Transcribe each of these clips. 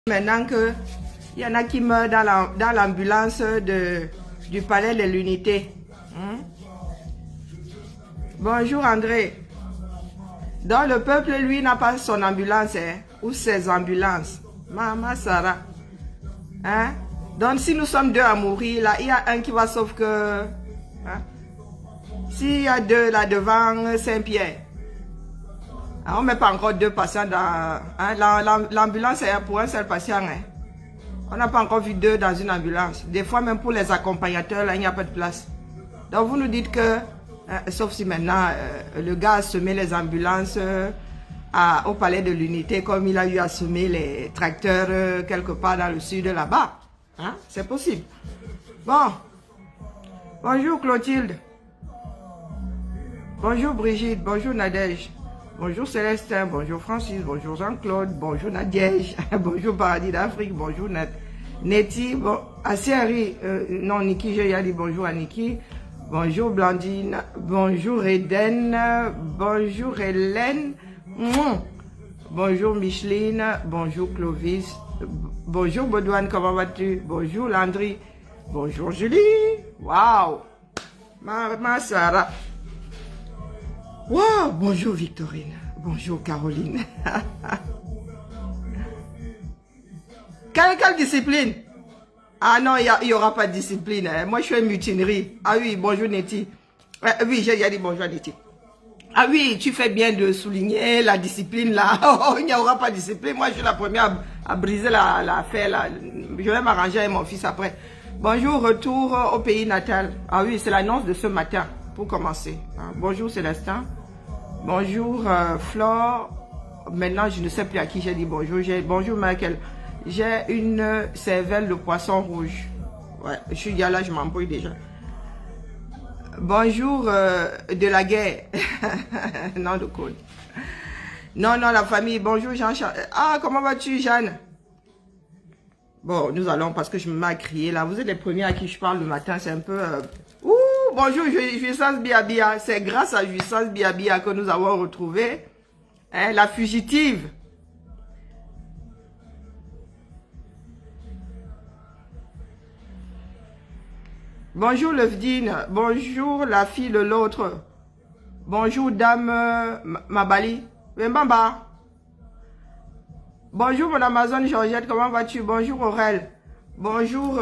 Maintenant que il y en a qui meurent dans l'ambulance du palais de l'unité. Bonjour André. Donc le peuple, lui, n'a pas son ambulance, hein, ou ses ambulances. Maman Sarah. Hein? Donc si nous sommes deux à mourir, là, il y a un qui va sauf que... Hein? S'il y a deux là devant Saint-Pierre, on ne met pas encore deux patients dans... Hein? L'ambulance est pour un seul patient. Hein? On n'a pas encore vu deux dans une ambulance. Des fois, même pour les accompagnateurs, là, il n'y a pas de place. Donc, vous nous dites que, sauf si maintenant, le gars a semé les ambulances au palais de l'unité, comme il a eu à semer les tracteurs quelque part dans le sud là-bas. Hein? C'est possible. Bon. Bonjour Clotilde. Bonjour Brigitte. Bonjour Nadège. Bonjour Célestin, bonjour Francis, bonjour Jean-Claude, bonjour Nadiège, bonjour Paradis d'Afrique, bonjour Neti, bon, Asiari, non Niki, j'ai dit bonjour à Niki, bonjour Blandine, bonjour Eden, bonjour Hélène, bonjour Micheline, bonjour Clovis, bonjour Baudouane, comment vas-tu? Bonjour Landry, bonjour Julie, waouh, ma Sarah. Wow, bonjour Victorine, bonjour Caroline. Quelle discipline? Ah non, il n'y aura pas de discipline. Hein. Moi, je suis une mutinerie. Ah oui, bonjour Neti. Oui, j'ai dit bonjour Neti. Ah oui, tu fais bien de souligner la discipline là. Oh, il n'y aura pas de discipline. Moi, je suis la première à briser l'affaire là. Je vais m'arranger avec mon fils après. Bonjour, retour au pays natal. Ah oui, c'est l'annonce de ce matin pour commencer. Hein. Bonjour Célestin. Bonjour Flore. Maintenant, je ne sais plus à qui j'ai dit bonjour. Bonjour Michael. J'ai une cervelle de poisson rouge. Ouais, je suis là, je m'embrouille déjà. Bonjour de la guerre. Non, de code. Non, la famille. Bonjour Jean-Charles. Ah, comment vas-tu, Jeanne? Bon, nous allons, parce que je me mets à crier là. Vous êtes les premiers à qui je parle le matin. C'est un peu... Ouh, bonjour, Jouissance Biabia. C'est grâce à Jouissance Biabia que nous avons retrouvé hein, la fugitive. Bonjour Levdine. Bonjour la fille de l'autre. Bonjour dame Mabali. Mbamba. Bonjour mon Amazon Georgette, comment vas-tu? Bonjour Aurel. Bonjour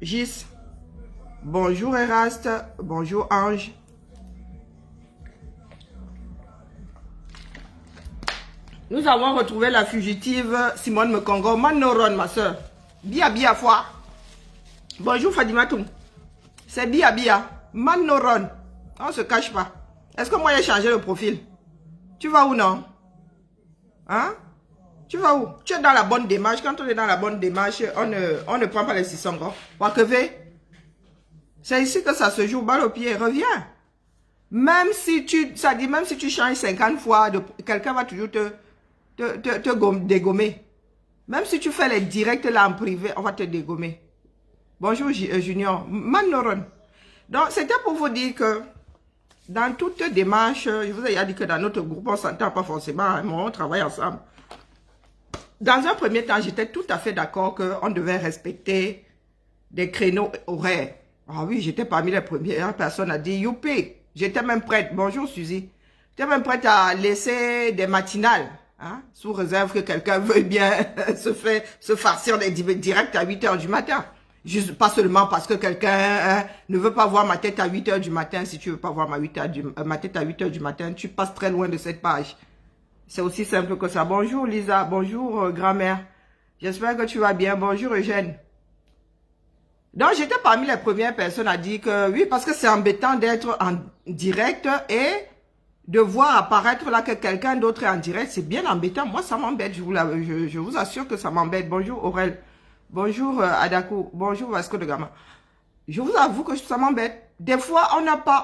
Gis. Bonjour Eraste. Bonjour Ange. Nous avons retrouvé la fugitive Simone Mekongo. Manoron, ma soeur. Bia foi. Bonjour Fadimatou. C'est Bia. Manoron. On ne se cache pas. Est-ce que moi j'ai changé le profil? Tu vas où non? Hein? Tu vas où? Tu es dans la bonne démarche. Quand on est dans la bonne démarche, on ne prend pas les 600 gros. C'est ici que ça se joue, balle au pied. Reviens. Même si tu changes 50 fois, quelqu'un va toujours te dégommer. Même si tu fais les directs là en privé, on va te dégommer. Bonjour Junior. Manoron. Donc, c'était pour vous dire que dans toute démarche, je vous ai dit que dans notre groupe, on ne s'entend pas forcément, mais on travaille ensemble. Dans un premier temps, j'étais tout à fait d'accord qu'on devait respecter des créneaux horaires. Ah oui, j'étais parmi les premières personnes à dire youpi. J'étais même prête. Bonjour Suzy. J'étais même prête à laisser des matinales, hein, sous réserve que quelqu'un veuille bien se farcir des directs à 8 h du matin. Juste, pas seulement parce que quelqu'un ne veut pas voir ma tête à 8 h du matin. Si tu veux pas voir ma tête à 8 h du matin, tu passes très loin de cette page. C'est aussi simple que ça. Bonjour Lisa, bonjour grand-mère. J'espère que tu vas bien. Bonjour Eugène. Donc j'étais parmi les premières personnes à dire que oui, parce que c'est embêtant d'être en direct et de voir apparaître là que quelqu'un d'autre est en direct. C'est bien embêtant. Moi, ça m'embête. Je vous assure que ça m'embête. Bonjour Aurel. Bonjour Adakou. Bonjour Vasco de Gama. Je vous avoue que ça m'embête. Des fois,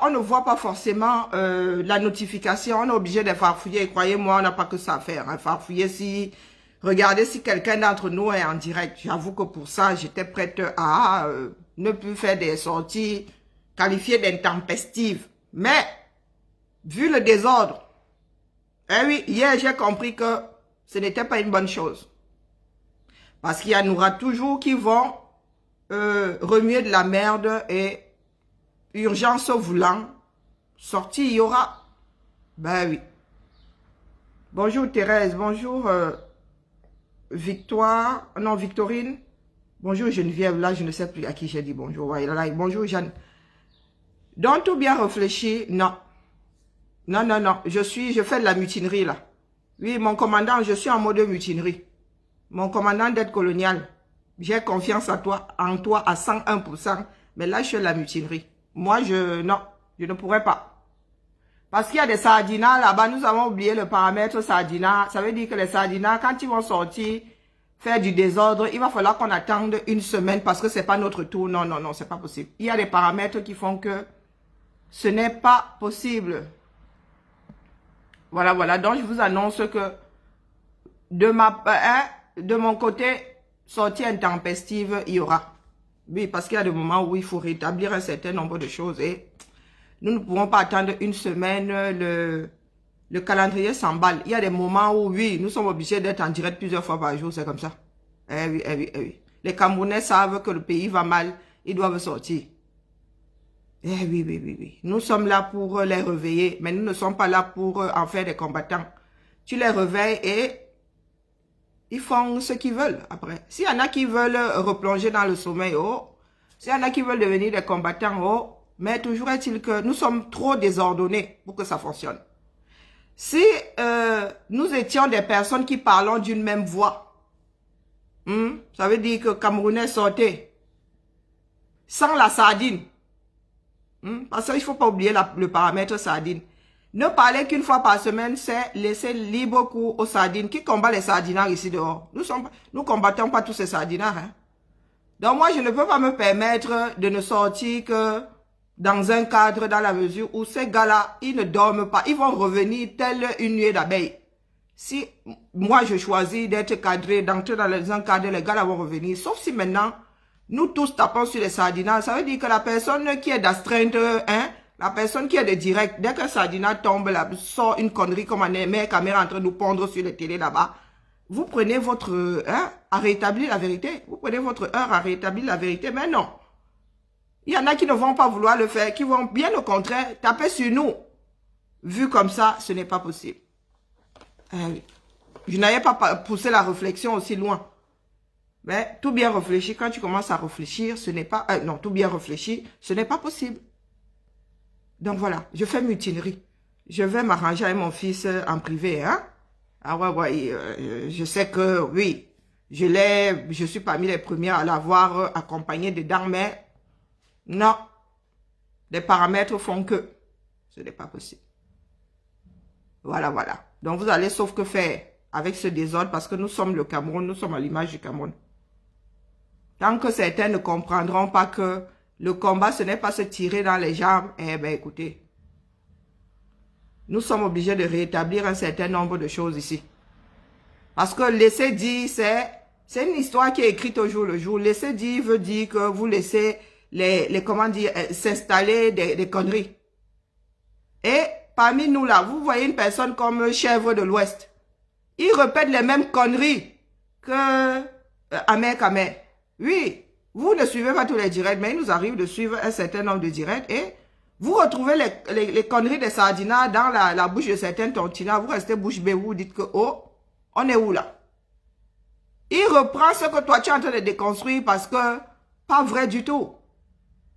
on ne voit pas forcément la notification. On est obligé de farfouiller. Croyez-moi, on n'a pas que ça à faire. Hein. Farfouiller regardez si quelqu'un d'entre nous est en direct. J'avoue que pour ça, j'étais prête à ne plus faire des sorties qualifiées d'intempestives. Mais, vu le désordre, eh oui, hier j'ai compris que ce n'était pas une bonne chose. Parce qu'il y en aura toujours qui vont remuer de la merde et urgence voulant, sortie il y aura. Ben oui. Bonjour Thérèse, bonjour Victoire, non Victorine. Bonjour Geneviève, là je ne sais plus à qui j'ai dit bonjour. Ouais, là, bonjour Jeanne. Donc tout bien réfléchi, non. Non, non, non, je fais de la mutinerie là. Oui, mon commandant, je suis en mode mutinerie. Mon commandant d'aide coloniale, j'ai confiance en toi à 101%. Mais là, je fais de la mutinerie. Moi, non, je ne pourrais pas. Parce qu'il y a des sardinats là-bas, nous avons oublié le paramètre sardinat. Ça veut dire que les sardinats, quand ils vont sortir, faire du désordre, il va falloir qu'on attende une semaine parce que c'est pas notre tour. Non, non, non, c'est pas possible. Il y a des paramètres qui font que ce n'est pas possible. Voilà, voilà. Donc, je vous annonce que de mon côté, sortie intempestive, il y aura. Oui, parce qu'il y a des moments où il faut rétablir un certain nombre de choses et nous ne pouvons pas attendre une semaine, le calendrier s'emballe. Il y a des moments où, oui, nous sommes obligés d'être en direct plusieurs fois par jour, c'est comme ça. Eh oui, eh oui, eh oui. Les Camerounais savent que le pays va mal, ils doivent sortir. Eh oui, oui, oui, oui. Nous sommes là pour les réveiller, mais nous ne sommes pas là pour en faire des combattants. Tu les réveilles et ils font ce qu'ils veulent après. S'il y en a qui veulent replonger dans le sommeil, oh. S'il y en a qui veulent devenir des combattants, oh. Mais toujours est-il que nous sommes trop désordonnés pour que ça fonctionne. Si nous étions des personnes qui parlons d'une même voix, ça veut dire que Camerounais sortait sans la sardine. Parce qu'il ne faut pas oublier le paramètre sardine. Ne parler qu'une fois par semaine, c'est laisser libre cours aux sardines. Qui combat les sardinards ici dehors? Nous combattons pas tous ces sardinards. Hein? Donc moi, je ne peux pas me permettre de ne sortir que dans un cadre, dans la mesure où ces gars-là, ils ne dorment pas. Ils vont revenir telle une nuée d'abeilles. Si moi, je choisis d'être cadré, d'entrer dans un cadre, les gars-là vont revenir. Sauf si maintenant, nous tous tapons sur les sardinats. Ça veut dire que la personne qui est d'astreinte, la personne qui est de direct, dès qu'un sardinat tombe là, sort une connerie comme un mec caméra en train de nous pondre sur les télés là-bas, vous prenez votre heure à rétablir la vérité. Vous prenez votre heure à rétablir la vérité. Mais non. Il y en a qui ne vont pas vouloir le faire, qui vont bien au contraire taper sur nous. Vu comme ça, ce n'est pas possible. Je n'avais pas poussé la réflexion aussi loin. Mais tout bien réfléchi, quand tu commences à réfléchir, ce n'est pas... non, tout bien réfléchi, ce n'est pas possible. Donc voilà, je fais mutinerie. Je vais m'arranger avec mon fils en privé. Hein? Ah ouais, ouais, je sais que, oui, je suis parmi les premières à l'avoir accompagné dedans, mais... Non, les paramètres font que ce n'est pas possible. Voilà, voilà. Donc, vous allez sauf que faire avec ce désordre parce que nous sommes le Cameroun, nous sommes à l'image du Cameroun. Tant que certains ne comprendront pas que le combat, ce n'est pas se tirer dans les jambes, eh bien, écoutez, nous sommes obligés de rétablir un certain nombre de choses ici. Parce que laisser dire, c'est une histoire qui est écrite au jour le jour. Laisser dire veut dire que vous laissez... comment dire, s'installer des conneries. Et parmi nous là, vous voyez une personne comme Chèvre de l'Ouest. Il répète les mêmes conneries que Amer Kamer. Oui, vous ne suivez pas tous les directs, mais il nous arrive de suivre un certain nombre de directs et vous retrouvez les conneries des sardinats dans la bouche de certains tontinats. Vous restez bouche bée, vous dites que, oh, on est où là? Il reprend ce que toi tu es en train de déconstruire parce que, pas vrai du tout.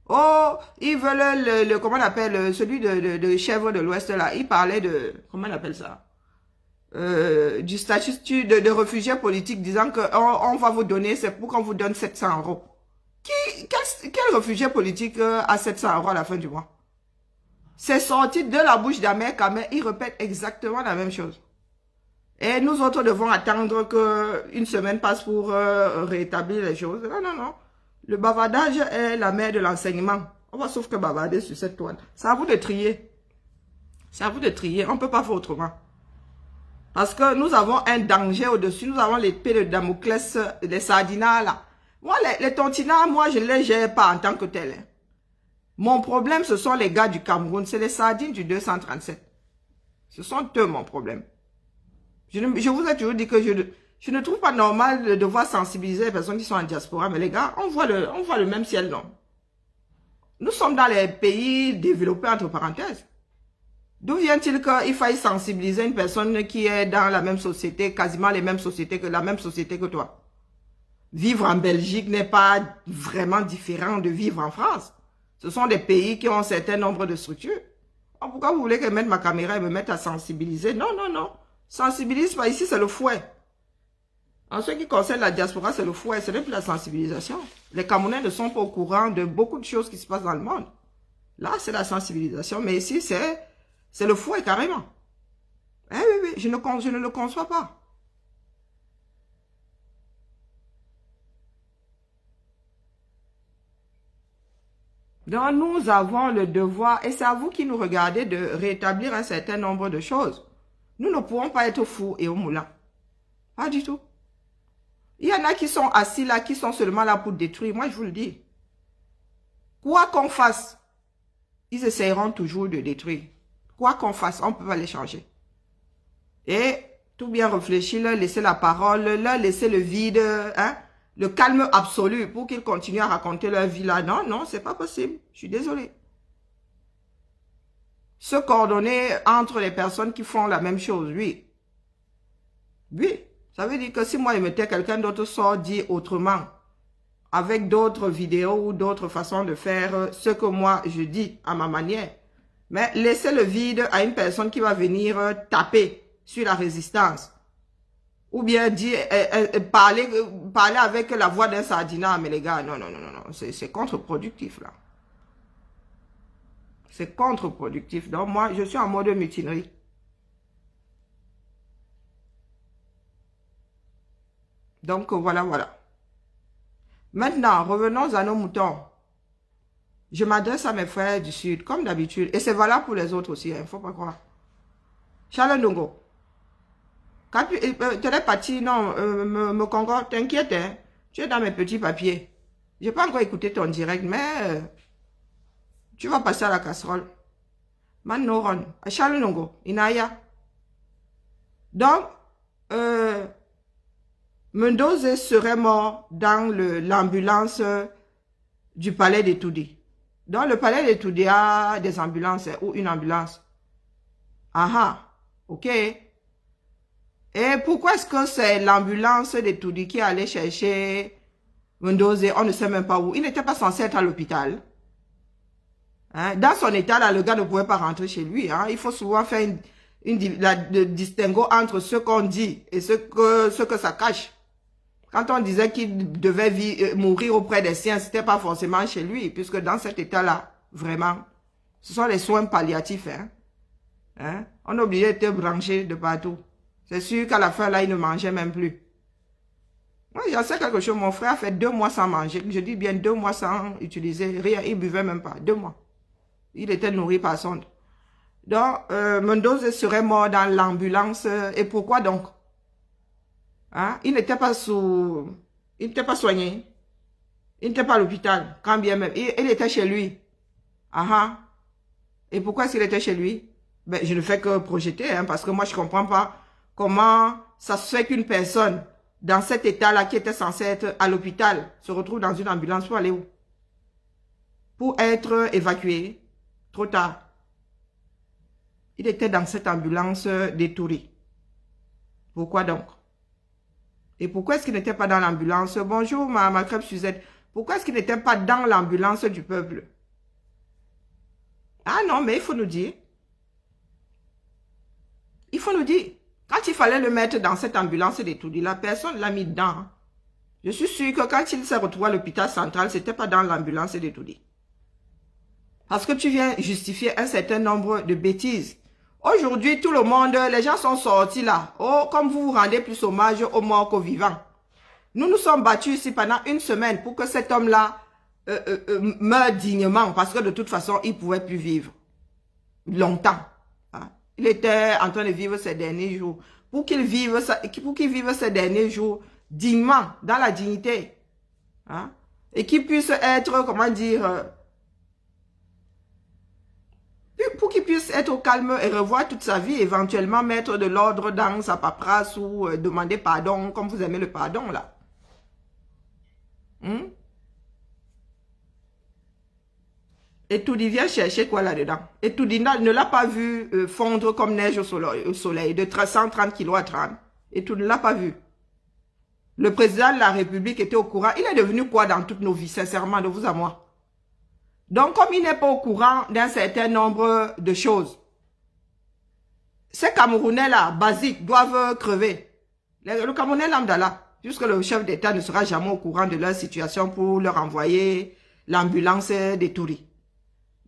Oh, ils veulent comment on appelle, celui de Chèvre de l'Ouest là, il parlait de, comment on appelle ça, du statut de réfugié politique disant que on va vous donner, c'est pour qu'on vous donne 700 €. Quel réfugié politique a 700 € à la fin du mois? C'est sorti de la bouche d'Amer Kamer, il répète exactement la même chose. Et nous autres devons attendre qu'une semaine passe pour rétablir les choses. Non, non, non. Le bavardage est la mère de l'enseignement. On va sauf que bavarder sur cette toile. C'est à vous de trier. C'est à vous de trier. On ne peut pas faire autrement. Parce que nous avons un danger au-dessus. Nous avons l'épée de Damoclès, les sardinats là. Moi, les tontinats, moi, je ne les gère pas en tant que tel. Hein. Mon problème, ce sont les gars du Cameroun. C'est les sardines du 237. Ce sont eux mon problème. Je vous ai toujours dit que Je ne trouve pas normal de devoir sensibiliser les personnes qui sont en diaspora. Mais les gars, on voit le même ciel, non? Nous sommes dans les pays développés, entre parenthèses. D'où vient-il qu'il faille sensibiliser une personne qui est dans la même société, quasiment les mêmes sociétés que la même société que toi? Vivre en Belgique n'est pas vraiment différent de vivre en France. Ce sont des pays qui ont un certain nombre de structures. Alors pourquoi vous voulez que je mette ma caméra et me mette à sensibiliser? Non, non, non. Sensibilise pas. Ici, c'est le fouet. En ce qui concerne la diaspora, c'est le fouet. Ce n'est plus la sensibilisation. Les Camerounais ne sont pas au courant de beaucoup de choses qui se passent dans le monde. Là, c'est la sensibilisation. Mais ici, c'est le fouet, carrément. Eh oui, oui, je ne le conçois pas. Donc, nous avons le devoir, et c'est à vous qui nous regardez, de rétablir un certain nombre de choses. Nous ne pouvons pas être fous et au moulin. Pas du tout. Il y en a qui sont assis là, qui sont seulement là pour détruire. Moi, je vous le dis. Quoi qu'on fasse, ils essayeront toujours de détruire. Quoi qu'on fasse, on ne peut pas les changer. Et tout bien réfléchir, leur laisser la parole, leur laisser le vide, hein, le calme absolu pour qu'ils continuent à raconter leur vie là. Non, non, c'est pas possible. Je suis désolée. Se coordonner entre les personnes qui font la même chose, oui. Oui. Ça veut dire que si moi, je mettais quelqu'un d'autre sort dit autrement, avec d'autres vidéos ou d'autres façons de faire ce que moi, je dis à ma manière. Mais laissez le vide à une personne qui va venir taper sur la résistance. Ou bien dire, parler avec la voix d'un sardinat. Mais les gars, non, non, non, non, non. C'est contre-productif, là. C'est contre-productif. Donc, moi, je suis en mode mutinerie. Donc, voilà, voilà. Maintenant, revenons à nos moutons. Je m'adresse à mes frères du Sud, comme d'habitude. Et c'est valable pour les autres aussi, il ne faut pas croire. Charles Ndongo. Quand tu es parti, non, me Congo, t'inquiète, hein. Tu es dans mes petits papiers. Je n'ai pas encore écouté ton direct, mais tu vas passer à la casserole. Manoron, Charles Ndongo, Inaya. Donc, Mendoza serait mort dans l'ambulance du palais des Toudi. Donc, le palais des Toudi a des ambulances ou une ambulance. Ah ah, ok. Et pourquoi est-ce que c'est l'ambulance des Toudi qui allait chercher Mendoza? On ne sait même pas où. Il n'était pas censé être à l'hôpital. Hein? Dans son état, là, le gars ne pouvait pas rentrer chez lui. Hein? Il faut souvent faire le distinguo entre ce qu'on dit et ce que ça cache. Quand on disait qu'il devait mourir auprès des siens, ce n'était pas forcément chez lui, puisque dans cet état-là, vraiment, ce sont les soins palliatifs. Hein? Hein? On est obligé d'être branché de partout. C'est sûr qu'à la fin, là, il ne mangeait même plus. Moi, j'en sais quelque chose. Mon frère a fait 2 mois sans manger. Je dis bien 2 mois sans utiliser rien. Il buvait même pas. 2 mois. Il était nourri par sonde. Donc, Mendoza serait mort dans l'ambulance. Et pourquoi donc? Hein? Il n'était pas soigné. Il n'était pas à l'hôpital, quand bien même. Il était chez lui. Ah ah. Et pourquoi est-ce qu'il était chez lui? Ben, je ne fais que projeter, hein, parce que moi, je ne comprends pas comment ça se fait qu'une personne dans cet état-là, qui était censée être à l'hôpital, se retrouve dans une ambulance pour aller où? Pour être évacué. Trop tard. Il était dans cette ambulance détourée. Pourquoi donc? Et pourquoi est-ce qu'il n'était pas dans l'ambulance? Bonjour, ma crêpe Suzette. Pourquoi est-ce qu'il n'était pas dans l'ambulance du peuple? Ah non, mais il faut nous dire. Il faut nous dire. Quand il fallait le mettre dans cette ambulance détourée, la personne l'a mis dedans. Je suis sûr que quand il s'est retrouvé à l'hôpital central, ce n'était pas dans l'ambulance détourée. Parce que tu viens justifier un certain nombre de bêtises. Aujourd'hui, tout le monde, les gens sont sortis là. Oh, comme vous vous rendez plus hommage aux morts qu'aux vivants. Nous nous sommes battus ici pendant 1 semaine pour que cet homme-là meure dignement. Parce que de toute façon, il ne pouvait plus vivre longtemps. Hein? Il était en train de vivre ses derniers jours. Pour qu'il vive ses derniers jours dignement, dans la dignité. Hein? Et qu'il puisse être, comment dire... Pour qu'il puisse être au calme et revoir toute sa vie, éventuellement mettre de l'ordre dans sa paperasse ou demander pardon, comme vous aimez le pardon, là. Hmm? Et tout dit, vient chercher quoi là-dedans? Et tout dit, ne l'a pas vu fondre comme neige au soleil de 130 kilos à 30. Et tout ne l'a pas vu. Le président de la République était au courant. Il est devenu quoi dans toutes nos vies, sincèrement, de vous à moi? Donc, comme il n'est pas au courant d'un certain nombre de choses, ces Camerounais-là, basiques, doivent crever. Le Camerounais lambda là, puisque le chef d'État ne sera jamais au courant de leur situation pour leur envoyer l'ambulance des touristes.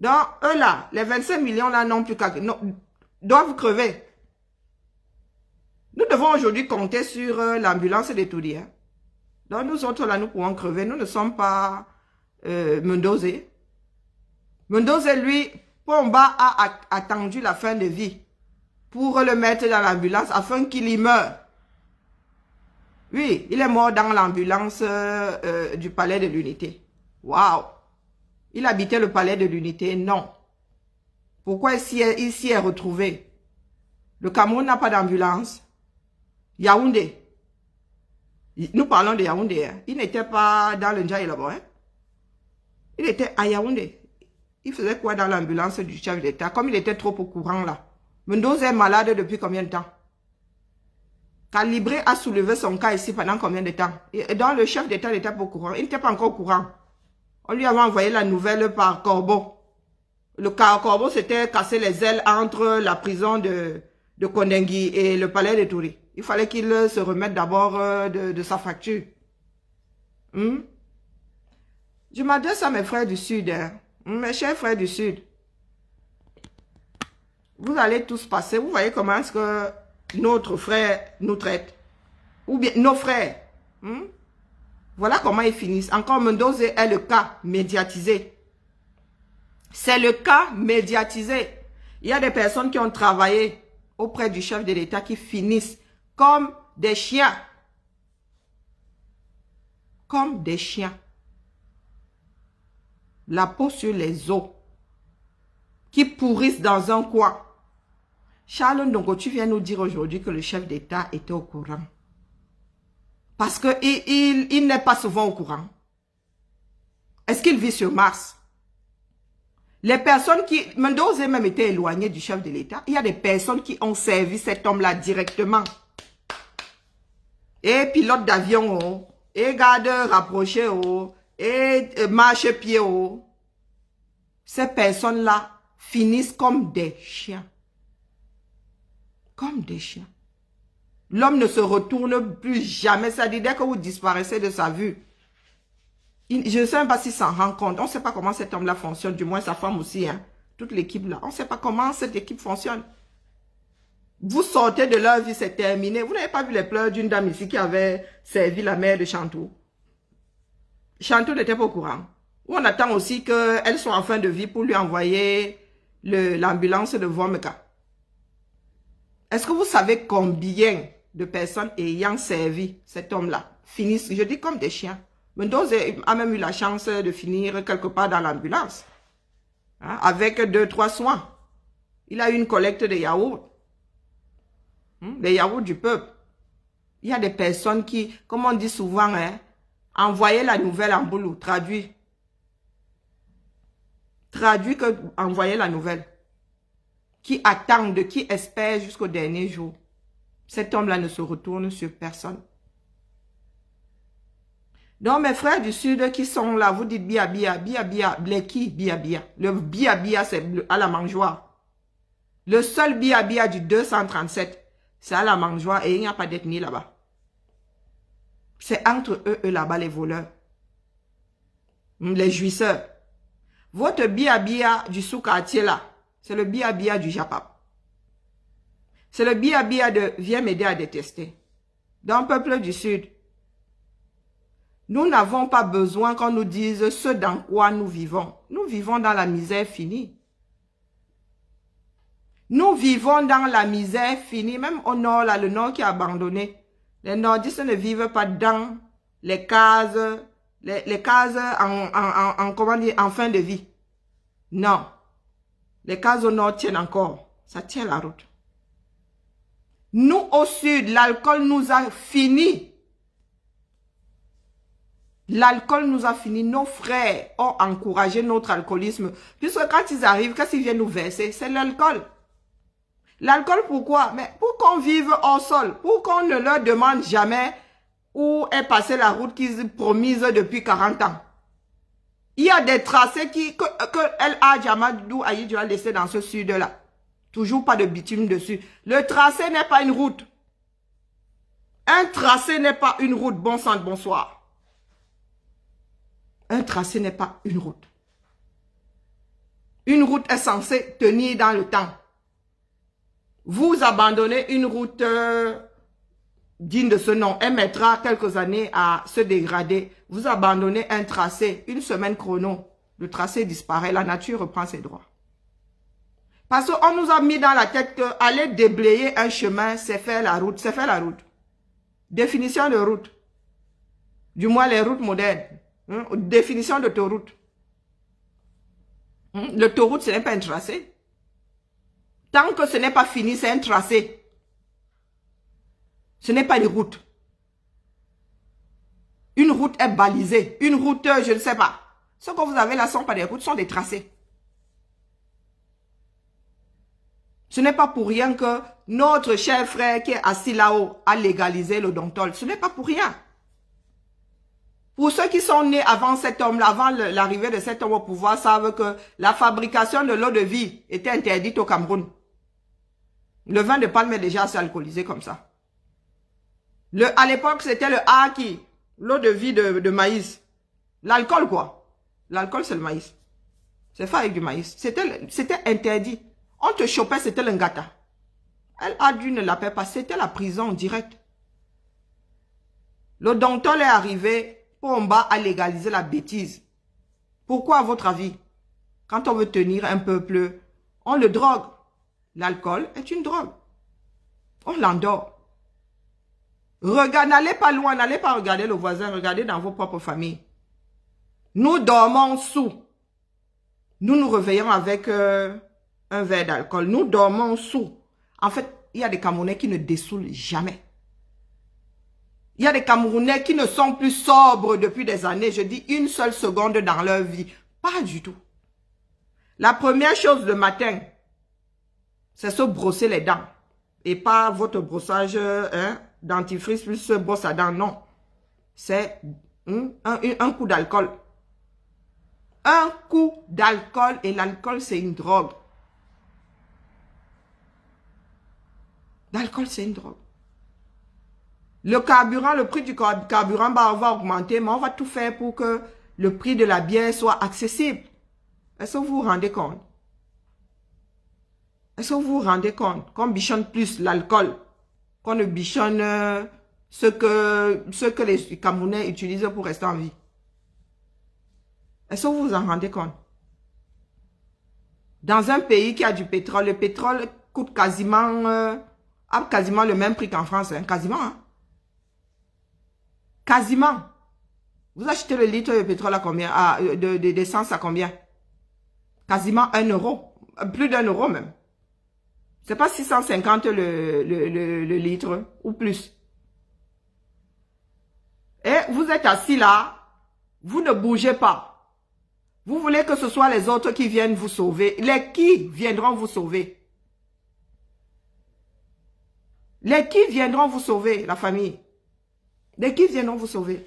Donc, eux là, les 25 millions là non plus qu'à... doivent crever. Nous devons aujourd'hui compter sur l'ambulance des touristes. Hein. Donc, nous autres là, nous pouvons crever. Nous ne sommes pas Mendoza. Mendoza, lui, Pomba a attendu la fin de vie pour le mettre dans l'ambulance afin qu'il y meure. Oui, il est mort dans l'ambulance du palais de l'Unité. Waouh! Il habitait le palais de l'Unité? Non. Pourquoi il s'y est retrouvé? Le Cameroun n'a pas d'ambulance. Yaoundé. Nous parlons de Yaoundé. Hein. Il n'était pas dans le Ndjaï là-bas. Hein. Il était à Yaoundé. Il faisait quoi dans l'ambulance du chef d'État? Comme il était trop au courant là. Mendoza est malade depuis combien de temps? Calibré a soulevé son cas ici pendant combien de temps? Et donc le chef d'État n'était pas au courant. Il n'était pas encore au courant. On lui avait envoyé la nouvelle par Corbeau. Le Corbeau s'était cassé les ailes entre la prison de Kondengui et le palais de Touri. Il fallait qu'il se remette d'abord de sa fracture. Hmm? Je m'adresse à mes frères du Sud. Hein. Mes chers frères du Sud. Vous allez tous passer. Vous voyez comment est-ce que notre frère nous traite. Ou bien nos frères. Hmm? Voilà comment ils finissent. Encore Mendoza est le cas médiatisé. C'est le cas médiatisé. Il y a des personnes qui ont travaillé auprès du chef de l'État qui finissent comme des chiens. Comme des chiens. La peau sur les os. Qui pourrissent dans un coin. Charles Ndongo, tu viens nous dire aujourd'hui que le chef d'État était au courant. Parce qu'il n'est pas souvent au courant. Est-ce qu'il vit sur Mars? Les personnes qui... Mendoza même était éloigné du chef de l'État. Il y a des personnes qui ont servi cet homme-là directement. Et pilote d'avion, oh, et garde rapproché, oh, et marche-pied. Oh. Ces personnes-là finissent comme des chiens. Comme des chiens. L'homme ne se retourne plus jamais. Ça dit dès que vous disparaissez de sa vue. Je ne sais même pas s'il s'en rend compte. On ne sait pas comment cet homme-là fonctionne. Du moins sa femme aussi. Hein. Toute l'équipe là. On ne sait pas comment cette équipe fonctionne. Vous sortez de leur vie, c'est terminé. Vous n'avez pas vu les pleurs d'une dame ici qui avait servi la mère de Chantou. Chantou n'était pas au courant. Ou on attend aussi qu'elle soit en fin de vie pour lui envoyer l'ambulance de Vomeka. Est-ce que vous savez combien de personnes ayant servi cet homme-là finissent, je dis comme des chiens. Mendoza a même eu la chance de finir quelque part dans l'ambulance. Hein, avec 2-3 soins. Il a eu une collecte de yaourts. Les yaourts du peuple. Il y a des personnes qui, comme on dit souvent, hein, envoyer la nouvelle en boulot, traduit. Traduit que envoyer la nouvelle. Qui attendent, qui espèrent jusqu'au dernier jour. Cet homme-là ne se retourne sur personne. Donc, mes frères du Sud qui sont là, vous dites bia, bleki, bia. Le bia, c'est à la mangeoire. Le seul bia du 237, c'est à la mangeoire et il n'y a pas d'ethnie là-bas. C'est entre eux là-bas, les voleurs. Les jouisseurs. Votre bia du sous-quartier là, c'est le bia du Japap. C'est le bia de viens m'aider à détester. Dans le peuple du Sud, nous n'avons pas besoin qu'on nous dise ce dans quoi nous vivons. Nous vivons dans la misère finie. Nous vivons dans la misère finie. Même au nord, là, le nord qui est abandonné. Les nordistes ne vivent pas dans les cases, les cases comment dire, en fin de vie. Non. Les cases au nord tiennent encore. Ça tient la route. Nous, au sud, l'alcool nous a fini. L'alcool nous a fini. Nos frères ont encouragé notre alcoolisme. Puisque quand ils arrivent, quand ils viennent nous verser, c'est l'alcool. L'alcool, pourquoi? Mais pour qu'on vive hors sol. Pour qu'on ne leur demande jamais où est passée la route qu'ils promisent depuis 40 ans. Il y a des tracés que El Hadj Amadou Ahidjo a laissé dans ce sud-là. Toujours pas de bitume dessus. Le tracé n'est pas une route. Un tracé n'est pas une route. Bon sang, bonsoir. Un tracé n'est pas une route. Une route est censée tenir dans le temps. Vous abandonnez une route digne de ce nom. Elle mettra quelques années à se dégrader. Vous abandonnez un tracé, une semaine chrono. Le tracé disparaît, la nature reprend ses droits. Parce qu'on nous a mis dans la tête qu'aller déblayer un chemin, c'est faire la route. C'est faire la route. Définition de route. Du moins les routes modernes. Définition d'autoroute. L'autoroute, ce n'est pas un tracé. Tant que ce n'est pas fini, c'est un tracé. Ce n'est pas une route. Une route est balisée. Une route, je ne sais pas. Ce que vous avez là sont pas des routes, sont des tracés. Ce n'est pas pour rien que notre cher frère qui est assis là-haut a légalisé le Dontol. Ce n'est pas pour rien. Pour ceux qui sont nés avant cet homme-là, avant l'arrivée de cet homme au pouvoir, savent que la fabrication de l'eau de vie était interdite au Cameroun. Le vin de palme est déjà assez alcoolisé comme ça. À l'époque, c'était le haki, l'eau de vie de maïs. L'alcool, quoi. L'alcool, c'est le maïs. C'est fait avec du maïs. C'était interdit. On te chopait, c'était l'engata. Elle a dû ne l'appelle pas. C'était la prison directe. Le Dontol est arrivé. Pomba a légalisé la bêtise. Pourquoi, à votre avis? Quand on veut tenir un peuple, on le drogue. L'alcool est une drogue. On l'endort. N'allez pas loin, n'allez pas regarder le voisin, regardez dans vos propres familles. Nous dormons sous. Nous nous réveillons avec un verre d'alcool. Nous dormons sous. En fait, il y a des Camerounais qui ne dessoulent jamais. Il y a des Camerounais qui ne sont plus sobres depuis des années. Je dis une seule seconde dans leur vie. Pas du tout. La première chose le matin, c'est se brosser les dents. Et pas votre brossage dentifrice plus brosse à dents. Non. C'est un coup d'alcool. Un coup d'alcool. Et l'alcool, c'est une drogue. L'alcool, c'est une drogue. Le carburant, le prix du carburant va augmenter, mais on va tout faire pour que le prix de la bière soit accessible. Est-ce que vous vous rendez compte? Est-ce que vous vous rendez compte qu'on bichonne plus l'alcool, qu'on ne bichonne ce que les Camerounais utilisent pour rester en vie? Est-ce que vous vous en rendez compte? Dans un pays qui a du pétrole, le pétrole coûte quasiment le même prix qu'en France, hein, quasiment. Hein? Quasiment. Vous achetez le litre de pétrole à combien? D'essence à combien? Quasiment 1 euro. Plus d'1 euro même. C'est pas 650 le litre ou plus. Et vous êtes assis là, vous ne bougez pas. Vous voulez que ce soit les autres qui viennent vous sauver. Les qui viendront vous sauver? Les qui viendront vous sauver, la famille? Les qui viendront vous sauver?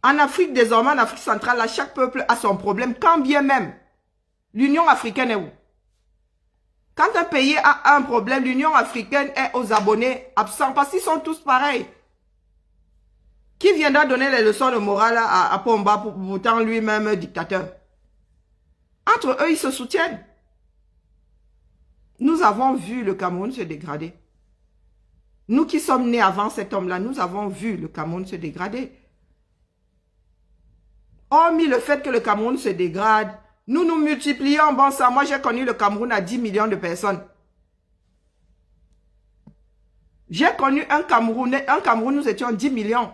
En Afrique, désormais, en Afrique centrale, là, chaque peuple a son problème, quand bien même. L'Union africaine est où? Quand un pays a un problème, l'Union africaine est aux abonnés absents, parce qu'ils sont tous pareils. Qui viendra donner les leçons de morale à Pomba, pourtant lui-même dictateur? Entre eux, ils se soutiennent. Nous avons vu le Cameroun se dégrader. Nous qui sommes nés avant cet homme-là, nous avons vu le Cameroun se dégrader. Hormis le fait que le Cameroun se dégrade, nous nous multiplions. Bon sang, moi j'ai connu le Cameroun à 10 millions de personnes. J'ai connu un Cameroun, nous étions 10 millions.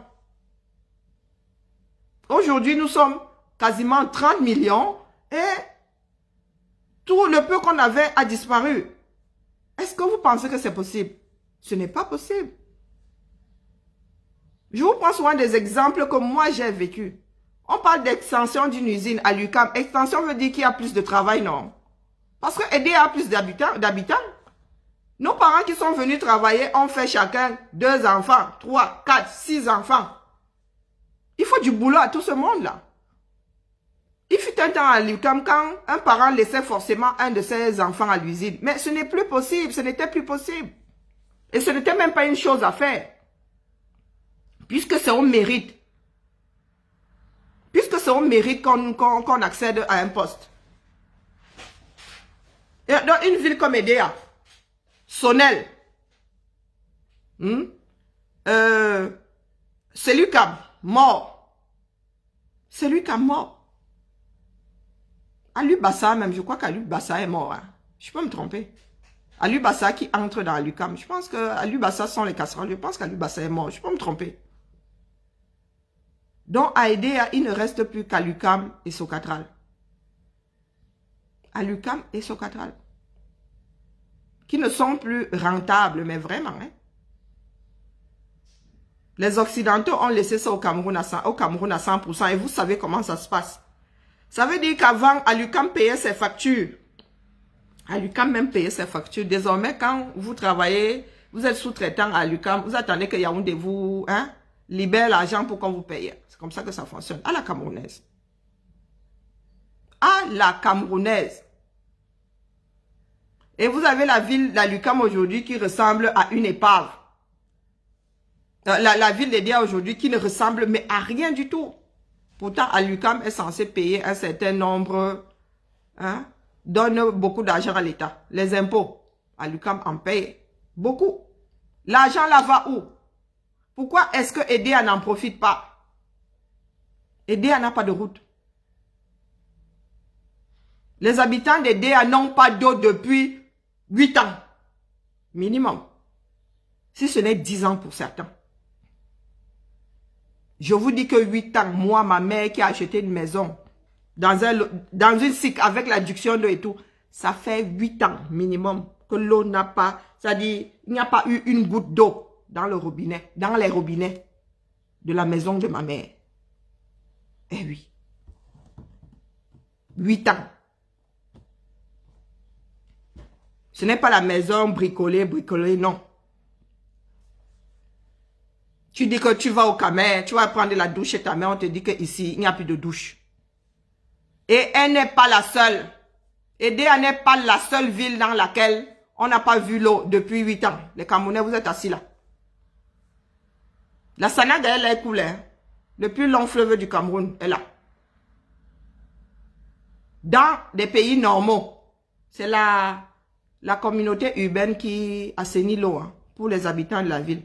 Aujourd'hui, nous sommes quasiment 30 millions et Tout le peu qu'on avait a disparu. Est-ce que vous pensez que c'est possible? Ce n'est pas possible. Je vous prends souvent des exemples que moi j'ai vécu. On parle d'extension d'une usine à l'UQAM. Extension veut dire qu'il y a plus de travail, non? Parce que aider à plus d'habitants. Nos parents qui sont venus travailler ont fait chacun 2 enfants, 3, 4, 6 enfants. Il faut du boulot à tout ce monde-là. Il fut un temps à l'UQAM quand un parent laissait forcément un de ses enfants à l'usine. Mais ce n'est plus possible, ce n'était plus possible. Et ce n'était même pas une chose à faire. Puisque c'est au mérite. Puisque c'est au mérite qu'on accède à un poste. Et dans une ville comme Edea, Sonel, c'est lui qui a mort. C'est lui qui a mort. Alu Bassa même, je crois qu'Alu Bassa est mort. Hein. Je peux me tromper. Alu Bassa qui entre dans l'UQAM. Je pense que Alu Bassa sont les casseroles. Je pense qu'Alu Bassa est mort. Je peux me tromper. Donc à Edea, il ne reste plus qu'à l'UQAM et Socatral. À l'UQAM et Socatral. Qui ne sont plus rentables, mais vraiment. Hein. Les Occidentaux ont laissé ça au Cameroun à 100%. Et vous savez comment ça se passe. Ça veut dire qu'avant, l'UQAM payait ses factures. l'UQAM même payait ses factures. Désormais, quand vous travaillez, vous êtes sous-traitant à l'UQAM, vous attendez que Yaoundé vous libère l'argent pour qu'on vous paye. C'est comme ça que ça fonctionne. À la camerounaise. À la camerounaise. Et vous avez la ville de l'UQAM aujourd'hui qui ressemble à une épave. La ville d'Edea aujourd'hui qui ne ressemble mais à rien du tout. Pourtant, l'UQAM est censé payer un certain nombre, donne beaucoup d'argent à l'État. Les impôts, l'UQAM en paye beaucoup. L'argent là va où? Pourquoi est-ce que Edea n'en profite pas? Edea n'a pas de route. Les habitants d'Edea n'ont pas d'eau depuis 8 ans. Minimum. Si ce n'est 10 ans pour certains. Je vous dis que 8 ans, moi, ma mère qui a acheté une maison dans une SIC avec l'adduction d'eau et tout, ça fait 8 ans minimum que l'eau n'a pas, c'est-à-dire il n'y a pas eu une goutte d'eau dans le robinet, dans les robinets de la maison de ma mère. Eh oui. 8 ans. Ce n'est pas la maison bricolée, non. Tu dis que tu vas au Camer, tu vas prendre la douche chez ta mère, on te dit qu'ici, il n'y a plus de douche. Et elle n'est pas la seule. Edea n'est pas la seule ville dans laquelle on n'a pas vu l'eau depuis 8 ans. Les Camerounais, vous êtes assis là. La Sanaga, elle est coulée. Le plus long fleuve du Cameroun est là. Dans des pays normaux, c'est la communauté urbaine qui assainit l'eau pour les habitants de la ville.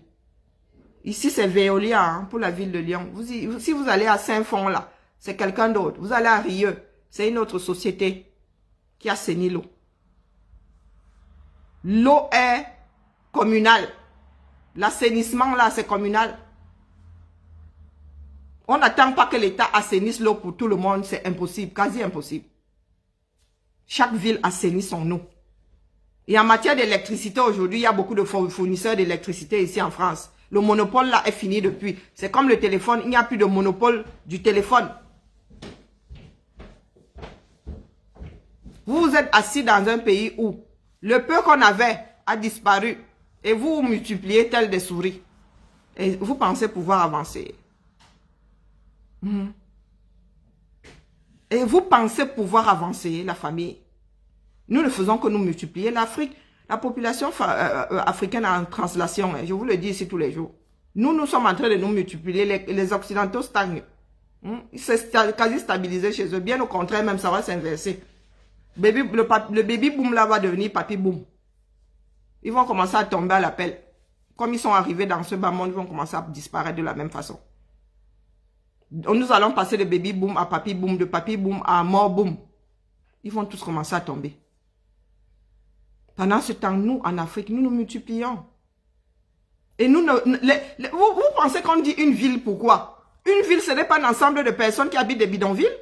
Ici, c'est Veolia pour la ville de Lyon. Si vous allez à Saint-Fond, là, c'est quelqu'un d'autre. Vous allez à Rieux, c'est une autre société qui assainit l'eau. L'eau est communale. L'assainissement, là, c'est communal. On n'attend pas que l'État assainisse l'eau pour tout le monde. C'est impossible, quasi impossible. Chaque ville assainit son eau. Et en matière d'électricité, aujourd'hui, il y a beaucoup de fournisseurs d'électricité ici en France. Le monopole là est fini depuis. C'est comme le téléphone, il n'y a plus de monopole du téléphone. Vous êtes assis dans un pays où le peu qu'on avait a disparu. Et vous multipliez tel des souris. Et vous pensez pouvoir avancer. Et vous pensez pouvoir avancer, la famille. Nous ne faisons que nous multiplier. L'Afrique, la population africaine en translation, je vous le dis ici tous les jours. Nous sommes en train de nous multiplier. Les Occidentaux stagnent. C'est quasi stabilisé chez eux. Bien au contraire, même ça va s'inverser. Le baby boom là va devenir papy boom. Ils vont commencer à tomber à l'appel. Comme ils sont arrivés dans ce bas monde, ils vont commencer à disparaître de la même façon. Donc, nous allons passer de baby boom à papy boom, de papy boom à mort boom. Ils vont tous commencer à tomber. Pendant ce temps, nous, en Afrique, nous nous multiplions. Et nous, vous pensez qu'on dit une ville, pourquoi? Une ville, ce n'est pas un ensemble de personnes qui habitent des bidonvilles.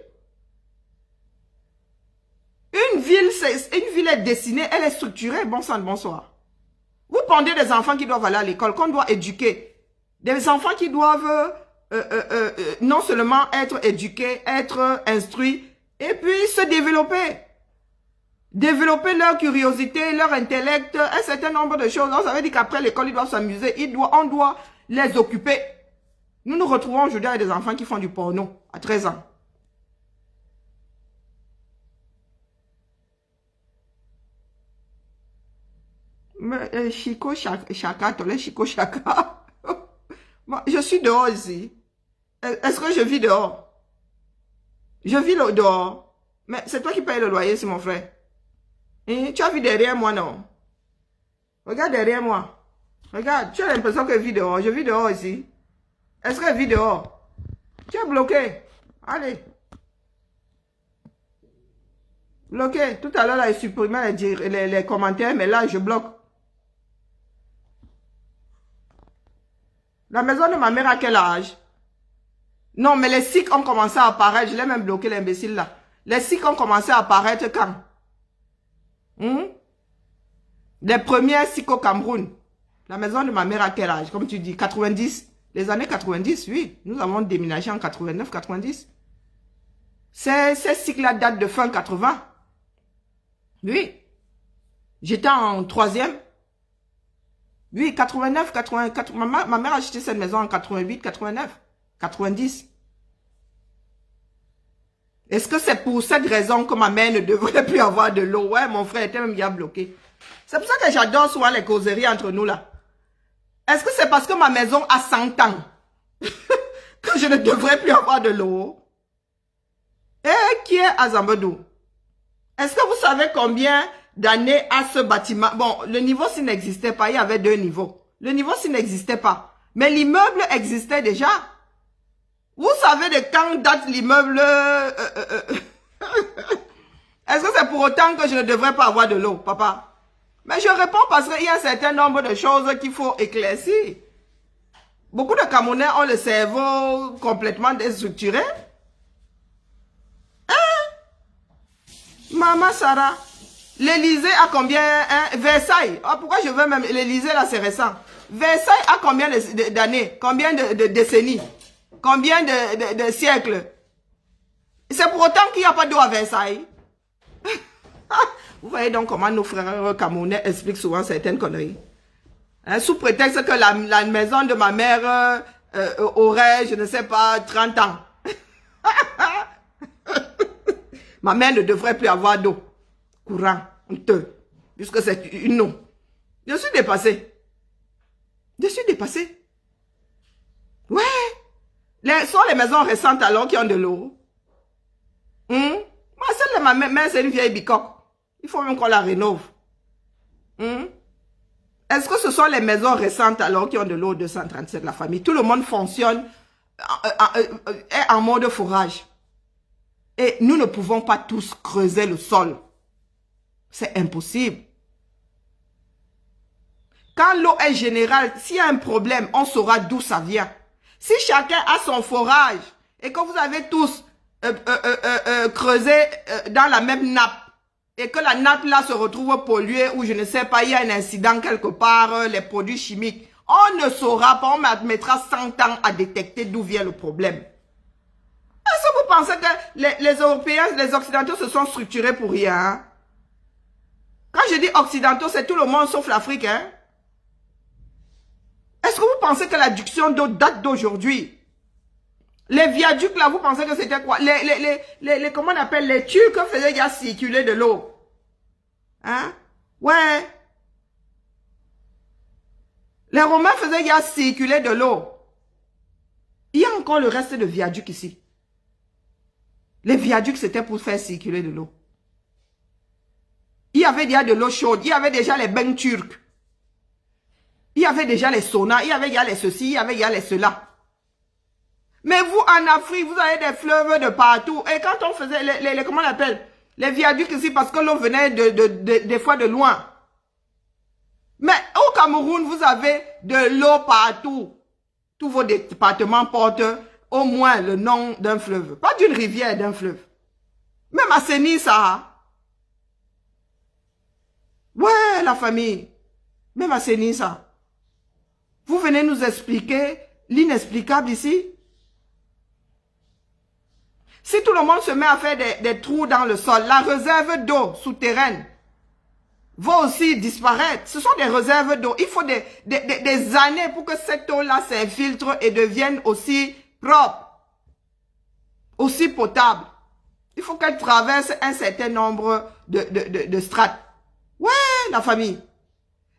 Une ville une ville est dessinée, elle est structurée. Bon sang, bonsoir. Vous pendez des enfants qui doivent aller à l'école, qu'on doit éduquer. Des enfants qui doivent non seulement être éduqués, être instruits, et puis se développer. Développer leur curiosité, leur intellect, un certain nombre de choses. Donc, ça veut dire qu'après l'école, ils doivent s'amuser, on doit les occuper. Nous nous retrouvons aujourd'hui avec des enfants qui font du porno à 13 ans. Mais, Chico Chaka, Tolé Chico Chaka. Moi, je suis dehors ici. Est-ce que je vis dehors? Je vis dehors. Mais c'est toi qui payes le loyer, c'est mon frère. Et tu as vu derrière moi, non? Regarde derrière moi. Regarde, tu as l'impression que je vis dehors. Je vis dehors ici. Est-ce que je vis dehors? Tu es bloqué. Allez. Bloqué. Tout à l'heure, là, il supprimait les commentaires, mais là, je bloque. La maison de ma mère à quel âge? Non, mais les sikhs ont commencé à apparaître. Je l'ai même bloqué, l'imbécile là. Les sikhs ont commencé à apparaître quand? Les premiers sikhs au Cameroun. La maison de ma mère à quel âge? Comme tu dis, 90. Les années 90, oui. Nous avons déménagé en 89, 90. Ces sikhs-là datent de fin 80. Oui. J'étais en troisième. Oui, 89, 84. Ma mère a acheté cette maison en 88, 89, 90. Est-ce que c'est pour cette raison que ma mère ne devrait plus avoir de l'eau? Ouais, mon frère était même bien bloqué. C'est pour ça que j'adore souvent les causeries entre nous là. Est-ce que c'est parce que ma maison a 100 ans que je ne devrais plus avoir de l'eau? Et qui est Azambedou? Est-ce que vous savez combien d'années a ce bâtiment? Bon, le niveau s'il n'existait pas, il y avait 2 niveaux. Le niveau s'il n'existait pas. Mais l'immeuble existait déjà. Vous savez de quand date l'immeuble? Est-ce que c'est pour autant que je ne devrais pas avoir de l'eau, papa? Mais je réponds parce qu'il y a un certain nombre de choses qu'il faut éclaircir. Beaucoup de Camerounais ont le cerveau complètement déstructuré. Maman Sarah, l'Élysée a combien? Versailles. Oh, pourquoi je veux même... L'Élysée là, c'est récent. Versailles a combien d'années? Combien de décennies? Combien de siècles? C'est pour autant qu'il n'y a pas d'eau à Versailles. Vous voyez donc comment nos frères camerounais expliquent souvent certaines conneries. Hein, sous prétexte que la maison de ma mère aurait, je ne sais pas, 30 ans. Ma mère ne devrait plus avoir d'eau courant, honteux, puisque c'est une eau. Je suis dépassée. Je suis dépassée. Ouais. Sont les maisons récentes alors qui ont de l'eau. Moi, celle de ma mère, c'est une vieille bicoque. Il faut même qu'on la rénove. Est-ce que ce sont les maisons récentes alors qui ont de l'eau 237, la famille? Tout le monde fonctionne, est en mode fourrage. Et nous ne pouvons pas tous creuser le sol. C'est impossible. Quand l'eau est générale, s'il y a un problème, on saura d'où ça vient. Si chacun a son forage et que vous avez tous creusé dans la même nappe et que la nappe là se retrouve polluée ou je ne sais pas, il y a un incident quelque part, les produits chimiques, on ne saura pas, on mettra 100 ans à détecter d'où vient le problème. Est-ce que vous pensez que les Européens, les Occidentaux se sont structurés pour rien? Hein? Quand je dis Occidentaux, c'est tout le monde sauf l'Afrique. Hein? Est-ce que vous pensez que l'adduction d'eau date d'aujourd'hui? Les viaducs là, vous pensez que c'était quoi? Comment on appelle les Turcs faisaient déjà circuler de l'eau. Hein? Ouais. Les Romains faisaient déjà circuler de l'eau. Il y a encore le reste de viaducs ici. Les viaducs, c'était pour faire circuler de l'eau. Il y avait déjà de l'eau chaude. Il y avait déjà les bains turcs. Il y avait déjà les saunas. Il y avait déjà les ceci. Il y avait déjà les cela. Mais vous, en Afrique, vous avez des fleuves de partout. Et quand on faisait comment on appelle? Les viaducs ici, parce que l'eau venait des fois de loin. Mais au Cameroun, vous avez de l'eau partout. Tous vos départements portent au moins le nom d'un fleuve. Pas d'une rivière, d'un fleuve. Même à Séni, ça. Ouais, la famille. Même assainir ça. Vous venez nous expliquer l'inexplicable ici. Si tout le monde se met à faire des trous dans le sol, la réserve d'eau souterraine va aussi disparaître. Ce sont des réserves d'eau. Il faut des années pour que cette eau-là s'infiltre et devienne aussi propre, aussi potable. Il faut qu'elle traverse un certain nombre de strates. Ouais, la famille.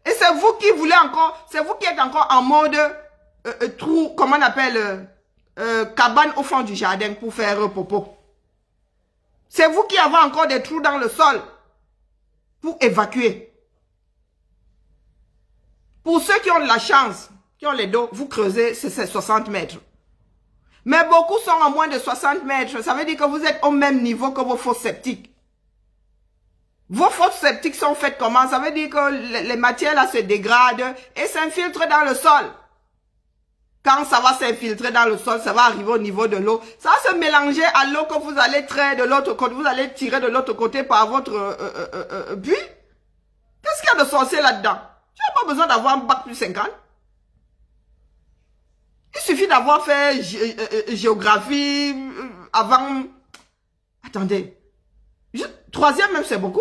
Et c'est vous qui voulez encore, c'est vous qui êtes encore en mode trou, comment on appelle, cabane au fond du jardin pour faire popo. C'est vous qui avez encore des trous dans le sol pour évacuer. Pour ceux qui ont de la chance, qui ont les dos, vous creusez, c'est 60 mètres. Mais beaucoup sont à moins de 60 mètres. Ça veut dire que vous êtes au même niveau que vos fosses septiques. Vos fosses septiques sont faites comment? Ça veut dire que les matières là se dégradent et s'infiltrent dans le sol. Quand ça va s'infiltrer dans le sol, ça va arriver au niveau de l'eau. Ça va se mélanger à l'eau que vous allez traire de l'autre côté. Vous allez tirer de l'autre côté par votre puits. Qu'est-ce qu'il y a de sorcier là-dedans? Tu n'as pas besoin d'avoir un bac plus 50. Il suffit d'avoir fait géographie avant... Attendez. Troisième même, c'est beaucoup.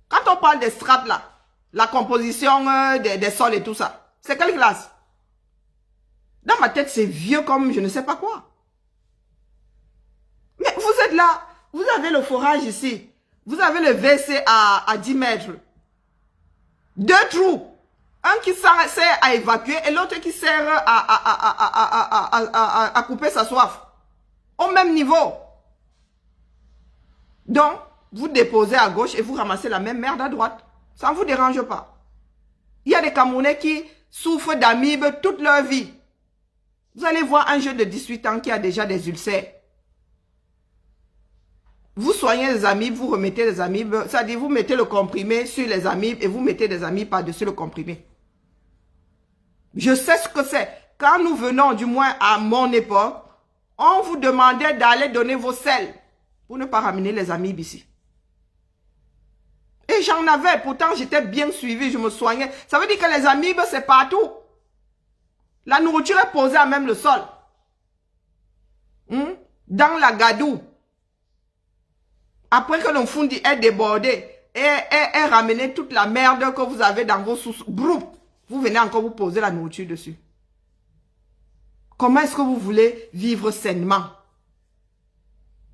Quand on parle des strates là, la composition des sols et tout ça, c'est quelle classe? Dans ma tête, c'est vieux comme je ne sais pas quoi. Mais vous êtes là, vous avez le forage ici. Vous avez le WC à 10 mètres. 2 trous. Un qui sert à évacuer et l'autre qui sert à couper sa soif. Au même niveau. Donc, vous déposez à gauche et vous ramassez la même merde à droite. Ça ne vous dérange pas. Il y a des Camerounais qui souffrent d'amibes toute leur vie. Vous allez voir un jeune de 18 ans qui a déjà des ulcères. Vous soignez les amibes, vous remettez les amibes. C'est-à-dire, vous mettez le comprimé sur les amibes et vous mettez des amibes par-dessus le comprimé. Je sais ce que c'est. Quand nous venons, du moins à mon époque, on vous demandait d'aller donner vos sels pour ne pas ramener les amibes ici. Et j'en avais, pourtant j'étais bien suivi, je me soignais. Ça veut dire que les amibes, c'est partout. La nourriture est posée à même le sol. Dans la gadoue. Après que le fond est débordé et ramené toute la merde que vous avez dans vos sous, vous venez encore vous poser la nourriture dessus. Comment est-ce que vous voulez vivre sainement?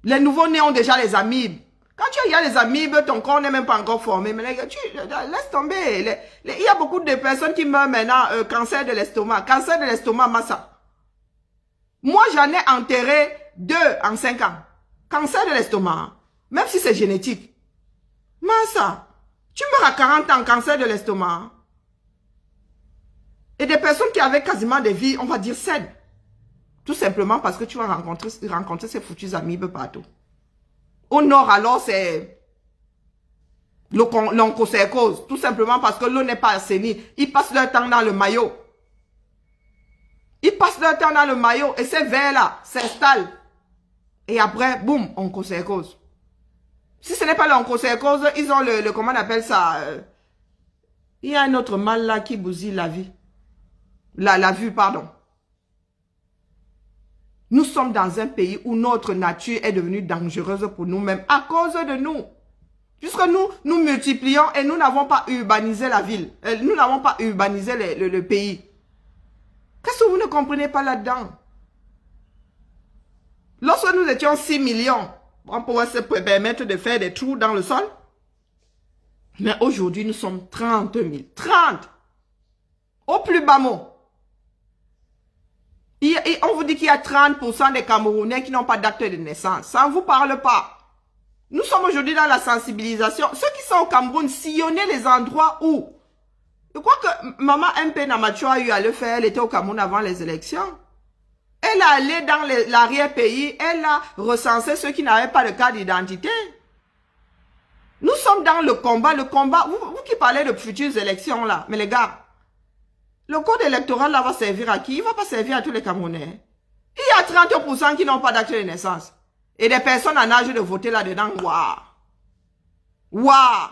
Les nouveaux-nés ont déjà les amibes. Quand tu as les amibes, ton corps n'est même pas encore formé. Mais laisse tomber. Il y a beaucoup de personnes qui meurent maintenant, cancer de l'estomac. Cancer de l'estomac, massa. Moi, j'en ai enterré 2 en 5 ans. Cancer de l'estomac. Même si c'est génétique. Massa, tu meurs à 40 ans, cancer de l'estomac. Et des personnes qui avaient quasiment des vies, on va dire, saines. Tout simplement parce que tu vas rencontrer ces foutus amibes partout. Au nord, alors, c'est l'onchocercose. Tout simplement parce que l'eau n'est pas assainie. Ils passent leur temps dans le maillot. Ils passent leur temps dans le maillot et ces vers-là s'installent. Et après, boum, onchocercose. Si ce n'est pas l'onchocercose, ils ont le comment on appelle ça? Il y a un autre mal là qui bousille la vie. La vue, pardon. Nous sommes dans un pays où notre nature est devenue dangereuse pour nous-mêmes à cause de nous. Puisque nous multiplions et nous n'avons pas urbanisé la ville. Nous n'avons pas urbanisé le pays. Qu'est-ce que vous ne comprenez pas là-dedans? Lorsque nous étions 6 millions, on pouvait se permettre de faire des trous dans le sol. Mais aujourd'hui, nous sommes 30 000. 30! Au plus bas mot. On vous dit qu'il y a 30% des Camerounais qui n'ont pas d'acte de naissance. Ça ne vous parle pas. Nous sommes aujourd'hui dans la sensibilisation. Ceux qui sont au Cameroun, sillonnez les endroits où. Je crois que Maman MP Namacho a eu à le faire. Elle était au Cameroun avant les élections. Elle est allée dans l'arrière-pays. Elle a recensé ceux qui n'avaient pas de carte d'identité. Nous sommes dans le combat. Le combat, vous qui parlez de futures élections là. Mais les gars, le code électoral là va servir à qui? Il ne va pas servir à tous les Camerounais. Il y a 30% qui n'ont pas d'acte de naissance. Et des personnes en âge de voter là-dedans. Waouh! Waouh!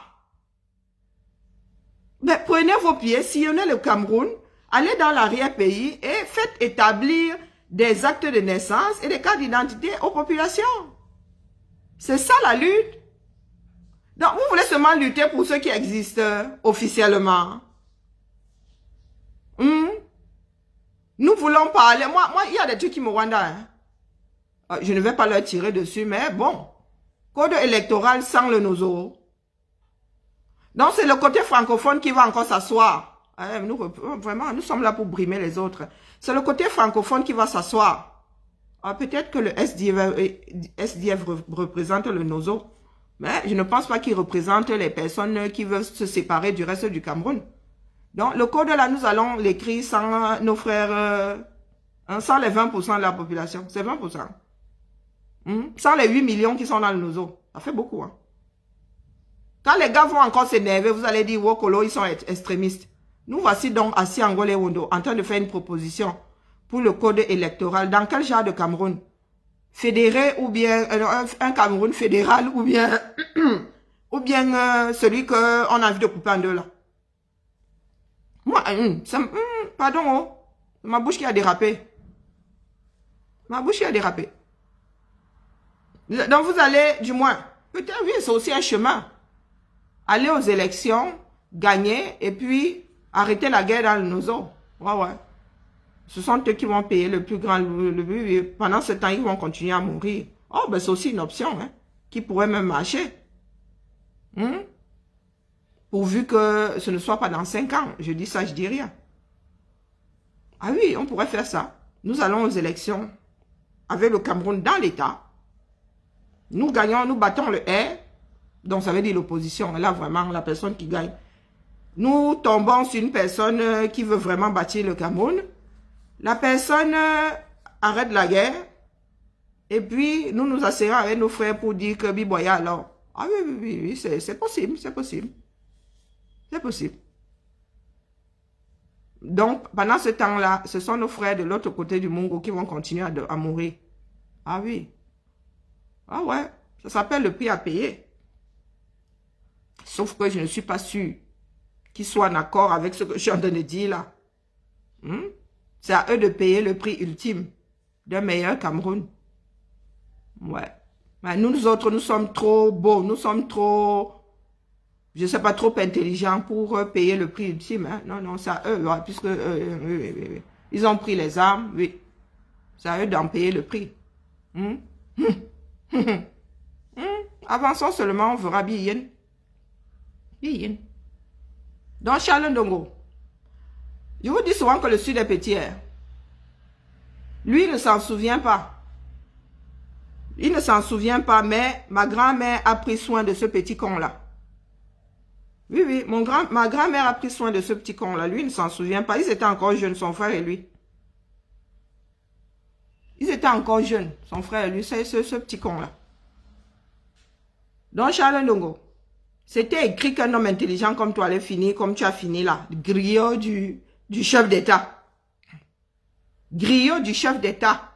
Mais prenez vos pieds, sillonnez le Cameroun, allez dans l'arrière-pays et faites établir des actes de naissance et des cartes d'identité aux populations. C'est ça la lutte. Donc, vous voulez seulement lutter pour ceux qui existent officiellement. Nous voulons parler. Moi, il y a des trucs qui me rendent. Je ne vais pas leur tirer dessus, mais bon. Code électoral sans le nozo. Donc, c'est le côté francophone qui va encore s'asseoir. Nous, vraiment, nous sommes là pour brimer les autres. C'est le côté francophone qui va s'asseoir. Peut-être que le SDF représente le nozo. Mais je ne pense pas qu'il représente les personnes qui veulent se séparer du reste du Cameroun. Donc, le code là, nous allons l'écrire sans nos frères, sans les 20% de la population. C'est 20%. Sans les 8 millions qui sont dans le nozo. Ça fait beaucoup. Hein. Quand les gars vont encore s'énerver, vous allez dire, Wokolo, ils sont extrémistes. Nous voici donc assis en Ngolé Wondo, en train de faire une proposition pour le code électoral. Dans quel genre de Cameroun? Fédéré ou bien un Cameroun fédéral ou bien celui qu'on a envie de couper en deux là. Moi, pardon, oh, ma bouche qui a dérapé. Ma bouche qui a dérapé. Donc vous allez, du moins, peut-être oui, c'est aussi un chemin. Aller aux élections, gagner et puis arrêter la guerre dans le nozo. Ouais. Ce sont eux qui vont payer le plus grand. Pendant ce temps, ils vont continuer à mourir. Oh, ben c'est aussi une option, hein, qui pourrait même marcher. Pourvu que ce ne soit pas dans 5 ans. Je dis ça, je dis rien. Ah oui, on pourrait faire ça. Nous allons aux élections avec le Cameroun dans l'État. Nous gagnons, nous battons le R. Donc, ça veut dire l'opposition. Là, vraiment, la personne qui gagne. Nous tombons sur une personne qui veut vraiment bâtir le Cameroun. La personne arrête la guerre. Et puis, nous nous asserrons avec nos frères pour dire que Biboya, alors. Ah oui, c'est possible, c'est possible. C'est possible. Donc, pendant ce temps-là, ce sont nos frères de l'autre côté du Mongo qui vont continuer à mourir. Ah oui. Ah ouais, ça s'appelle le prix à payer. Sauf que je ne suis pas sûr qu'ils soient en accord avec ce que je suis en train de dire là. C'est à eux de payer le prix ultime d'un meilleur Cameroun. Ouais. Mais nous autres, nous sommes trop beaux, nous sommes trop, je ne sais pas, trop intelligents pour payer le prix ultime. Hein. Non, c'est à eux, ouais, puisque oui. Ils ont pris les armes, oui. C'est à eux d'en payer le prix. Avançons seulement, on verra bien. Bien. Donc, Charles Ndongo, je vous dis souvent que le Sud est petit. Lui, il ne s'en souvient pas. Il ne s'en souvient pas, mais ma grand-mère a pris soin de ce petit con-là. Oui, ma grand-mère a pris soin de ce petit con-là. Lui, il ne s'en souvient pas. Ils étaient encore jeunes, son frère et lui. Ils étaient encore jeunes, son frère et lui, c'est ce petit con-là. Donc, Charles Ndongo, c'était écrit qu'un homme intelligent comme toi allait finir comme tu as fini là. Griot du chef d'État. Griot du chef d'État.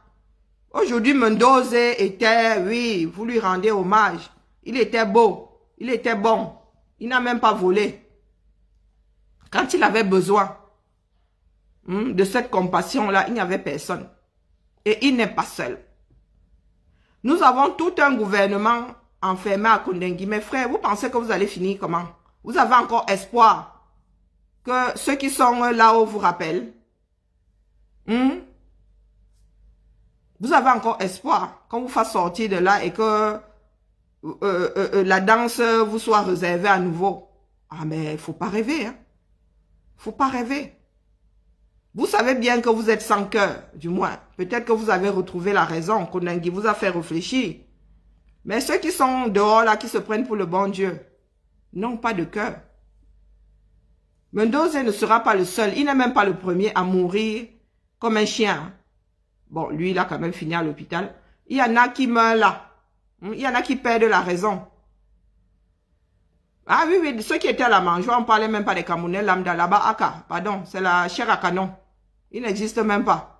Aujourd'hui, Mendoze était, oui, vous lui rendez hommage. Il était beau, il était bon. Il n'a même pas volé. Quand il avait besoin de cette compassion-là, il n'y avait personne. Et il n'est pas seul. Nous avons tout un gouvernement enfermé à Kondengui. Mes frères, vous pensez que vous allez finir comment? Vous avez encore espoir que ceux qui sont là-haut vous rappellent? Vous avez encore espoir qu'on vous fasse sortir de là et que la danse vous soit réservée à nouveau? Ah mais il ne faut pas rêver. Hein? Faut pas rêver. Vous savez bien que vous êtes sans cœur, du moins. Peut-être que vous avez retrouvé la raison. Kondengui vous a fait réfléchir. Mais ceux qui sont dehors là, qui se prennent pour le bon Dieu, n'ont pas de cœur. Mendoze ne sera pas le seul. Il n'est même pas le premier à mourir comme un chien. Bon, lui, il a quand même fini à l'hôpital. Il y en a qui meurent là. Il y en a qui perdent la raison. Ah oui, ceux qui étaient à la mangeoire, on ne parlait même pas des Camerounais lambda là-bas. Aka, pardon, c'est la chair à canon. Il n'existe même pas.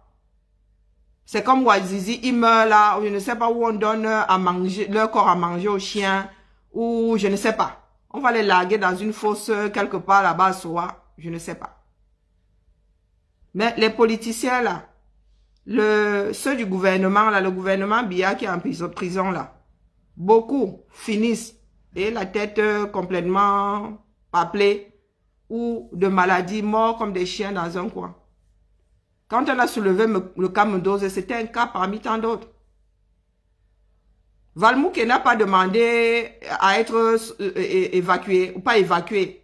C'est comme Wazizi, il meurt là, ou je ne sais pas où on donne à manger, leur corps à manger aux chiens, ou je ne sais pas. On va les larguer dans une fosse quelque part là-bas, soit, je ne sais pas. Mais les politiciens là, ceux du gouvernement là, le gouvernement Biya qui est en prison là, beaucoup finissent et la tête complètement appelée ou de maladie, morts comme des chiens dans un coin. Quand on a soulevé le cas Mendoza, c'était un cas parmi tant d'autres. Valmouké n'a pas demandé à être évacué ou pas évacué.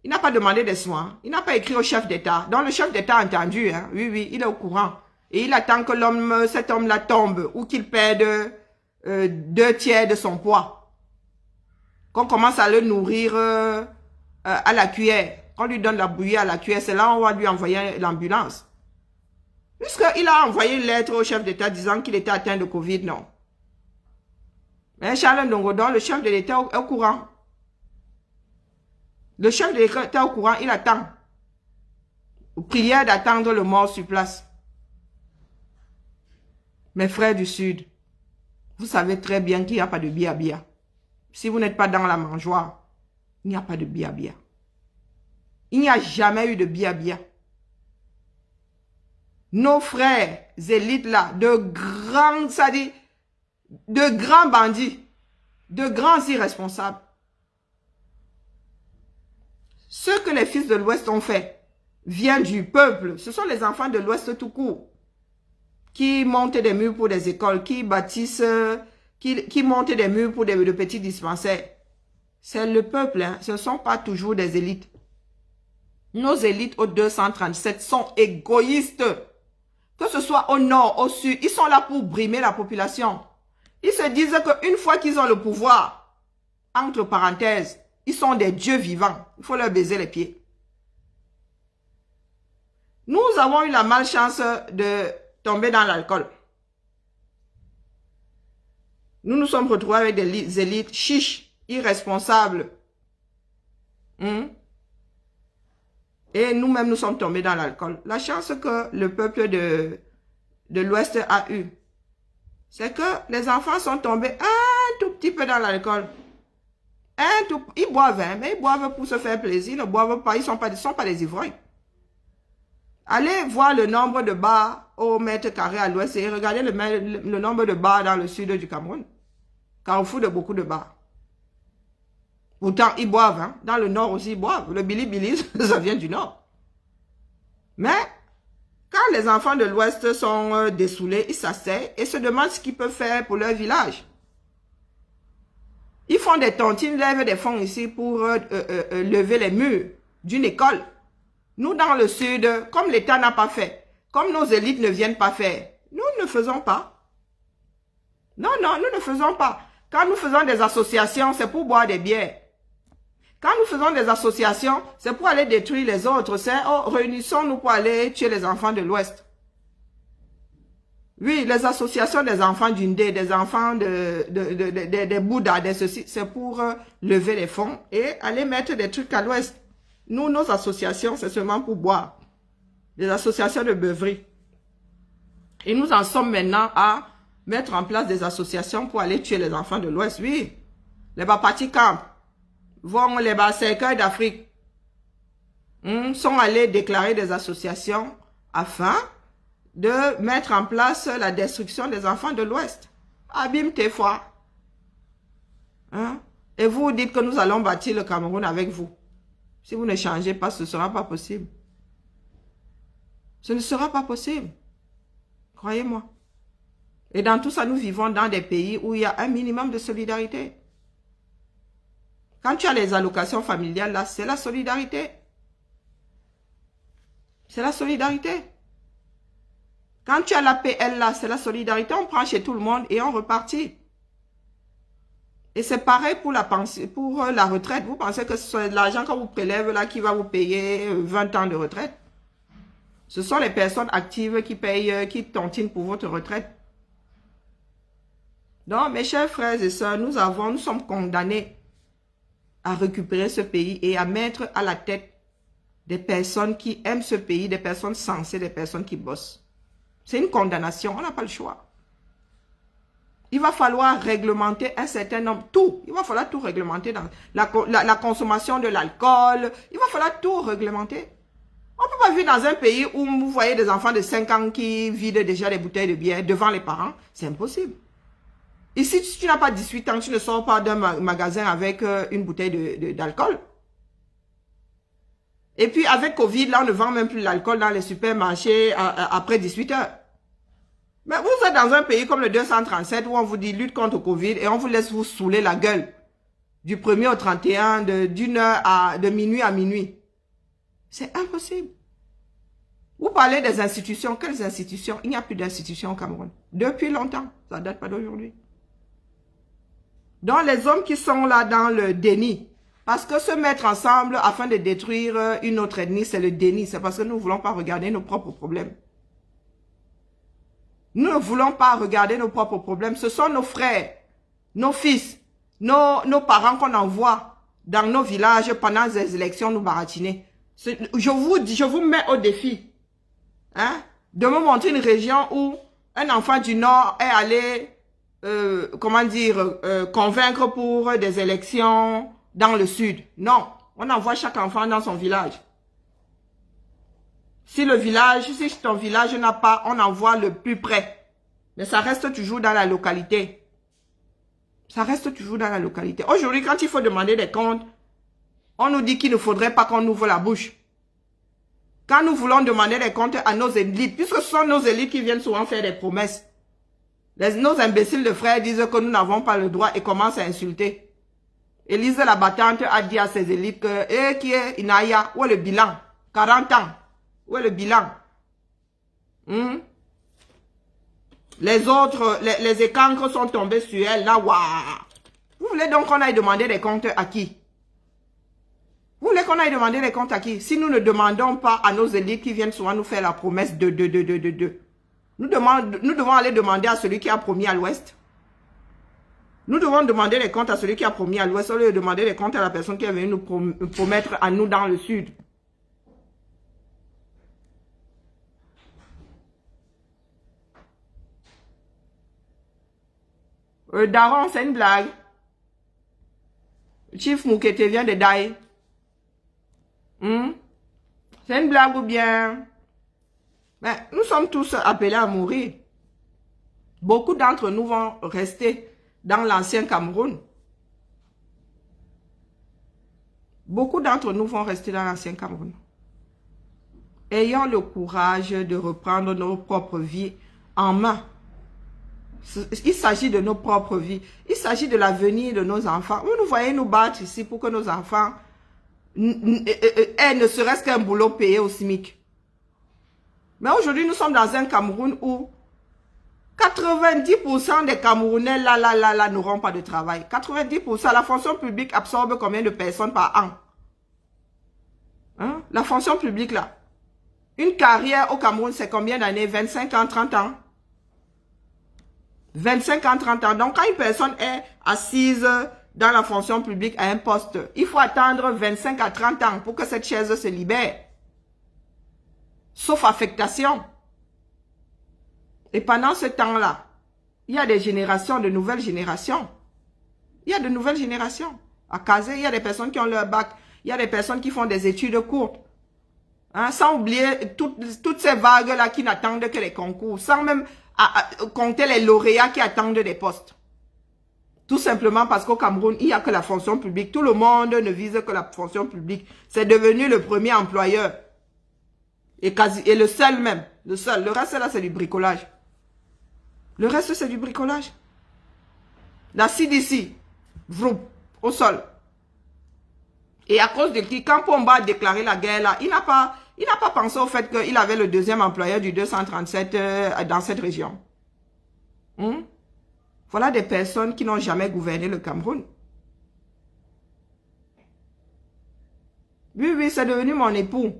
Il n'a pas demandé des soins. Il n'a pas écrit au chef d'État. Donc le chef d'État a entendu, hein. Oui, oui, il est au courant. Et il attend que cet homme-là tombe ou qu'il perde 2/3 de son poids. Qu'on commence à le nourrir à la cuillère. Qu'on lui donne la bouillie à la cuillère, c'est là où on va lui envoyer l'ambulance. Puisqu'il a envoyé une lettre au chef d'État disant qu'il était atteint de Covid, non. Mais Charles Ndongodon, le chef de l'État est au courant. Le chef de l'État est au courant, il attend. Prière d'attendre le mort sur place. Mes frères du Sud, vous savez très bien qu'il n'y a pas de bia-bia. Si vous n'êtes pas dans la mangeoire, il n'y a pas de bia-bia. Il n'y a jamais eu de bia-bia. Nos frères élites là, de grands, ça dit, de grands bandits, de grands irresponsables. Ce que les fils de l'Ouest ont fait vient du peuple. Ce sont les enfants de l'Ouest tout court qui montent des murs pour des écoles, qui bâtissent, qui montent des murs pour de petits dispensaires. C'est le peuple, hein. Ce ne sont pas toujours des élites. Nos élites au 237 sont égoïstes. Que ce soit au nord, au sud, ils sont là pour brimer la population. Ils se disent qu'une fois qu'ils ont le pouvoir, entre parenthèses, ils sont des dieux vivants. Il faut leur baiser les pieds. Nous avons eu la malchance de tomber dans l'alcool. Nous nous sommes retrouvés avec des élites chiches, irresponsables. Et nous-mêmes, nous sommes tombés dans l'alcool. La chance que le peuple de l'Ouest a eue, c'est que les enfants sont tombés un tout petit peu dans l'alcool. Ils boivent, hein, mais ils boivent pour se faire plaisir. Ils ne boivent pas, ils ne sont pas des ivrognes. Allez voir le nombre de bars au mètre carré à l'Ouest et regardez le nombre de bars dans le sud du Cameroun. Carrefour de beaucoup de bars. Pourtant, ils boivent. Hein. Dans le nord aussi, ils boivent. Le bili-bili, ça vient du nord. Mais, quand les enfants de l'Ouest sont dessoulés, ils s'asseyent et se demandent ce qu'ils peuvent faire pour leur village. Ils font des tontines, lèvent des fonds ici pour lever les murs d'une école. Nous, dans le sud, comme l'État n'a pas fait, comme nos élites ne viennent pas faire, nous ne faisons pas. Non, non, nous ne faisons pas. Quand nous faisons des associations, c'est pour boire des bières. Quand nous faisons des associations, c'est pour aller détruire les autres. C'est réunissons-nous pour aller tuer les enfants de l'Ouest. Oui, les associations des enfants d'Undé, des enfants des Bouddhas, des ceci, c'est pour lever les fonds et aller mettre des trucs à l'Ouest. Nous, nos associations, c'est seulement pour boire. Des associations de beuverie. Et nous en sommes maintenant à mettre en place des associations pour aller tuer les enfants de l'Ouest. Oui, les Bapati Camp, vont les cercueils d'Afrique, sont allés déclarer des associations afin de mettre en place la destruction des enfants de l'Ouest. Abîme tes foi. Hein? Et vous dites que nous allons bâtir le Cameroun avec vous. Si vous ne changez pas, ce ne sera pas possible. Ce ne sera pas possible. Croyez-moi. Et dans tout ça, nous vivons dans des pays où il y a un minimum de solidarité. Quand tu as les allocations familiales, là, c'est la solidarité. C'est la solidarité. Quand tu as l'APL, là, c'est la solidarité. On prend chez tout le monde et on repartit. Et c'est pareil pour la retraite. Vous pensez que c'est l'argent qu'on vous prélève là qui va vous payer 20 ans de retraite? Ce sont les personnes actives qui payent, qui tontinent pour votre retraite. Donc, mes chers frères et sœurs, nous sommes condamnés à récupérer ce pays et à mettre à la tête des personnes qui aiment ce pays, des personnes sensées, des personnes qui bossent. C'est une condamnation, on n'a pas le choix. Il va falloir réglementer un certain nombre, tout. Il va falloir tout réglementer dans la consommation de l'alcool. Il va falloir tout réglementer. On ne peut pas vivre dans un pays où vous voyez des enfants de 5 ans qui vident déjà des bouteilles de bière devant les parents. C'est impossible. Ici, si tu n'as pas 18 ans, tu ne sors pas d'un magasin avec une bouteille d'alcool. Et puis, avec Covid, là, on ne vend même plus l'alcool dans les supermarchés après 18 heures. Mais vous êtes dans un pays comme le 237 où on vous dit lutte contre Covid et on vous laisse vous saouler la gueule du 1er au 31, de minuit à minuit. C'est impossible. Vous parlez des institutions. Quelles institutions? Il n'y a plus d'institutions au Cameroun. Depuis longtemps. Ça ne date pas d'aujourd'hui. Donc les hommes qui sont là dans le déni, parce que se mettre ensemble afin de détruire une autre ethnie, c'est le déni. C'est parce que nous ne voulons pas regarder nos propres problèmes. Nous ne voulons pas regarder nos propres problèmes. Ce sont nos frères, nos fils, nos parents qu'on envoie dans nos villages pendant les élections nous baratiner. Je vous mets au défi de me montrer une région où un enfant du Nord est allé, convaincre pour des élections dans le Sud. Non, on envoie chaque enfant dans son village. Si ton village n'a pas, on envoie le plus près. Mais ça reste toujours dans la localité. Ça reste toujours dans la localité. Aujourd'hui, quand il faut demander des comptes, on nous dit qu'il ne faudrait pas qu'on ouvre la bouche. Quand nous voulons demander des comptes à nos élites, puisque ce sont nos élites qui viennent souvent faire des promesses, nos imbéciles de frères disent que nous n'avons pas le droit et commencent à insulter. Élise la battante a dit à ses élites que, qui est Inaya, où est le bilan? 40 ans. Où est le bilan? Les autres, les écancres sont tombés sur elle, là, waouh! Vous voulez donc qu'on aille demander des comptes à qui? Vous voulez qu'on aille demander des comptes à qui? Si nous ne demandons pas à nos élites qui viennent souvent nous faire la promesse de. Nous devons aller demander à celui qui a promis à l'Ouest. Nous devons demander des comptes à celui qui a promis à l'Ouest, au lieu de demander des comptes à la personne qui est venue nous promettre à nous dans le Sud. Daron, c'est une blague. Chief Moukete vient de die. C'est une blague ou bien? Mais nous sommes tous appelés à mourir. Beaucoup d'entre nous vont rester dans l'ancien Cameroun. Beaucoup d'entre nous vont rester dans l'ancien Cameroun. Ayons le courage de reprendre nos propres vies en main. Il s'agit de nos propres vies. Il s'agit de l'avenir de nos enfants. Vous nous voyez nous battre ici pour que nos enfants aient ne serait-ce qu'un boulot payé au SMIC. Mais aujourd'hui, nous sommes dans un Cameroun où 90% des Camerounais n'auront pas de travail. 90%, la fonction publique absorbe combien de personnes par an? La fonction publique là. Une carrière au Cameroun, c'est combien d'années? 25 ans, 30 ans? 25 ans, 30 ans. Donc, quand une personne est assise dans la fonction publique à un poste, il faut attendre 25 à 30 ans pour que cette chaise se libère. Sauf affectation. Et pendant ce temps-là, il y a des générations, de nouvelles générations. Il y a de nouvelles générations. À Kazé, il y a des personnes qui ont leur bac. Il y a des personnes qui font des études courtes. Sans oublier toutes ces vagues-là qui n'attendent que les concours. Sans même compter les lauréats qui attendent des postes. Tout simplement parce qu'au Cameroun, il n'y a que la fonction publique. Tout le monde ne vise que la fonction publique. C'est devenu le premier employeur. Et le seul même. Le seul. Le reste, là, c'est du bricolage. Le reste, c'est du bricolage. La CDC, vroom, au sol. Et à cause de qui, quand Pomba a déclaré la guerre, là, il n'a pas pensé au fait qu'il avait le deuxième employeur du 237 dans cette région. Voilà des personnes qui n'ont jamais gouverné le Cameroun. Oui, c'est devenu mon époux.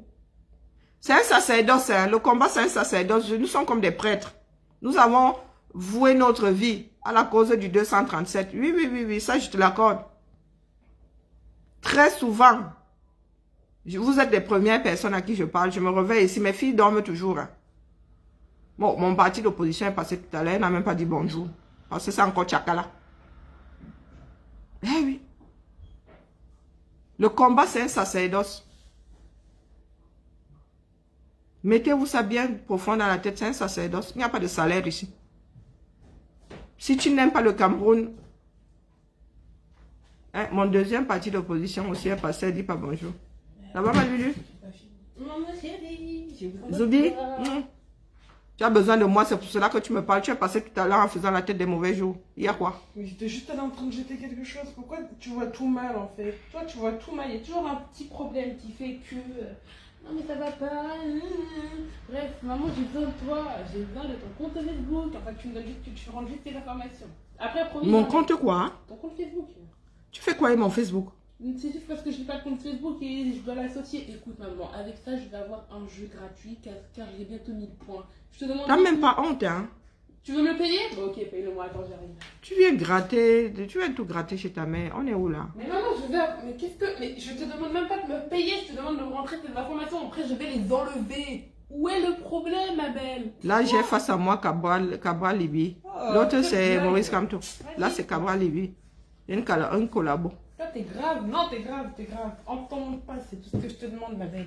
C'est un sacerdoce, le combat c'est un sacerdoce. Nous sommes comme des prêtres. Nous avons voué notre vie à la cause du 237. Oui, ça je te l'accorde. Très souvent, vous êtes les premières personnes à qui je parle. Je me réveille ici, mes filles dorment toujours. Bon, mon parti d'opposition est passé tout à l'heure, n'a même pas dit bonjour. Parce que c'est encore Tchakala. Eh oui. Le combat, c'est un sacerdoce. Mettez-vous ça bien profond dans la tête, c'est un sacerdoce. Il n'y a pas de salaire ici. Si tu n'aimes pas le Cameroun, hein, mon deuxième parti d'opposition aussi est passé, dit pas bonjour. Ça va, ma Lulu? Zoubi, tu as besoin de moi, c'est pour cela que tu me parles. Tu es passé tout à l'heure en faisant la tête des mauvais jours. Il y a quoi? Mais j'étais juste allée en train de jeter quelque chose. Pourquoi tu vois tout mal en fait? Toi, tu vois tout mal. Il y a toujours un petit problème qui fait que. Non, mais ça va pas. Bref, maman, j'ai besoin de toi. J'ai besoin de ton compte Facebook. Enfin, tu me donnes juste, tu rentres juste tes informations. Après, promis. Mon compte quoi? Ton compte Facebook. Tu fais quoi avec mon Facebook? C'est juste parce que je n'ai pas de compte Facebook et je dois l'associer. Écoute, maman, avec ça, je vais avoir un jeu gratuit car j'ai bientôt 1000 points. Je te demande. T'as même pas honte, hein? Tu veux me le payer? Bon, ok, paye-le-moi. Attends, j'arrive. Tu viens gratter, tu viens tout gratter chez ta mère. On est où là? Mais maman, je vais. Mais qu'est-ce que. Mais je te demande même pas de me payer, je te demande de rentrer tes informations. Après, je vais les enlever. Où est le problème, ma belle? Là, j'ai face à moi Cabral Libi. L'autre, c'est Maurice Kamto. Là, c'est Cabral Libi. Il y a un collabo. Toi, t'es grave. Non, t'es grave, t'es grave. Entends pas, c'est tout ce que je te demande, ma belle.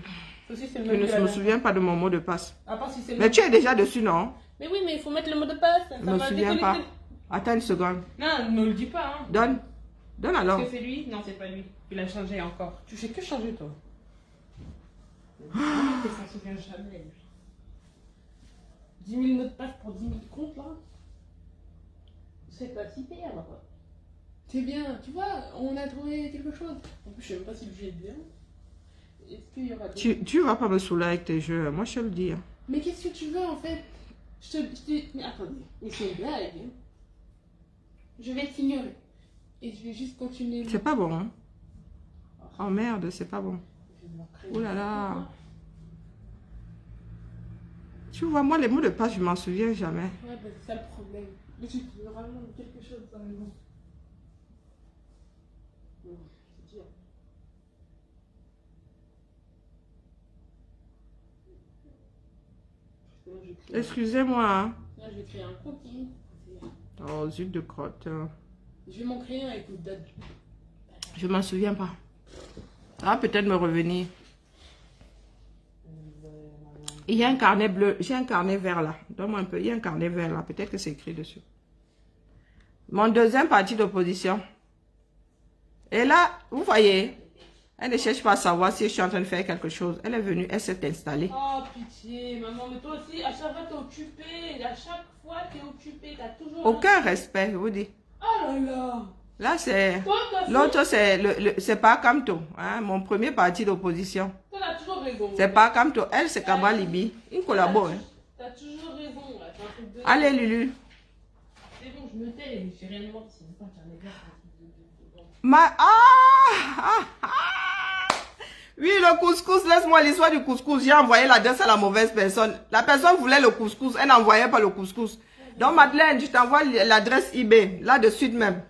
Aussi, c'est le Je ne me souviens pas de mon mot de passe. À part si c'est le Mais tu es déjà dessus, non? Mais oui, mais il faut mettre le mot de passe. Je ne me souviens pas. Attends une seconde. Non, ne le dis pas, hein. Donne. Donne alors. Est-ce que c'est lui? Non, c'est pas lui. Il a changé encore. Tu fais que changer, toi. Il s'en souvient jamais, lui. 10 000 mots de passe pour 10 000 comptes, là. C'est pas si pire, là. C'est bien, tu vois, on a trouvé quelque chose. En plus, je sais même pas si le jeu est bien. Est-ce qu'il y aura d'autres... Tu vas pas me saouler avec tes jeux. Moi, je te le dis. Mais qu'est-ce que tu veux, en fait? Mais attendez, mais c'est une blague. Hein. Je vais t'ignorer. Et je vais juste continuer. C'est pas bon, hein? Oh merde, c'est pas bon. Oh là là. Tu vois, moi, les mots de passe, je m'en souviens jamais. Ouais, bah, c'est ça le problème. Mais tu veux vraiment quelque chose, ça, mais bon. C'est dur. Excusez-moi. Hein. Là, je vais créer un compte. Oh, zut de crotte. Je vais m'en créer un, écoute, date. Je m'en souviens pas. Ça va peut-être me revenir. Il y a un carnet bleu. J'ai un carnet vert là. Donne-moi un peu. Il y a un carnet vert là. Peut-être que c'est écrit dessus. Mon deuxième parti d'opposition. Et là, vous voyez, elle ne cherche pas à savoir si je suis en train de faire quelque chose. Elle est venue, elle s'est installée. Oh, pitié, maman, mais toi aussi, à chaque fois, t'es occupée. À chaque fois, t'es occupée. T'as toujours... Aucun respect, je vous dis. Oh là là. Là, c'est... L'autre, c'est pas Kamto. Hein, mon premier parti d'opposition. Toi, t'as toujours raison. C'est pas Kamto. Elle, c'est Cabral Libi. Ils collaborent. Hein. T'as toujours raison. Là. Un truc de... Allez, Lulu. C'est bon, je me tais, mais j'ai rien menti. C'est pas qu'un égard. Oui, le couscous, laisse-moi l'histoire du couscous. J'ai envoyé l'adresse à la mauvaise personne. La personne voulait le couscous, elle n'envoyait pas le couscous. Donc, Madeleine, je t'envoie l'adresse eBay, là de suite même.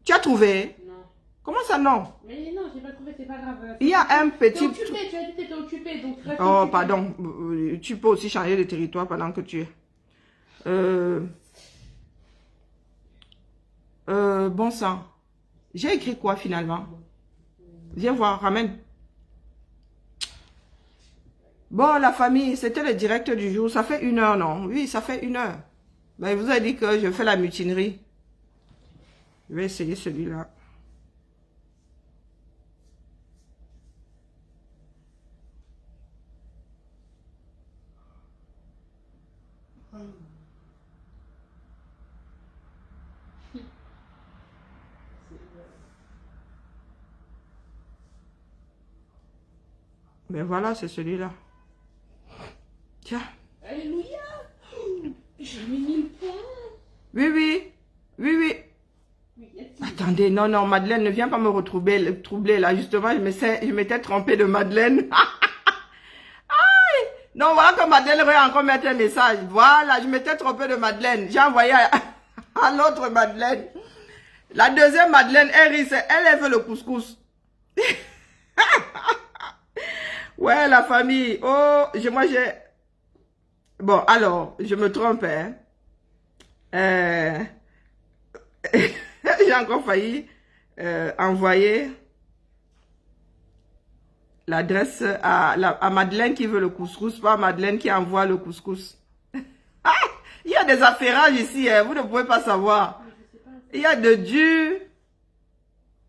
Tu as trouvé? Non. Comment ça, non? Mais non, j'ai pas trouvé, c'est pas grave. Il y a un petit... T'es occupé, tu as dit que t'étais occupé, donc... Oh, occupé. pardon. Tu peux aussi changer de territoire pendant que tu es... bon sang. J'ai écrit quoi finalement? Viens voir, ramène. Bon, la famille, c'était le direct du jour. Ça fait 1 heure, non? Oui, ça fait 1 heure. Ben, il vous a dit que je fais la mutinerie. Je vais essayer celui-là. Ben voilà, c'est celui-là. Tiens. Alléluia. J'ai mis 1000 points. Oui, oui. Oui, oui. Attendez, non, non, Madeleine, ne viens pas me retrouver, troubler là. Justement, je m'étais trompée de Madeleine. Non, voilà que Madeleine aurait encore mettre un message. Voilà, je m'étais trompée de Madeleine. J'ai envoyé à l'autre Madeleine. La deuxième Madeleine, elle veut le couscous. Ouais, la famille. Oh, moi j'ai... Bon, alors, je me trompe, hein. J'ai encore failli envoyer l'adresse à Madeleine qui veut le couscous, pas Madeleine qui envoie le couscous. Ah, il y a des affairages ici, hein, vous ne pouvez pas savoir. Il y a de dur,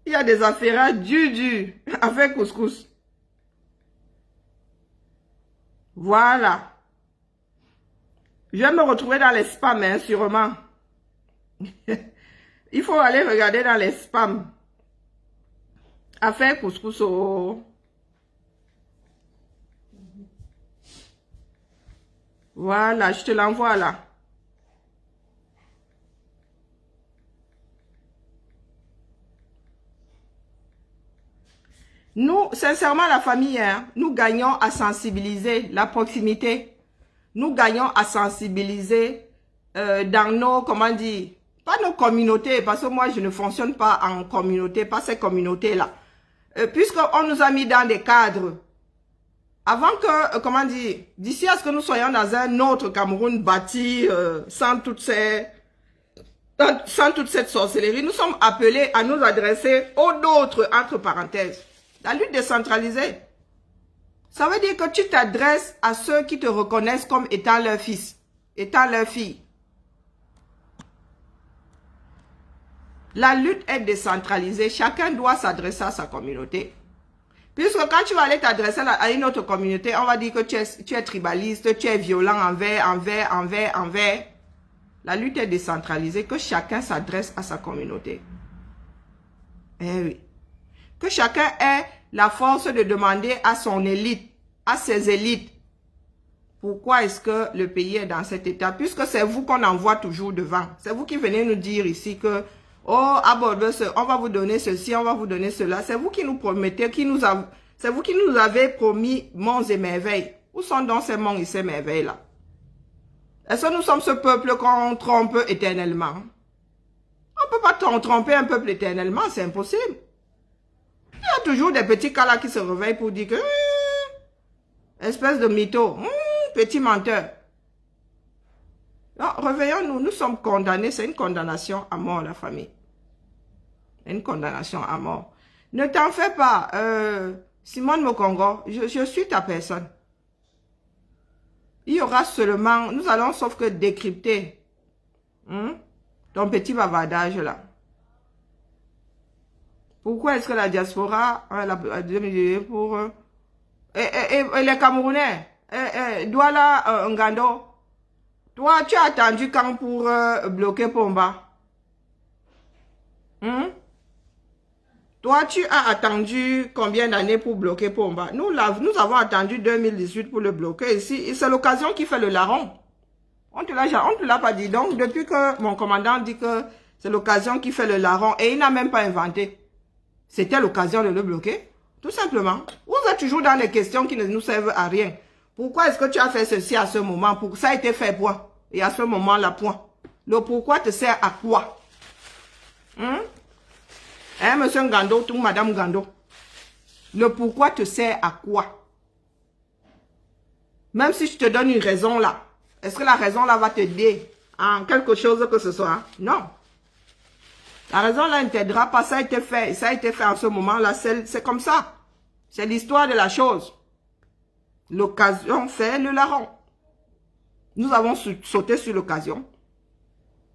il y a des affairages dur à faire couscous. Voilà. Je vais me retrouver dans les spams, hein, sûrement. Il faut aller regarder dans les spams. À faire couscous au... Voilà, je te l'envoie là. Nous, sincèrement, la famille, hein, nous gagnons à sensibiliser la proximité. Nous gagnons à sensibiliser dans nos, comment dire, pas nos communautés, parce que moi, je ne fonctionne pas en communauté, pas ces communautés-là. Puisqu'on nous a mis dans des cadres. Avant que, comment dire, d'ici à ce que nous soyons dans un autre Cameroun bâti sans toute cette sorcellerie, nous sommes appelés à nous adresser aux nôtres, entre parenthèses. La lutte décentralisée, ça veut dire que tu t'adresses à ceux qui te reconnaissent comme étant leur fils, étant leur fille. La lutte est décentralisée, chacun doit s'adresser à sa communauté. Puisque quand tu vas aller t'adresser à une autre communauté, on va dire que tu es tribaliste, tu es violent envers. La lutte est décentralisée, que chacun s'adresse à sa communauté. Eh oui. Que chacun ait la force de demander à son élite, à ses élites, pourquoi est-ce que le pays est dans cet état? Puisque c'est vous qu'on envoie toujours devant. C'est vous qui venez nous dire ici que, oh, on va vous donner ceci, on va vous donner cela. C'est vous qui nous promettez, c'est vous qui nous avez promis monts et merveilles. Où sont donc ces monts et ces merveilles-là? Est-ce que nous sommes ce peuple qu'on trompe éternellement? On ne peut pas tromper un peuple éternellement, c'est impossible. Il y a toujours des petits cas là qui se réveillent pour dire que, espèce de mytho, petit menteur. Non, réveillons-nous, nous sommes condamnés, c'est une condamnation à mort, la famille. Une condamnation à mort. Ne t'en fais pas, Simone Mokongo, je suis ta personne. Il y aura seulement, nous allons sauf que décrypter ton petit bavardage là. Pourquoi est-ce que la diaspora, pour... et les Camerounais, Douala Ngando, toi, tu as attendu quand pour bloquer Pomba? Toi, tu as attendu combien d'années pour bloquer Pomba? Nous avons attendu 2018 pour le bloquer ici. C'est l'occasion qui fait le larron. On te l'a pas dit. Donc, depuis que mon commandant dit que c'est l'occasion qui fait le larron, et il n'a même pas inventé. C'était l'occasion de le bloquer. Tout simplement. Vous êtes toujours dans les questions qui ne nous servent à rien. Pourquoi est-ce que tu as fait ceci à ce moment? Ça a été fait, point. Et à ce moment-là, point. Le pourquoi te sert à quoi? Monsieur Ngando, ou Madame Ngando. Le pourquoi te sert à quoi? Même si je te donne une raison là, est-ce que la raison là va t'aider en quelque chose que ce soit? Non. La raison là ne t'aidera pas, ça a été fait. Ça a été fait en ce moment-là, c'est comme ça. C'est l'histoire de la chose. L'occasion fait le larron. Nous avons sauté sur l'occasion.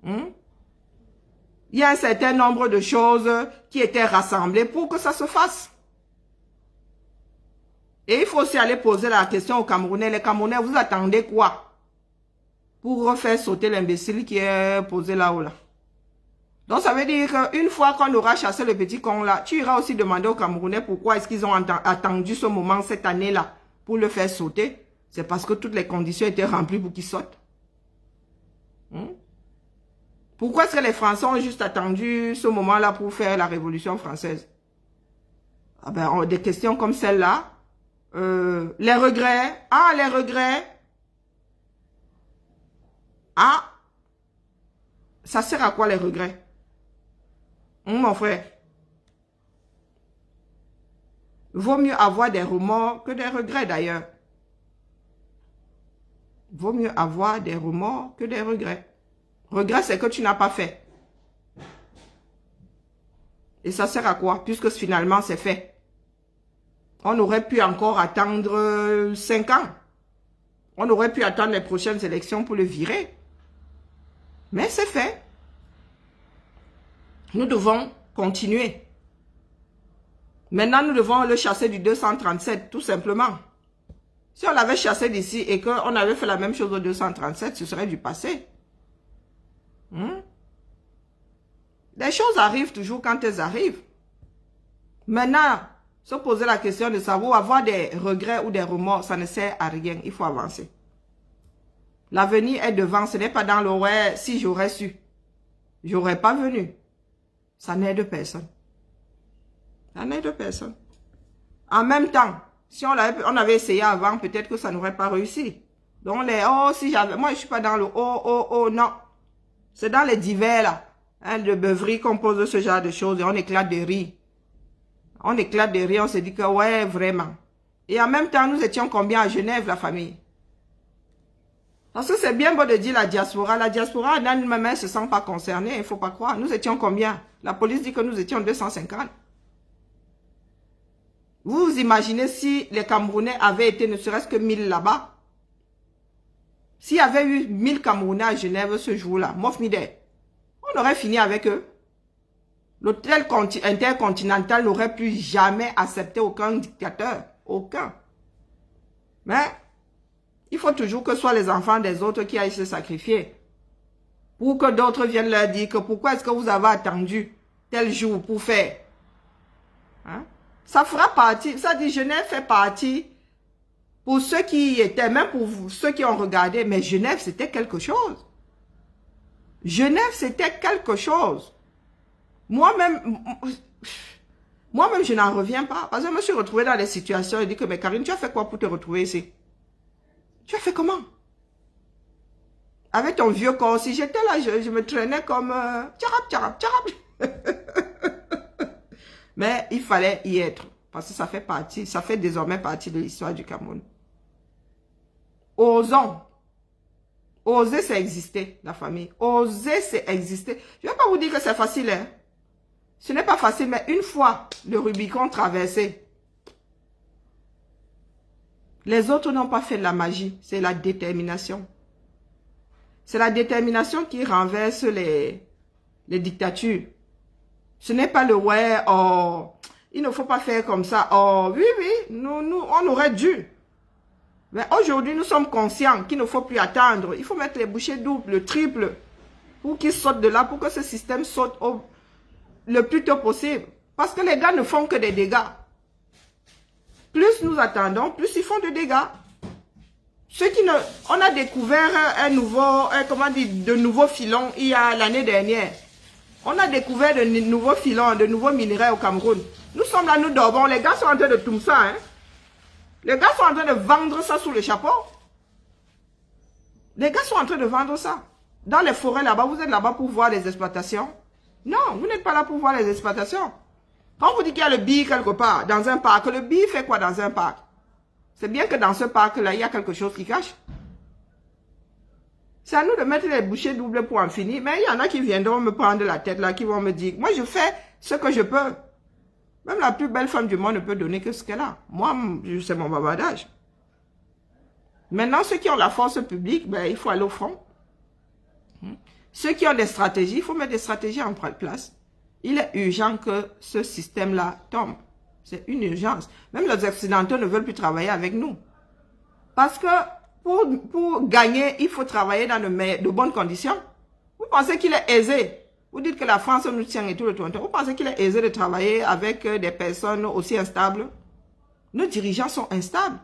Il y a un certain nombre de choses qui étaient rassemblées pour que ça se fasse. Et il faut aussi aller poser la question aux Camerounais. Les Camerounais, vous attendez quoi pour refaire sauter l'imbécile qui est posé là-haut là? Donc ça veut dire qu'une fois qu'on aura chassé le petit con là, tu iras aussi demander aux Camerounais pourquoi est-ce qu'ils ont attendu ce moment cette année-là pour le faire sauter. C'est parce que toutes les conditions étaient remplies pour qu'il saute. Pourquoi est-ce que les Français ont juste attendu ce moment-là pour faire la Révolution française? Ah ben, des questions comme celle-là. Les regrets. Ah, les regrets. Ah. Ça sert à quoi les regrets? Mon frère. Vaut mieux avoir des remords que des regrets d'ailleurs. Vaut mieux avoir des remords que des regrets. Regret, c'est que tu n'as pas fait. Et ça sert à quoi? Puisque finalement, c'est fait. On aurait pu encore attendre 5 ans. On aurait pu attendre les prochaines élections pour le virer. Mais c'est fait. Nous devons continuer. Maintenant, nous devons le chasser du 237, tout simplement. Si on l'avait chassé d'ici et qu'on avait fait la même chose au 237, ce serait du passé. Les choses arrivent toujours quand elles arrivent. Maintenant, se poser la question de savoir, avoir des regrets ou des remords, ça ne sert à rien. Il faut avancer. L'avenir est devant, ce n'est pas dans le ouais, si j'aurais su. J'aurais pas venu. Ça n'aide personne. Ça n'aide personne. En même temps, si on avait essayé avant, peut-être que ça n'aurait pas réussi. Donc les oh, si j'avais, moi je suis pas dans le oh, non. C'est dans les divers là, hein, de beuverie qu'on pose ce genre de choses et on éclate de rire. On éclate de rire, on se dit que ouais, vraiment. Et en même temps, nous étions combien à Genève, la famille? Parce que c'est bien beau de dire la diaspora. La diaspora, dans une même, elle ne se sent pas concernée, il ne faut pas croire. Nous étions combien? La police dit que nous étions 250. Vous vous imaginez si les Camerounais avaient été ne serait-ce que 1000 là-bas? S'il y avait eu 1000 Camerounais à Genève ce jour-là, on aurait fini avec eux. L'hôtel intercontinental n'aurait plus jamais accepté aucun dictateur. Aucun. Mais il faut toujours que ce soit les enfants des autres qui aillent se sacrifier. Pour que d'autres viennent leur dire que pourquoi est-ce que vous avez attendu tel jour pour faire. Hein? Ça fera partie, ça dit Genève fait partie pour ceux qui y étaient, même pour vous, ceux qui ont regardé, mais Genève c'était quelque chose. Genève c'était quelque chose. Moi-même, je n'en reviens pas. Parce que je me suis retrouvée dans des situations et dit que, mais Karine, tu as fait quoi pour te retrouver ici? Tu as fait comment? Avec ton vieux corps, si j'étais là, je me traînais comme tcharap. Mais il fallait y être. Parce que ça fait partie, ça fait désormais partie de l'histoire du Cameroun. Osons. Oser, c'est exister, la famille. Oser, c'est exister. Je ne vais pas vous dire que c'est facile, hein. Ce n'est pas facile, mais une fois le Rubicon traversé, les autres n'ont pas fait de la magie, c'est la détermination. C'est la détermination qui renverse les dictatures. Ce n'est pas le ouais, oh, il ne faut pas faire comme ça, oh, oui, on aurait dû. Mais aujourd'hui, nous sommes conscients qu'il ne faut plus attendre. Il faut mettre les bouchées doubles, le triple, pour qu'ils sortent de là, pour que ce système saute le plus tôt possible. Parce que les gars ne font que des dégâts. Plus nous attendons, plus ils font de dégâts. Ceux qui ne... On a découvert un nouveau, de nouveaux filons il y a l'année dernière. On a découvert de nouveaux filons, de nouveaux minerais au Cameroun. Nous sommes là, nous dormons. Les gars sont en train de tout ça. Hein? Les gars sont en train de vendre ça sous le chapeau. Les gars sont en train de vendre ça. Dans les forêts là-bas, vous êtes là-bas pour voir les exploitations. Non, vous n'êtes pas là pour voir les exploitations. Quand on vous dit qu'il y a le billet quelque part, dans un parc, le billet fait quoi dans un parc? C'est bien que dans ce parc-là, il y a quelque chose qui cache. C'est à nous de mettre les bouchées doubles pour en finir. Mais il y en a qui viendront me prendre la tête là, qui vont me dire, moi je fais ce que je peux. Même la plus belle femme du monde ne peut donner que ce qu'elle a. Moi, c'est mon bavardage. Maintenant, ceux qui ont la force publique, ben, il faut aller au front. Ceux qui ont des stratégies, il faut mettre des stratégies en place. Il est urgent que ce système-là tombe. C'est une urgence. Même les Occidentaux ne veulent plus travailler avec nous. Parce que pour gagner, il faut travailler dans de bonnes conditions. Vous pensez qu'il est aisé? Vous dites que la France nous tient et tout le temps. Vous pensez qu'il est aisé de travailler avec des personnes aussi instables? Nos dirigeants sont instables.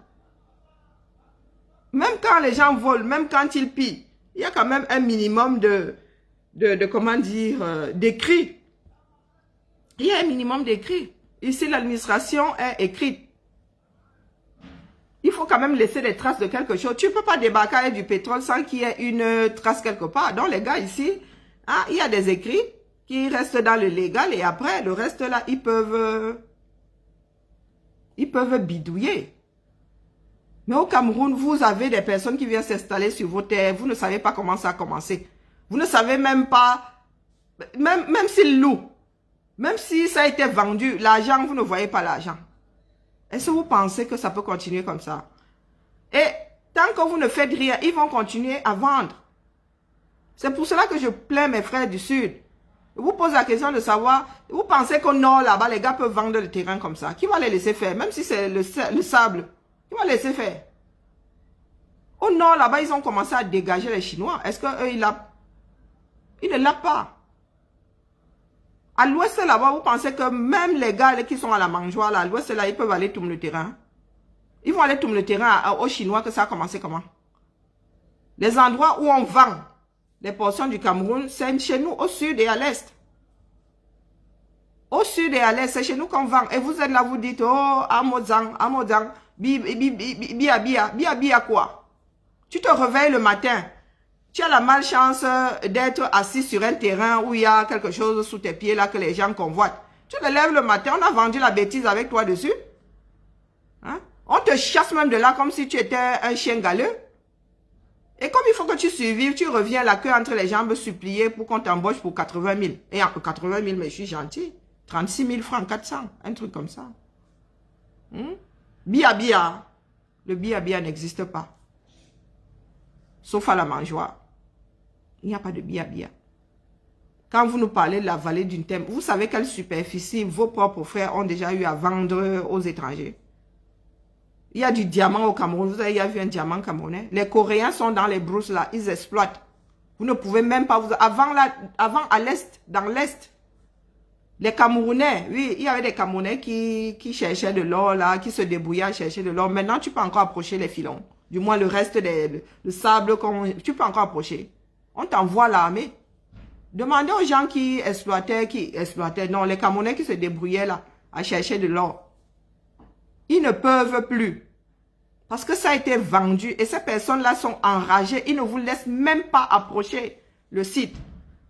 Même quand les gens volent, même quand ils pillent, il y a quand même un minimum comment dire, d'écrit. Il y a un minimum d'écrit. Ici, l'administration est écrite. Il faut quand même laisser des traces de quelque chose. Tu ne peux pas débarquer avec du pétrole sans qu'il y ait une trace quelque part. Donc, les gars ici, hein, il y a des écrits qui restent dans le légal et après, le reste là, ils peuvent bidouiller. Mais au Cameroun, vous avez des personnes qui viennent s'installer sur vos terres. Vous ne savez pas comment ça a commencé. Vous ne savez même pas, même s'ils louent, même si ça a été vendu, l'argent, vous ne voyez pas l'argent. Est-ce que vous pensez que ça peut continuer comme ça? Et tant que vous ne faites rien, ils vont continuer à vendre. C'est pour cela que je plains mes frères du Sud. Je vous pose la question de savoir, vous pensez qu'au nord, là-bas, les gars peuvent vendre le terrain comme ça? Qui va les laisser faire? Même si c'est le sable, qui va les laisser faire? Au nord, là-bas, ils ont commencé à dégager les Chinois. Est-ce qu'eux, ils ne l'ont pas? À l'ouest, là-bas, vous pensez que même les gars qui sont à la mangeoire, là, à l'ouest, là, ils peuvent aller tourner le terrain? Ils vont aller tourner le terrain aux Chinois, que ça a commencé comment? Les endroits où on vend les portions du Cameroun, c'est chez nous au sud et à l'est. Au sud et à l'est, c'est chez nous qu'on vend. Et vous êtes là, vous dites, oh, Amozang, bia quoi? Tu te réveilles le matin, tu as la malchance d'être assis sur un terrain où il y a quelque chose sous tes pieds là que les gens convoitent. Tu te lèves le matin, on a vendu la bêtise avec toi dessus. Hein? On te chasse même de là comme si tu étais un chien galeux. Et comme il faut que tu survives, tu reviens la queue entre les jambes supplier pour qu'on t'embauche pour 80 000. Et 80 000, mais je suis gentil. 36 000 francs, 400, un truc comme ça. Bia. Le bia n'existe pas. Sauf à la mangeoire. Il n'y a pas de bia. Quand vous nous parlez de la vallée d'une thème, vous savez quelle superficie vos propres frères ont déjà eu à vendre aux étrangers? Il y a du diamant au Cameroun. Vous avez vu un diamant camerounais? Les Coréens sont dans les brousses là. Ils exploitent. Vous ne pouvez même pas... Avant à l'est, dans l'est, les Camerounais, oui, il y avait des Camerounais qui cherchaient de l'or là, qui se débrouillaient à chercher de l'or. Maintenant, tu peux encore approcher les filons. Du moins, le reste le sable, tu peux encore approcher. On t'envoie l'armée. Demandez aux gens qui exploitaient, non, les Camerounais qui se débrouillaient là, à chercher de l'or. Ils ne peuvent plus. Parce que ça a été vendu et ces personnes-là sont enragées. Ils ne vous laissent même pas approcher le site.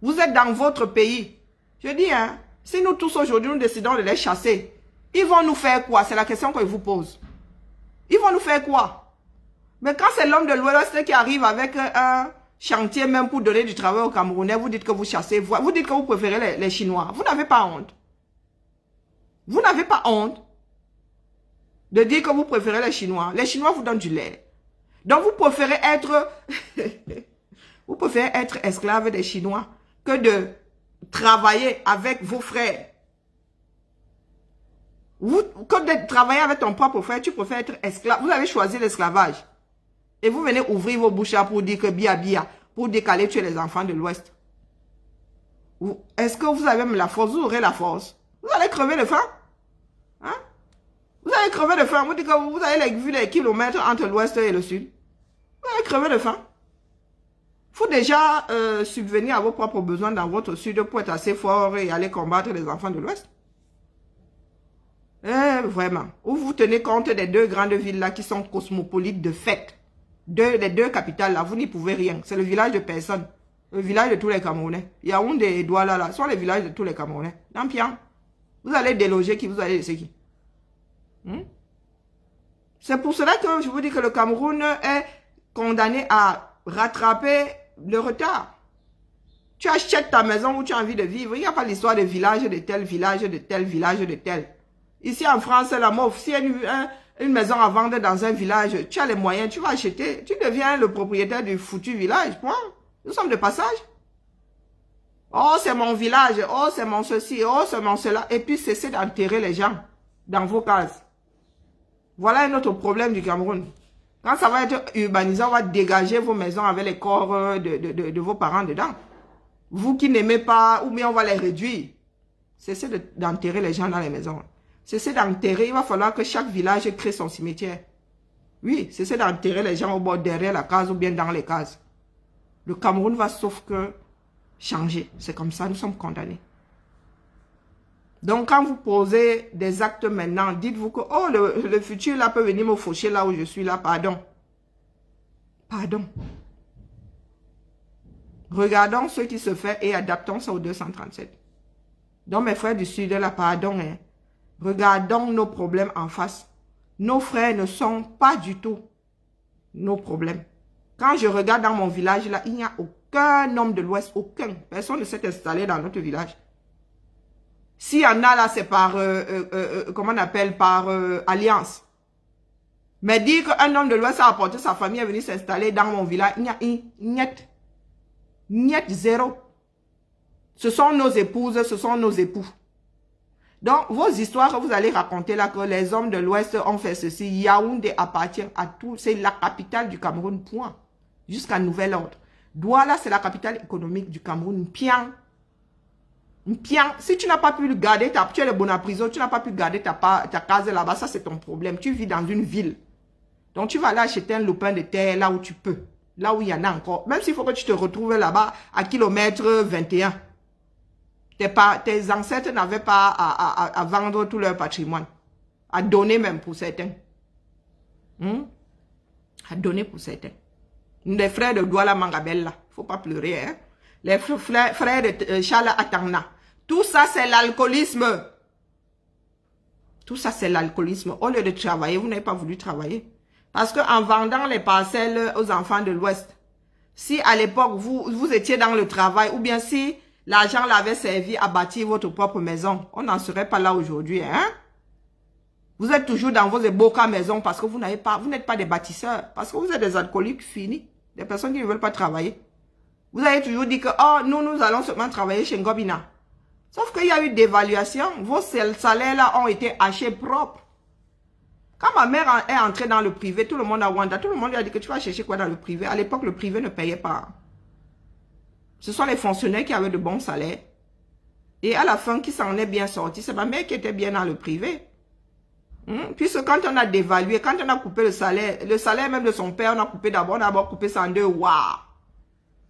Vous êtes dans votre pays. Je dis, hein, si nous tous aujourd'hui nous décidons de les chasser, ils vont nous faire quoi? C'est la question que je vous pose. Ils vont nous faire quoi? Mais quand c'est l'homme de l'Ouest qui arrive avec un chantier même pour donner du travail aux Camerounais, vous dites que vous chassez, vous dites que vous préférez les Chinois. Vous n'avez pas honte. Vous n'avez pas honte de dire que vous préférez les Chinois. Les Chinois vous donnent du lait. Donc vous préférez être vous préférez être esclave des Chinois que de travailler avec vos frères. Que de travailler avec ton propre frère, tu préfères être esclave. Vous avez choisi l'esclavage. Et vous venez ouvrir vos bouches pour dire que bia, pour décaler tuer les enfants de l'Ouest. Est-ce que vous avez la force? Vous aurez la force. Vous allez crever de faim. Hein? Vous allez crever de faim. Vous dites que vous avez vu les kilomètres entre l'Ouest et le Sud. Vous allez crever de faim. Il faut déjà subvenir à vos propres besoins dans votre Sud pour être assez fort et aller combattre les enfants de l'Ouest. Vraiment. Ou vous tenez compte des deux grandes villes là qui sont cosmopolites de fait. Les deux capitales là, vous n'y pouvez rien. C'est le village de personne. Le village de tous les Camerounais. Yaoundé et Douala là, sont les villages de tous les Camerounais. Nampian. Vous allez déloger qui? Vous allez laisser qui? C'est pour cela que je vous dis que le Cameroun est condamné à rattraper le retard. Tu achètes ta maison où tu as envie de vivre. Il n'y a pas l'histoire de village de tel, village de tel, village de tel. Ici en France, la MOF, si il y a une maison à vendre dans un village, tu as les moyens, tu vas acheter. Tu deviens le propriétaire du foutu village. Point. Nous sommes de passage. Oh, c'est mon village. Oh, c'est mon ceci. Oh, c'est mon cela. Et puis, cessez d'enterrer les gens dans vos cases. Voilà un autre problème du Cameroun. Quand ça va être urbanisé, on va dégager vos maisons avec les corps de vos parents dedans. Vous qui n'aimez pas, ou bien on va les réduire. Cessez d'enterrer les gens dans les maisons. Cessez d'enterrer. Il va falloir que chaque village crée son cimetière. Oui, cessez d'enterrer les gens au bord derrière la case ou bien dans les cases. Le Cameroun va sauf que changer. C'est comme ça, nous sommes condamnés. Donc, quand vous posez des actes maintenant, dites-vous que, oh, le futur là peut venir me faucher là où je suis là, pardon. Pardon. Regardons ce qui se fait et adaptons ça au 237. Donc, mes frères du Sud, là, pardon, hein. Regardons nos problèmes en face. Nos frères ne sont pas du tout nos problèmes. Quand je regarde dans mon village, là, il n'y a aucun homme de l'Ouest, aucun. Personne ne s'est installé dans notre village. S'il y en a là, c'est par, comment on appelle, par alliance. Mais dire qu'un homme de l'Ouest a apporté sa famille et est venu s'installer dans mon village, niet. Niet, zéro. Ce sont nos épouses, ce sont nos époux. Donc, vos histoires que vous allez raconter là, que les hommes de l'Ouest ont fait ceci, Yaoundé appartient à tout. C'est la capitale du Cameroun, point. Jusqu'à nouvel ordre. Douala, c'est la capitale économique du Cameroun. Pian. Si tu n'as pas pu garder tu es le bon à prison, tu n'as pas pu garder ta case là-bas, ça c'est ton problème. Tu vis dans une ville. Donc tu vas aller acheter un lopin de terre là où tu peux. Là où il y en a encore. Même s'il faut que tu te retrouves là-bas à kilomètre 21. Tes ancêtres n'avaient pas à vendre tout leur patrimoine. À donner même pour certains. À donner pour certains. Les frères de Douala Mangabella. Il ne faut pas pleurer. Hein? Les frères de Charles Atangna. Tout ça, c'est l'alcoolisme. Tout ça, c'est l'alcoolisme. Au lieu de travailler, vous n'avez pas voulu travailler. Parce qu'en vendant les parcelles aux enfants de l'Ouest, si à l'époque, vous étiez dans le travail, ou bien si l'argent l'avait servi à bâtir votre propre maison, on n'en serait pas là aujourd'hui. Hein? Vous êtes toujours dans vos ébocas maisons parce que vous n'êtes pas des bâtisseurs. Parce que vous êtes des alcooliques finis. Des personnes qui ne veulent pas travailler. Vous avez toujours dit que, oh, nous allons seulement travailler chez Ngobina. Sauf qu'il y a eu d'évaluation. Vos salaires là ont été hachés propres. Quand ma mère est entrée dans le privé, tout le monde a Wanda, tout le monde lui a dit que tu vas chercher quoi dans le privé. À l'époque, le privé ne payait pas. Ce sont les fonctionnaires qui avaient de bons salaires. Et à la fin, qui s'en est bien sorti, c'est ma mère qui était bien dans le privé. Puisque quand on a dévalué, quand on a coupé le salaire même de son père, on a coupé d'abord, coupé ça en deux. Waouh!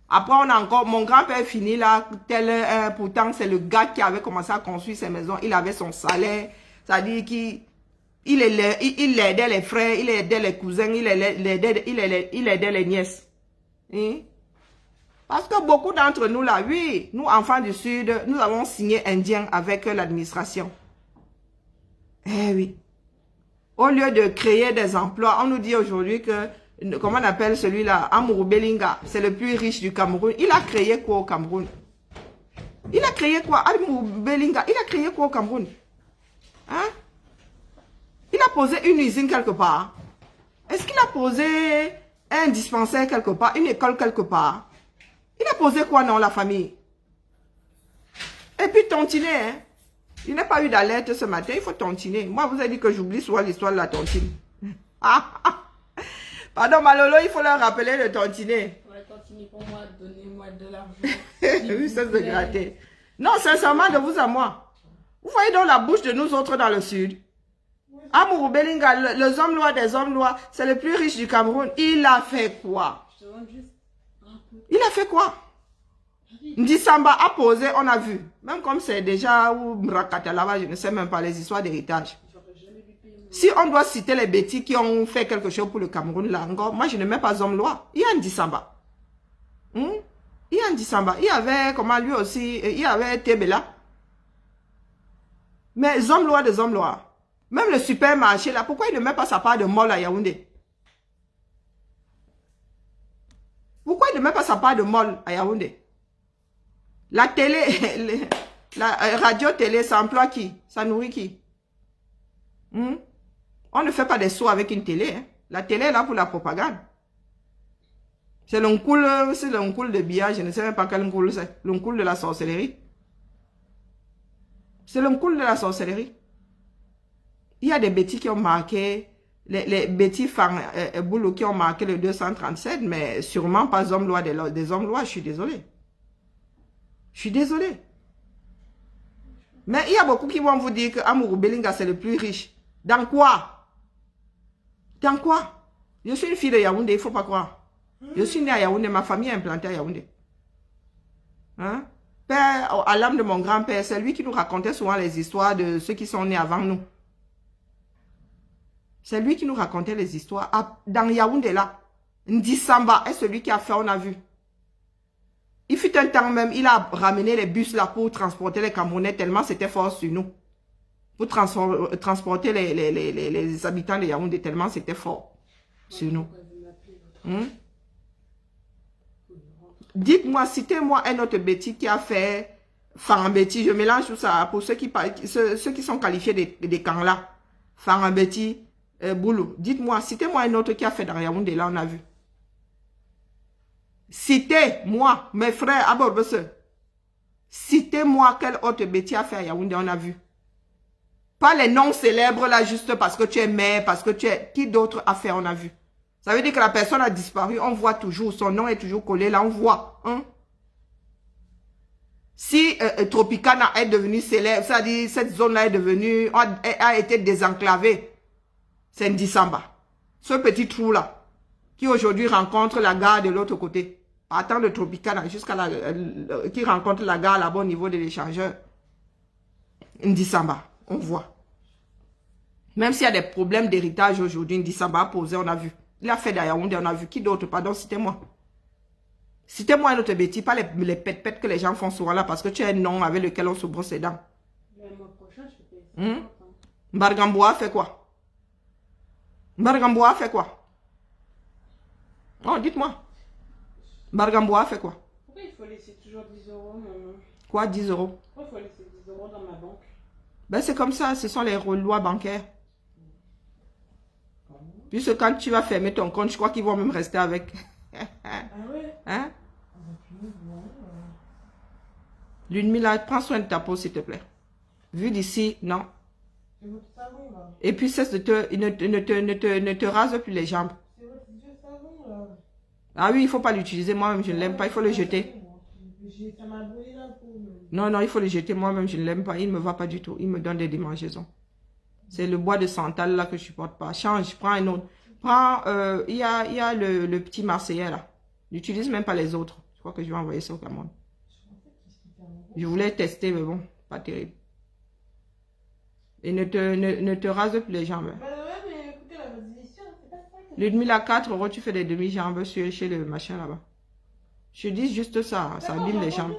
Après, on a encore, mon grand-père fini là, pourtant c'est le gars qui avait commencé à construire ses maisons, il avait son salaire, c'est-à-dire qu'il aidait les frères, il aidait les cousins, il aidait les nièces. Parce que beaucoup d'entre nous là, oui, nous enfants du Sud, nous avons signé indien avec l'administration. Eh oui. Au lieu de créer des emplois, on nous dit aujourd'hui que, comment on appelle celui-là, Amourou Belinga, c'est le plus riche du Cameroun. Il a créé quoi au Cameroun? Il a créé quoi? Amourou Belinga, il a créé quoi au Cameroun? Hein? Il a posé une usine quelque part. Est-ce qu'il a posé un dispensaire quelque part, une école quelque part? Il a posé quoi dans la famille? Et puis tontiner, hein? Il n'a pas eu d'alerte ce matin, il faut tontiner. Moi, vous avez dit que j'oublie souvent l'histoire de la tontine. Pardon, Malolo, il faut leur rappeler de tontiner. Ouais, tontiner pour moi, donnez-moi de l'argent. Oui, ça se gratter. Non, sincèrement, de vous à moi. Vous voyez dans la bouche de nous autres dans le Sud. Amourou Belinga, les hommes lois des hommes lois, c'est le plus riche du Cameroun. Il a fait quoi? Je te demande juste un peu. Il a fait quoi? Ndisamba a posé, on a vu. Même comme c'est déjà ou Mrakata là-bas, je ne sais même pas les histoires d'héritage. Si on doit citer les bêtises qui ont fait quelque chose pour le Cameroun, là encore, moi je ne mets pas homme loi. Il y a Ndisamba. Il y a Ndisamba. Il y avait, comment lui aussi, il y avait Tebela. Mais hommes loi des hommes loi. Même le supermarché là, pourquoi il ne met pas sa part de molle à Yaoundé? Pourquoi il ne met pas sa part de molle à Yaoundé? La télé, la radio-télé, ça emploie qui? Ça nourrit qui? On ne fait pas des sous avec une télé. Hein. La télé est là pour la propagande. C'est l'oncoul de billard, je ne sais même pas quel oncoul c'est. L'oncoul de la sorcellerie. C'est l'oncoul de la sorcellerie. Il y a des bêtises qui ont marqué, les bêtises boulot qui ont marqué le 237, mais sûrement pas hommes lois des hommes lois, je suis désolé. Je suis désolé. Mais il y a beaucoup qui vont vous dire que Amourou Belinga c'est le plus riche. Dans quoi? Dans quoi? Je suis une fille de Yaoundé, il ne faut pas croire. Je suis née à Yaoundé, ma famille est implantée à Yaoundé. Hein? Père, à l'âme de mon grand-père, c'est lui qui nous racontait souvent les histoires de ceux qui sont nés avant nous. C'est lui qui nous racontait les histoires. Dans Yaoundé là, Ndisamba est celui qui a fait, on a vu. Il fut un temps même, il a ramené les bus là pour transporter les Camerounais tellement c'était fort sur nous. Pour transporter les habitants de Yaoundé tellement c'était fort sur nous. Dites-moi, citez-moi un autre Betty qui a fait Farambeti. Je mélange tout ça pour ceux qui sont qualifiés des camps là. Farambeti, Boulou. Dites-moi, citez-moi un autre qui a fait dans Yaoundé, là on a vu. Citez-moi, mes frères, Aborbese. Citez-moi quel autre Betty a fait à Yaoundé, on a vu. Pas les noms célèbres là, juste parce que tu es mère, parce que tu es... Qui d'autre a fait, on a vu. Ça veut dire que la personne a disparu, on voit toujours, son nom est toujours collé là, on voit. Hein? Si Tropicana est devenue célèbre, c'est-à-dire cette zone-là est devenue, a été désenclavée, c'est Ndisamba. Ce petit trou-là, qui aujourd'hui rencontre la gare de l'autre côté. Partant de Tropicana jusqu'à qui rencontre la gare là-bas au niveau de l'échangeur. Ndisamba, on voit. Même s'il y a des problèmes d'héritage aujourd'hui, Ndisamba a posé, on a vu. Il a fait d'Ayaoundé, on a vu. Qui d'autre? Pardon, citez-moi. Citez-moi un autre bêtise, pas les pètes que les gens font souvent là, parce que tu as un nom avec lequel on se brosse les dents. Le mois prochain, je peux Mbargamboa fait quoi? Mbargamboa fait quoi? Oh, dites-moi. Mbargamboa fait quoi? Pourquoi il faut laisser toujours 10 euros Quoi, 10 euros? Pourquoi il faut laisser 10 euros dans ma banque? Ben, c'est comme ça, ce sont les lois bancaires. Puisque quand tu vas fermer ton compte, je crois qu'ils vont même rester avec. Ah ouais? Hein? L'une là, prends soin de ta peau, s'il te plaît. Vu d'ici, non. C'est votre savon là. Et puis, cesse de ne te rase plus les jambes. C'est votre vieux savon là. Ah oui, il ne faut pas l'utiliser. Moi-même, je ne l'aime pas. Il faut le jeter. Ça m'a brûlé la peau. Non, non, il faut le jeter. Moi-même, je ne l'aime pas. Il ne me va pas du tout. Il me donne des démangeaisons. C'est le bois de santal là que je ne supporte pas. Change, prends un autre. Prends, il y a le petit Marseillais là. N'utilise même pas les autres. Je crois que je vais envoyer ça au Cameroun. Je voulais tester, mais bon, pas terrible. Et ne te rase plus les jambes. Bah ouais, mais écoutez, la résolution, c'est pas ça. Le demi à 4 euros, tu fais des demi-jambes chez le machin là-bas. Je dis juste ça, ça abîme les jambes.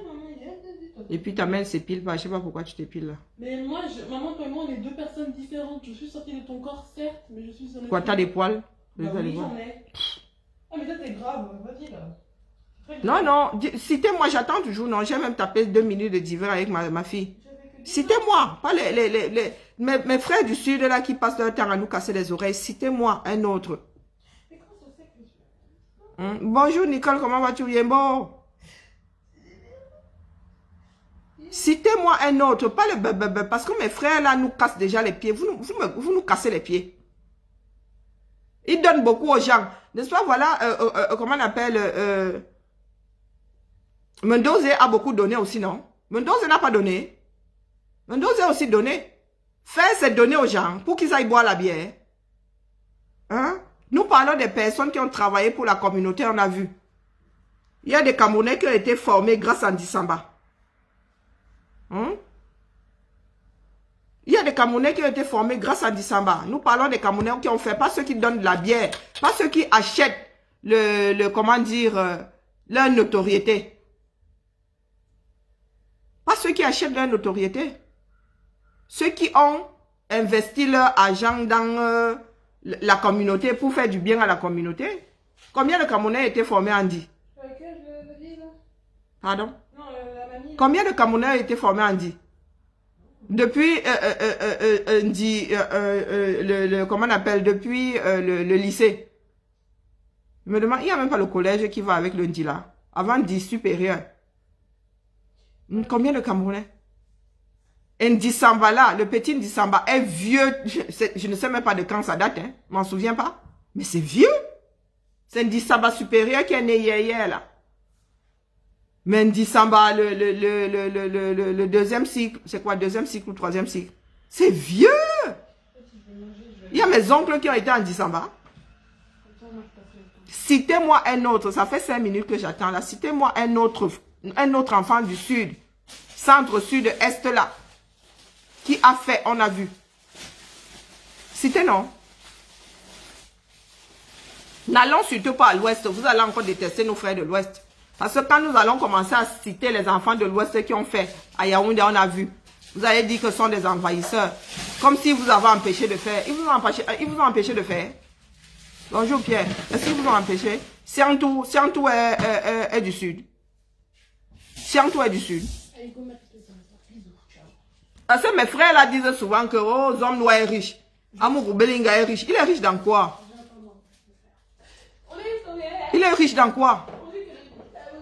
Et puis ta main s'épile pas, je sais pas pourquoi tu t'épiles là. Mais moi, maman, toi et moi, on est deux personnes différentes. Je suis sortie de ton corps, certes, mais je suis sur le... Quoi, t'as des poils? Bah oui, j'en ai. Ah, mais ça, t'es grave, vas-y là. Non, non, citez-moi, j'attends toujours. Non, j'ai même tapé 2 minutes de divers avec ma fille. Citez-moi, pas mes frères du sud là qui passent leur temps à nous casser les oreilles. Citez-moi un autre. Mais comment ça se fait que Bonjour Nicole, comment vas-tu? Yembo? Citez-moi un autre, pas le parce que mes frères là nous cassent déjà les pieds. Vous nous cassez les pieds. Ils donnent beaucoup aux gens. N'est-ce pas? Voilà, comment on appelle... Mendoze a beaucoup donné aussi, non? Mendoze n'a pas donné. Mendoze a aussi donné. Faire, c'est donner aux gens pour qu'ils aillent boire la bière. Hein? Nous parlons des personnes qui ont travaillé pour la communauté, on a vu. Il y a des Camerounais qui ont été formés grâce à Ndisamba. Hein? Il y a des Camerounais qui ont été formés grâce à Ndisamba. Nous parlons des Camerounais qui ont fait, pas ceux qui donnent de la bière, pas ceux qui achètent comment dire, leur notoriété. Pas ceux qui achètent leur notoriété. Ceux qui ont investi leur argent dans la communauté pour faire du bien à la communauté. Combien de Camerounais ont été formés en Ndi? Pardon? Non, la mamie. Combien de Camerounais ont été formés en Ndi? Depuis comment on appelle, depuis le lycée. Je me demande, il n'y a même pas le collège qui va avec le Ndi là. Avant Ndi supérieur. Combien de Camerounais? Ndisamba là, le petit Ndisamba est vieux. Je ne sais même pas de quand ça date, hein. Je m'en souviens pas. Mais c'est vieux. C'est Ndisamba supérieur qui est né hier là. Mais Ndisamba, le deuxième cycle, c'est quoi, deuxième cycle ou troisième cycle? C'est vieux. Il y a mes oncles qui ont été en Ndisamba. Citez-moi un autre, ça fait 5 minutes que j'attends là. Citez-moi un autre enfant du sud, centre, sud, est là, qui a fait, on a vu. Citez non. N'allons surtout pas à l'ouest, vous allez encore détester nos frères de l'ouest. Parce que quand nous allons commencer à citer les enfants de l'ouest qui ont fait, à Yaoundé, on a vu. Vous allez dire que ce sont des envahisseurs. Comme si vous avez empêché de faire. Ils vous ont empêché de faire. Bonjour Pierre. Est-ce qu'ils vous ont empêché? Siantou est du sud. Tiens-toi du Sud. Allez, go mettre tes enfants. Bisous, ciao. Parce que mes frères là disent souvent que oh, l'homme noir est riche. Amour Belinga est riche. Il est riche dans quoi? Il est riche dans quoi?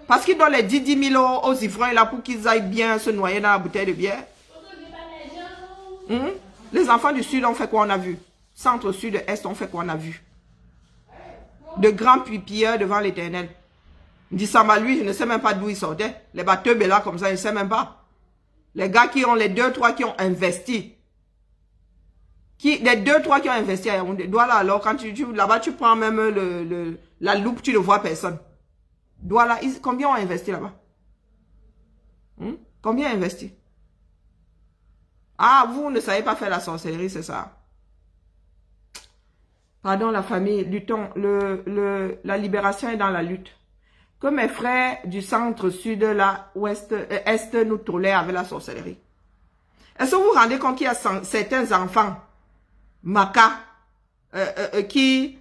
Parce qu'il donne les 10 000 aux ivrognes là pour qu'ils aillent bien se noyer dans la bouteille de bière. Les enfants du Sud ont fait quoi on a vu? Centre, Sud, Est, on fait quoi on a vu? De grands pilleurs devant l'Éternel. Dit Samba, lui, je ne sais même pas d'où il sortait. Les bateaux là comme ça, je ne sais même pas. Les gars qui ont les 2-3 qui ont investi. Les 2-3 qui ont investi à Yaoundé. Douala, alors, quand là-bas, tu prends même la loupe, tu ne vois personne. Douala, combien ont investi là-bas? Combien ont investi? Ah, vous ne savez pas faire la sorcellerie, c'est ça. Pardon, la famille, luttons. La libération est dans la lutte. Que mes frères du centre, sud, là, ouest, est, nous tolèrent avec la sorcellerie. Est-ce que vous vous rendez compte qu'il y a certains enfants, Maka, qui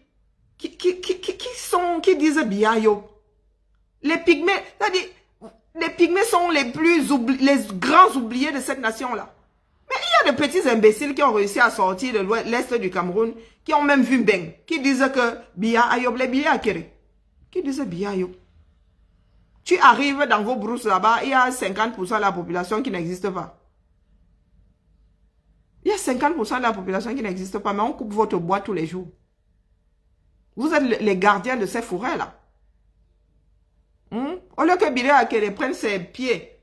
disent biayo? Les pygmées, c'est-à-dire, les pygmées sont les grands oubliés de cette nation-là. Mais il y a de petits imbéciles qui ont réussi à sortir de l'est du Cameroun, qui ont même vu Mbeng, qui disent que Bia Ayob, les Bia Akere. Qui disent Bia Ayob. Tu arrives dans vos brousses là-bas, il y a 50% de la population qui n'existe pas. Il y a 50% de la population qui n'existe pas, mais on coupe votre bois tous les jours. Vous êtes les gardiens de ces forêts-là. Au lieu que Bia Akere prenne ses pieds,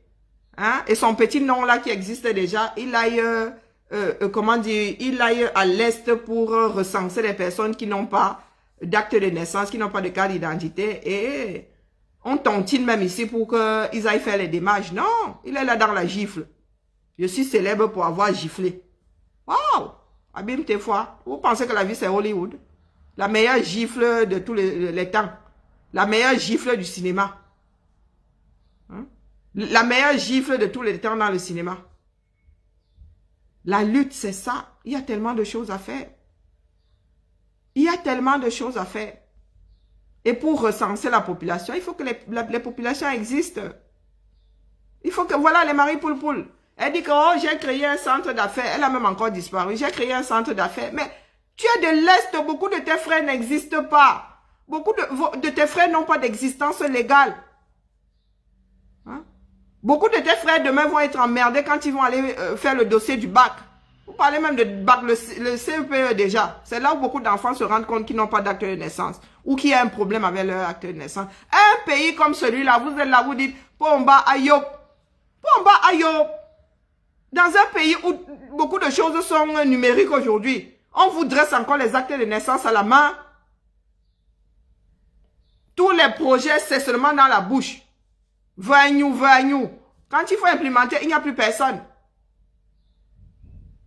et son petit nom là qui existe déjà, il aille, il aille à l'est pour recenser les personnes qui n'ont pas d'acte de naissance, qui n'ont pas de carte d'identité, et on tontine même ici pour qu'ils aillent faire les démarches. Non, il est là dans la gifle. Je suis célèbre pour avoir giflé. Waouh! Abîme tes fois. Vous pensez que la vie c'est Hollywood? La meilleure gifle de tous les temps. La meilleure gifle du cinéma. La meilleure gifle de tous les temps dans le cinéma. La lutte, c'est ça. Il y a tellement de choses à faire. Il y a tellement de choses à faire. Et pour recenser la population, il faut que les populations existent. Il faut que, voilà, les maris poule. Elle dit que, oh, j'ai créé un centre d'affaires. Elle a même encore disparu. J'ai créé un centre d'affaires. Mais tu es de l'Est, beaucoup de tes frères n'existent pas. Beaucoup de tes frères n'ont pas d'existence légale. Beaucoup de tes frères demain vont être emmerdés quand ils vont aller faire le dossier du bac. Vous parlez même de bac, le CEPE déjà. C'est là où beaucoup d'enfants se rendent compte qu'ils n'ont pas d'acte de naissance. Ou qu'il y a un problème avec leur acte de naissance. Un pays comme celui-là, vous êtes là, vous dites, Pomba Ayop. Pomba Ayop. Dans un pays où beaucoup de choses sont numériques aujourd'hui, on vous dresse encore les actes de naissance à la main. Tous les projets, c'est seulement dans la bouche. Vagnou. Quand il faut implémenter, il n'y a plus personne.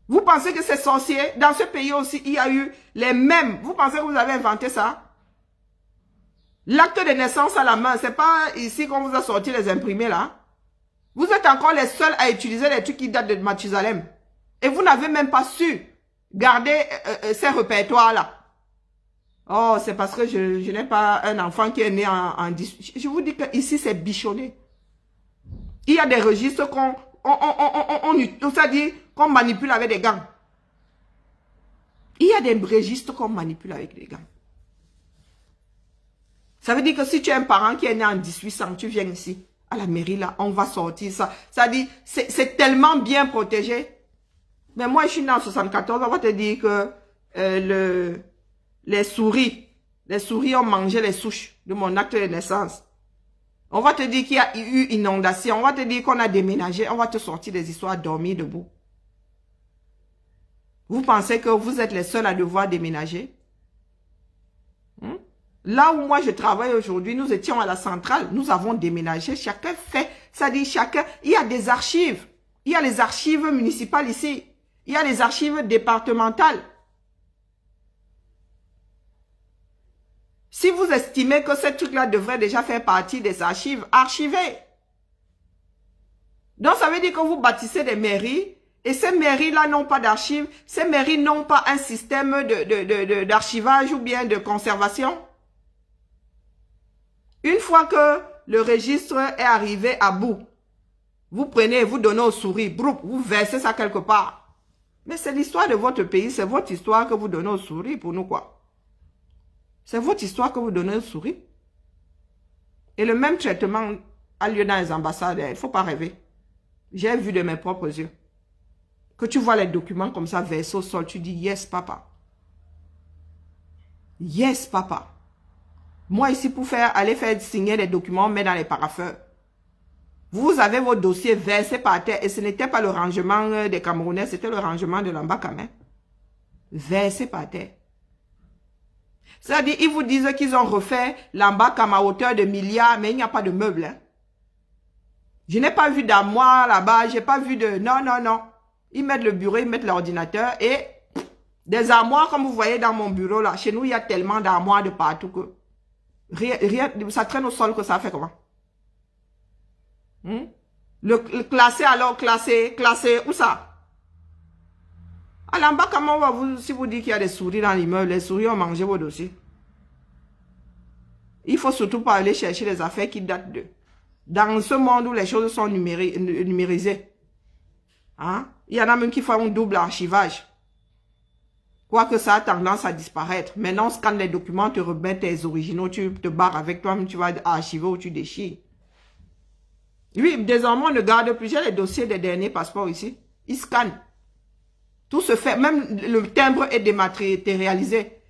Vous pensez que c'est sorcier? Dans ce pays aussi, il y a eu les mêmes. Vous pensez que vous avez inventé ça? L'acte de naissance à la main, c'est pas ici qu'on vous a sorti les imprimés là. Vous êtes encore les seuls à utiliser les trucs qui datent de Mathusalem. Et vous n'avez même pas su garder ces répertoires-là. Oh, c'est parce que je n'ai pas un enfant qui est né en 18. Je vous dis que ici c'est bichonné. Il y a des registres qu'on manipule avec des gants. Il y a des registres qu'on manipule avec des gants. Ça veut dire que si tu es un parent qui est né en 1800, tu viens ici, à la mairie là, on va sortir ça. Ça dit, c'est tellement bien protégé. Mais moi, je suis né en 74, on va te dire que les souris ont mangé les souches de mon acte de naissance. On va te dire qu'il y a eu inondation. On va te dire qu'on a déménagé. On va te sortir des histoires dormir debout. Vous pensez que vous êtes les seuls à devoir déménager? Là où moi je travaille aujourd'hui, nous étions à la centrale. Nous avons déménagé. Chacun fait, ça dit chacun. Il y a des archives. Il y a les archives municipales ici. Il y a les archives départementales. Si vous estimez que ce truc-là devrait déjà faire partie des archives, archivez. Donc, ça veut dire que vous bâtissez des mairies et ces mairies-là n'ont pas d'archives. Ces mairies n'ont pas un système d'archivage ou bien de conservation. Une fois que le registre est arrivé à bout, Vous prenez, vous donnez aux souris, broup, vous versez ça quelque part. Mais c'est l'histoire de votre pays, c'est votre histoire que vous donnez aux souris pour nous quoi. C'est votre histoire que vous donnez aux souris. Et le même traitement a lieu dans les ambassades, il ne faut pas rêver. J'ai vu de mes propres yeux. Que tu vois les documents comme ça versés au sol, tu dis yes papa. Yes papa. Moi ici pour aller faire signer les documents, on met dans les paraffeurs. Vous avez vos dossiers versés par terre et ce n'était pas le rangement des Camerounais, c'était le rangement de l'Ambakame. Versé par terre. C'est-à-dire, ils vous disent qu'ils ont refait l'Ambakame à hauteur de milliards, mais il n'y a pas de meubles. Hein. Je n'ai pas vu d'armoire là-bas, j'ai pas vu de... Non, non, non. Ils mettent le bureau, ils mettent l'ordinateur et des armoires comme vous voyez dans mon bureau là. Chez nous, il y a tellement d'armoires de partout que rien, ça traîne au sol que ça fait comment? Le classé alors, classé, où ça? À l'en-bas, comment on va vous, si vous dites qu'il y a des souris dans l'immeuble, les souris ont mangé vos dossiers. Il faut surtout pas aller chercher les affaires qui datent de... Dans ce monde où les choses sont numérisées. Hein? Il y en a même qui font un double archivage. Quoique ça a tendance à disparaître. Maintenant, on scanne les documents, te remet tes originaux, tu te barres avec toi-même, tu vas archiver ou tu déchires. Oui, désormais, on ne garde plus. J'ai les dossiers des derniers passeports ici. Ils scannent. Tout se fait. Même le timbre est dématérialisé.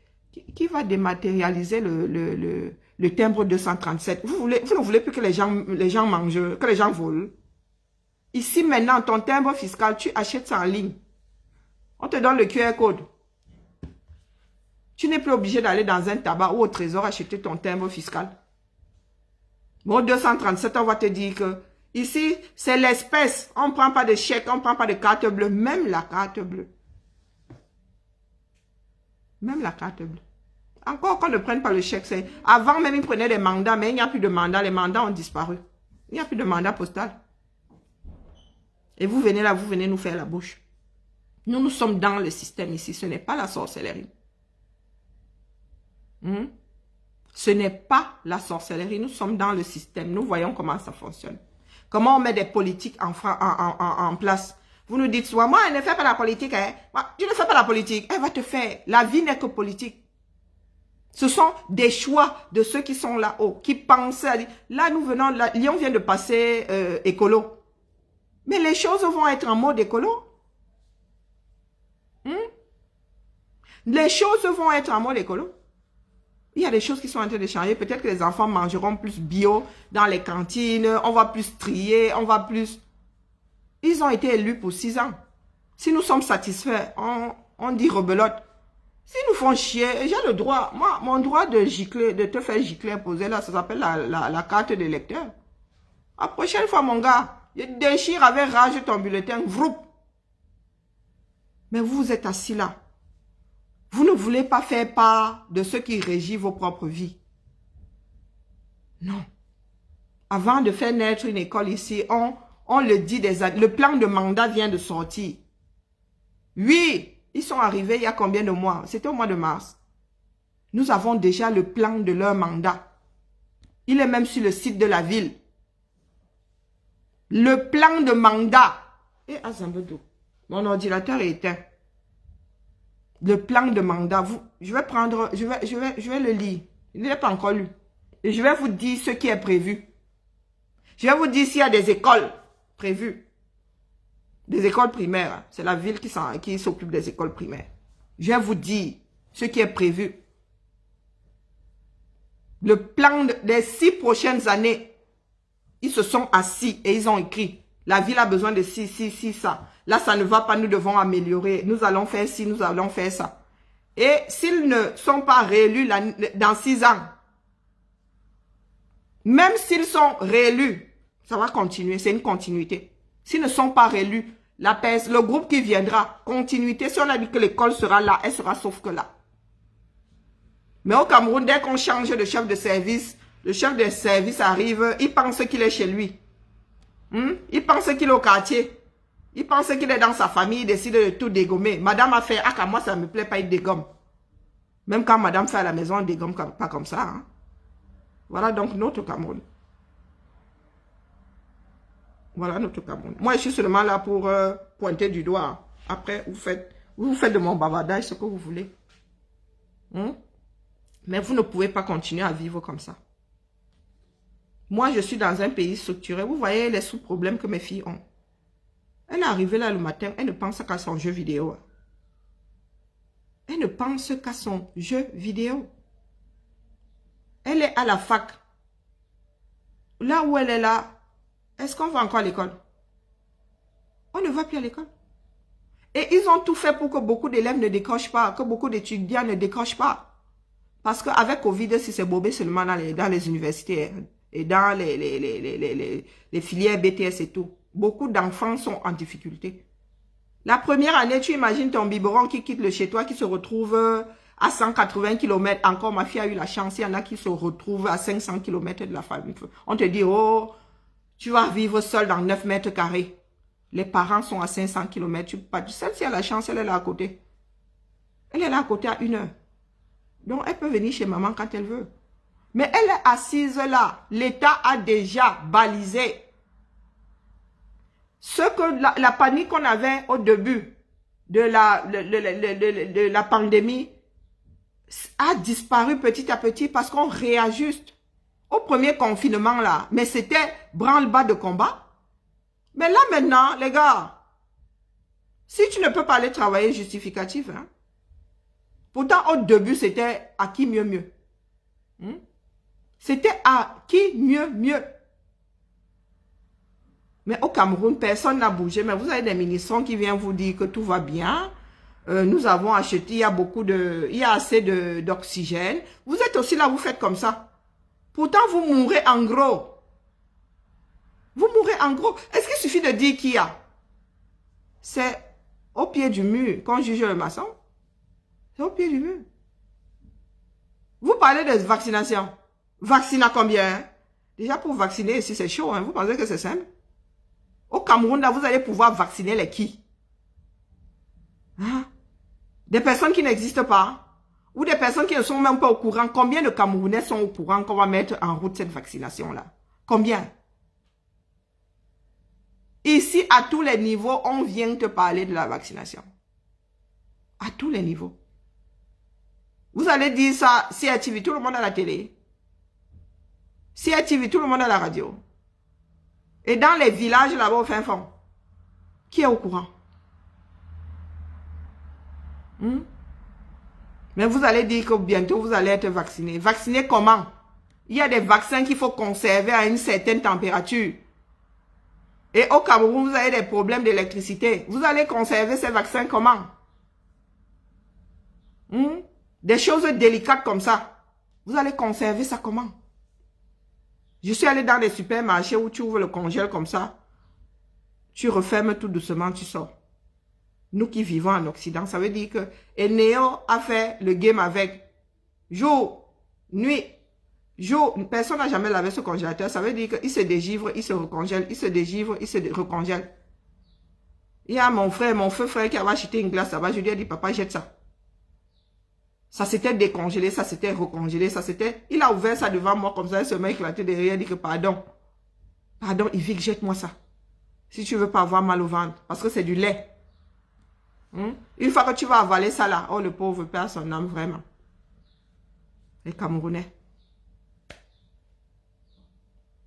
Qui va dématérialiser le timbre 237? Vous ne voulez plus que les gens mangent, que les gens volent. Ici, maintenant, ton timbre fiscal, tu achètes ça en ligne. On te donne le QR code. Tu n'es plus obligé d'aller dans un tabac ou au trésor acheter ton timbre fiscal. Bon, 237, on va te dire que ici, c'est l'espèce. On ne prend pas de chèque, on ne prend pas de carte bleue. Même la carte bleue. Même la carte bleue. Encore qu'on ne prenne pas le chèque. Avant même, ils prenaient des mandats, mais il n'y a plus de mandats. Les mandats ont disparu. Il n'y a plus de mandat postal. Et vous venez là, vous venez nous faire la bouche. Nous sommes dans le système ici. Ce n'est pas la sorcellerie. Ce n'est pas la sorcellerie. Nous sommes dans le système. Nous voyons comment ça fonctionne. Comment on met des politiques en place. Vous nous dites souvent, moi, elle ne fait pas la politique. Hein. Moi, tu ne fais pas la politique. Elle va te faire. La vie n'est que politique. Ce sont des choix de ceux qui sont là-haut, qui pensent à dire, là, nous venons, Lyon vient de passer écolo. Mais les choses vont être en mode écolo. Les choses vont être en mode écolo. Il y a des choses qui sont en train de changer. Peut-être que les enfants mangeront plus bio dans les cantines. On va plus trier. On va plus... Ils ont été élus pour 6 ans. Si nous sommes satisfaits, on dit rebelote. S'ils nous font chier, j'ai le droit. Moi, mon droit de gicler, de te faire gicler poser là, ça s'appelle la carte d'électeur. La prochaine fois, mon gars, je déchire avec rage ton bulletin. Vroup. Mais vous êtes assis là. Vous ne voulez pas faire part de ce qui régit vos propres vies. Non. Avant de faire naître une école ici, on le dit le plan de mandat vient de sortir. Oui, ils sont arrivés il y a combien de mois? C'était au mois de mars. Nous avons déjà le plan de leur mandat. Il est même sur le site de la ville. Le plan de mandat. Et Azambedo, mon ordinateur est éteint. Le plan de mandat, je vais le lire. Il n'est pas encore lu. Et je vais vous dire ce qui est prévu. Je vais vous dire s'il y a des écoles prévues. Des écoles primaires. C'est la ville qui s'occupe des écoles primaires. Je vais vous dire ce qui est prévu. Le plan des 6 prochaines années. Ils se sont assis et ils ont écrit. La ville a besoin de ci, ça. Là, ça ne va pas, nous devons améliorer. Nous allons faire ci, nous allons faire ça. Et s'ils ne sont pas réélus dans 6 ans, même s'ils sont réélus, ça va continuer, c'est une continuité. S'ils ne sont pas réélus, le groupe qui viendra, continuité. Si on a dit que l'école sera là, elle sera sauf que là. Mais au Cameroun, dès qu'on change de chef de service, le chef de service arrive, il pense qu'il est chez lui. Il pense qu'il est au quartier. Il pense qu'il est dans sa famille, il décide de tout dégommer. Madame a fait, ah, moi ça ne me plaît pas, il dégomme. Même quand madame fait à la maison, on dégomme pas comme ça. Hein. Voilà donc notre Cameroun. Voilà notre Cameroun. Moi, je suis seulement là pour pointer du doigt. Après, vous faites de mon bavardage ce que vous voulez. Mais vous ne pouvez pas continuer à vivre comme ça. Moi, je suis dans un pays structuré. Vous voyez les sous-problèmes que mes filles ont. Elle est arrivée là le matin, elle ne pense qu'à son jeu vidéo. Elle ne pense qu'à son jeu vidéo. Elle est à la fac. Là où elle est là, est-ce qu'on va encore à l'école? On ne va plus à l'école. Et ils ont tout fait pour que beaucoup d'élèves ne décrochent pas, que beaucoup d'étudiants ne décrochent pas. Parce qu'avec Covid, si c'est bobé seulement dans les universités et dans les filières BTS et tout, beaucoup d'enfants sont en difficulté. La première année, tu imagines ton biberon qui quitte le chez toi, qui se retrouve à 180 km. Encore, ma fille a eu la chance, il y en a qui se retrouvent à 500 km de la famille. On te dit, oh, tu vas vivre seul dans 9 mètres carrés. Les parents sont à 500 km. Celle-ci a la chance, elle est là à côté. Elle est là à côté à 1 heure. Donc, elle peut venir chez maman quand elle veut. Mais elle est assise là. L'État a déjà balisé. Ce que la panique qu'on avait au début de la pandémie a disparu petit à petit parce qu'on réajuste. Au premier confinement là, mais c'était branle-bas de combat. Mais là maintenant, les gars, si tu ne peux pas aller travailler justificatif, hein, pourtant au début c'était à qui mieux mieux. C'était à qui mieux mieux. Mais au Cameroun, personne n'a bougé. Mais vous avez des ministres qui viennent vous dire que tout va bien. Nous avons acheté, il y a assez d'oxygène. Vous êtes aussi là, vous faites comme ça. Pourtant, vous mourrez en gros. Vous mourrez en gros. Est-ce qu'il suffit de dire qu'il y a? C'est au pied du mur qu'on juge le maçon. C'est au pied du mur. Vous parlez de vaccination. Vacciner combien? Hein? Déjà, pour vacciner, ici, c'est chaud. Hein? Vous pensez que c'est simple? Au Cameroun, là, vous allez pouvoir vacciner les qui? Hein? Des personnes qui n'existent pas? Ou des personnes qui ne sont même pas au courant? Combien de Camerounais sont au courant qu'on va mettre en route cette vaccination-là? Combien? Ici, à tous les niveaux, on vient te parler de la vaccination. À tous les niveaux. Vous allez dire ça, CRTV, tout le monde à la télé. CRTV, tout le monde à la radio. Et dans les villages là-bas au fin fond, qui est au courant? Mais vous allez dire que bientôt vous allez être vacciné. Vacciné comment? Il y a des vaccins qu'il faut conserver à une certaine température. Et au Cameroun, vous avez des problèmes d'électricité. Vous allez conserver ces vaccins comment? Des choses délicates comme ça. Vous allez conserver ça comment? Je suis allé dans les supermarchés où tu ouvres le congèle comme ça. Tu refermes tout doucement, tu sors. Nous qui vivons en Occident, ça veut dire que Eneo a fait le game avec jour, nuit, jour. Personne n'a jamais lavé ce congélateur. Ça veut dire qu'il se dégivre, il se recongèle, il se dégivre, il se recongèle. Il y a mon feu frère qui avait acheté une glace là-bas. Je lui ai dit, papa, jette ça. Ça s'était décongelé, ça s'était recongelé, ça s'était... Il a ouvert ça devant moi comme ça, il se met éclaté derrière, il dit que pardon. Pardon, Yvick, jette-moi ça. Si tu veux pas avoir mal au ventre, parce que c'est du lait. Une fois que tu vas avaler ça là, oh le pauvre perd son âme vraiment. Les Camerounais.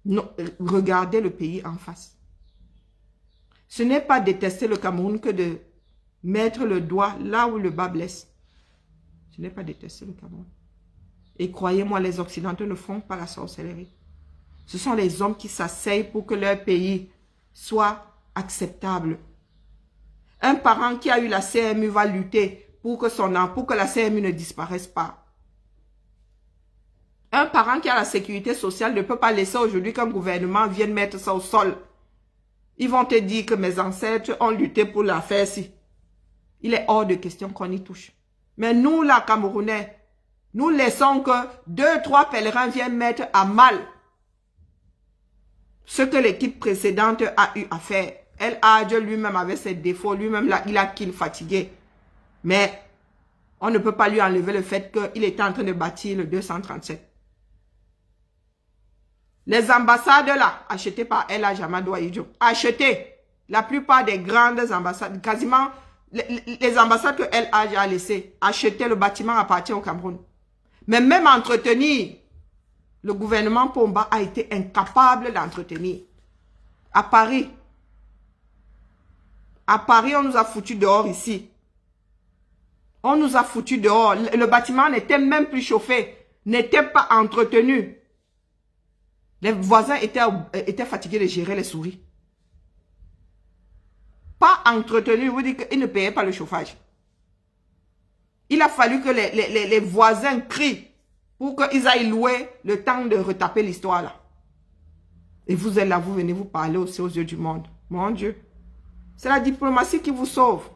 Non, regardez le pays en face. Ce n'est pas détester le Cameroun que de mettre le doigt là où le bas blesse. Ce n'est pas détester le Cameroun. Et croyez-moi, les Occidentaux ne font pas la sorcellerie. Ce sont les hommes qui s'asseyent pour que leur pays soit acceptable. Un parent qui a eu la CMU va lutter pour que la CMU ne disparaisse pas. Un parent qui a la sécurité sociale ne peut pas laisser aujourd'hui qu'un gouvernement vienne mettre ça au sol. Ils vont te dire que mes ancêtres ont lutté pour la faire ci. Il est hors de question qu'on y touche. Mais nous, là, Camerounais, nous laissons que 2, 3 pèlerins viennent mettre à mal ce que l'équipe précédente a eu à faire. El Hadj lui-même avait ses défauts, lui-même là, il a qu'il fatigué. Mais on ne peut pas lui enlever le fait qu'il était en train de bâtir le 237. Les ambassades là, achetées par El Hadji Amadou Ahidjo, achetées. La plupart des grandes ambassades, quasiment les ambassades que El Hadji a laissées, achetées, le bâtiment appartient au Cameroun. Mais même entretenir, le gouvernement Pomba a été incapable d'entretenir. À Paris, on nous a foutu dehors ici. On nous a foutu dehors. Le bâtiment n'était même plus chauffé, n'était pas entretenu. Les voisins étaient fatigués de gérer les souris. Pas entretenu, vous dites qu'ils ne payaient pas le chauffage. Il a fallu que les voisins crient pour qu'ils aillent louer le temps de retaper l'histoire là. Et vous êtes là, vous venez vous parler aussi aux yeux du monde. Mon Dieu. C'est la diplomatie qui vous sauve.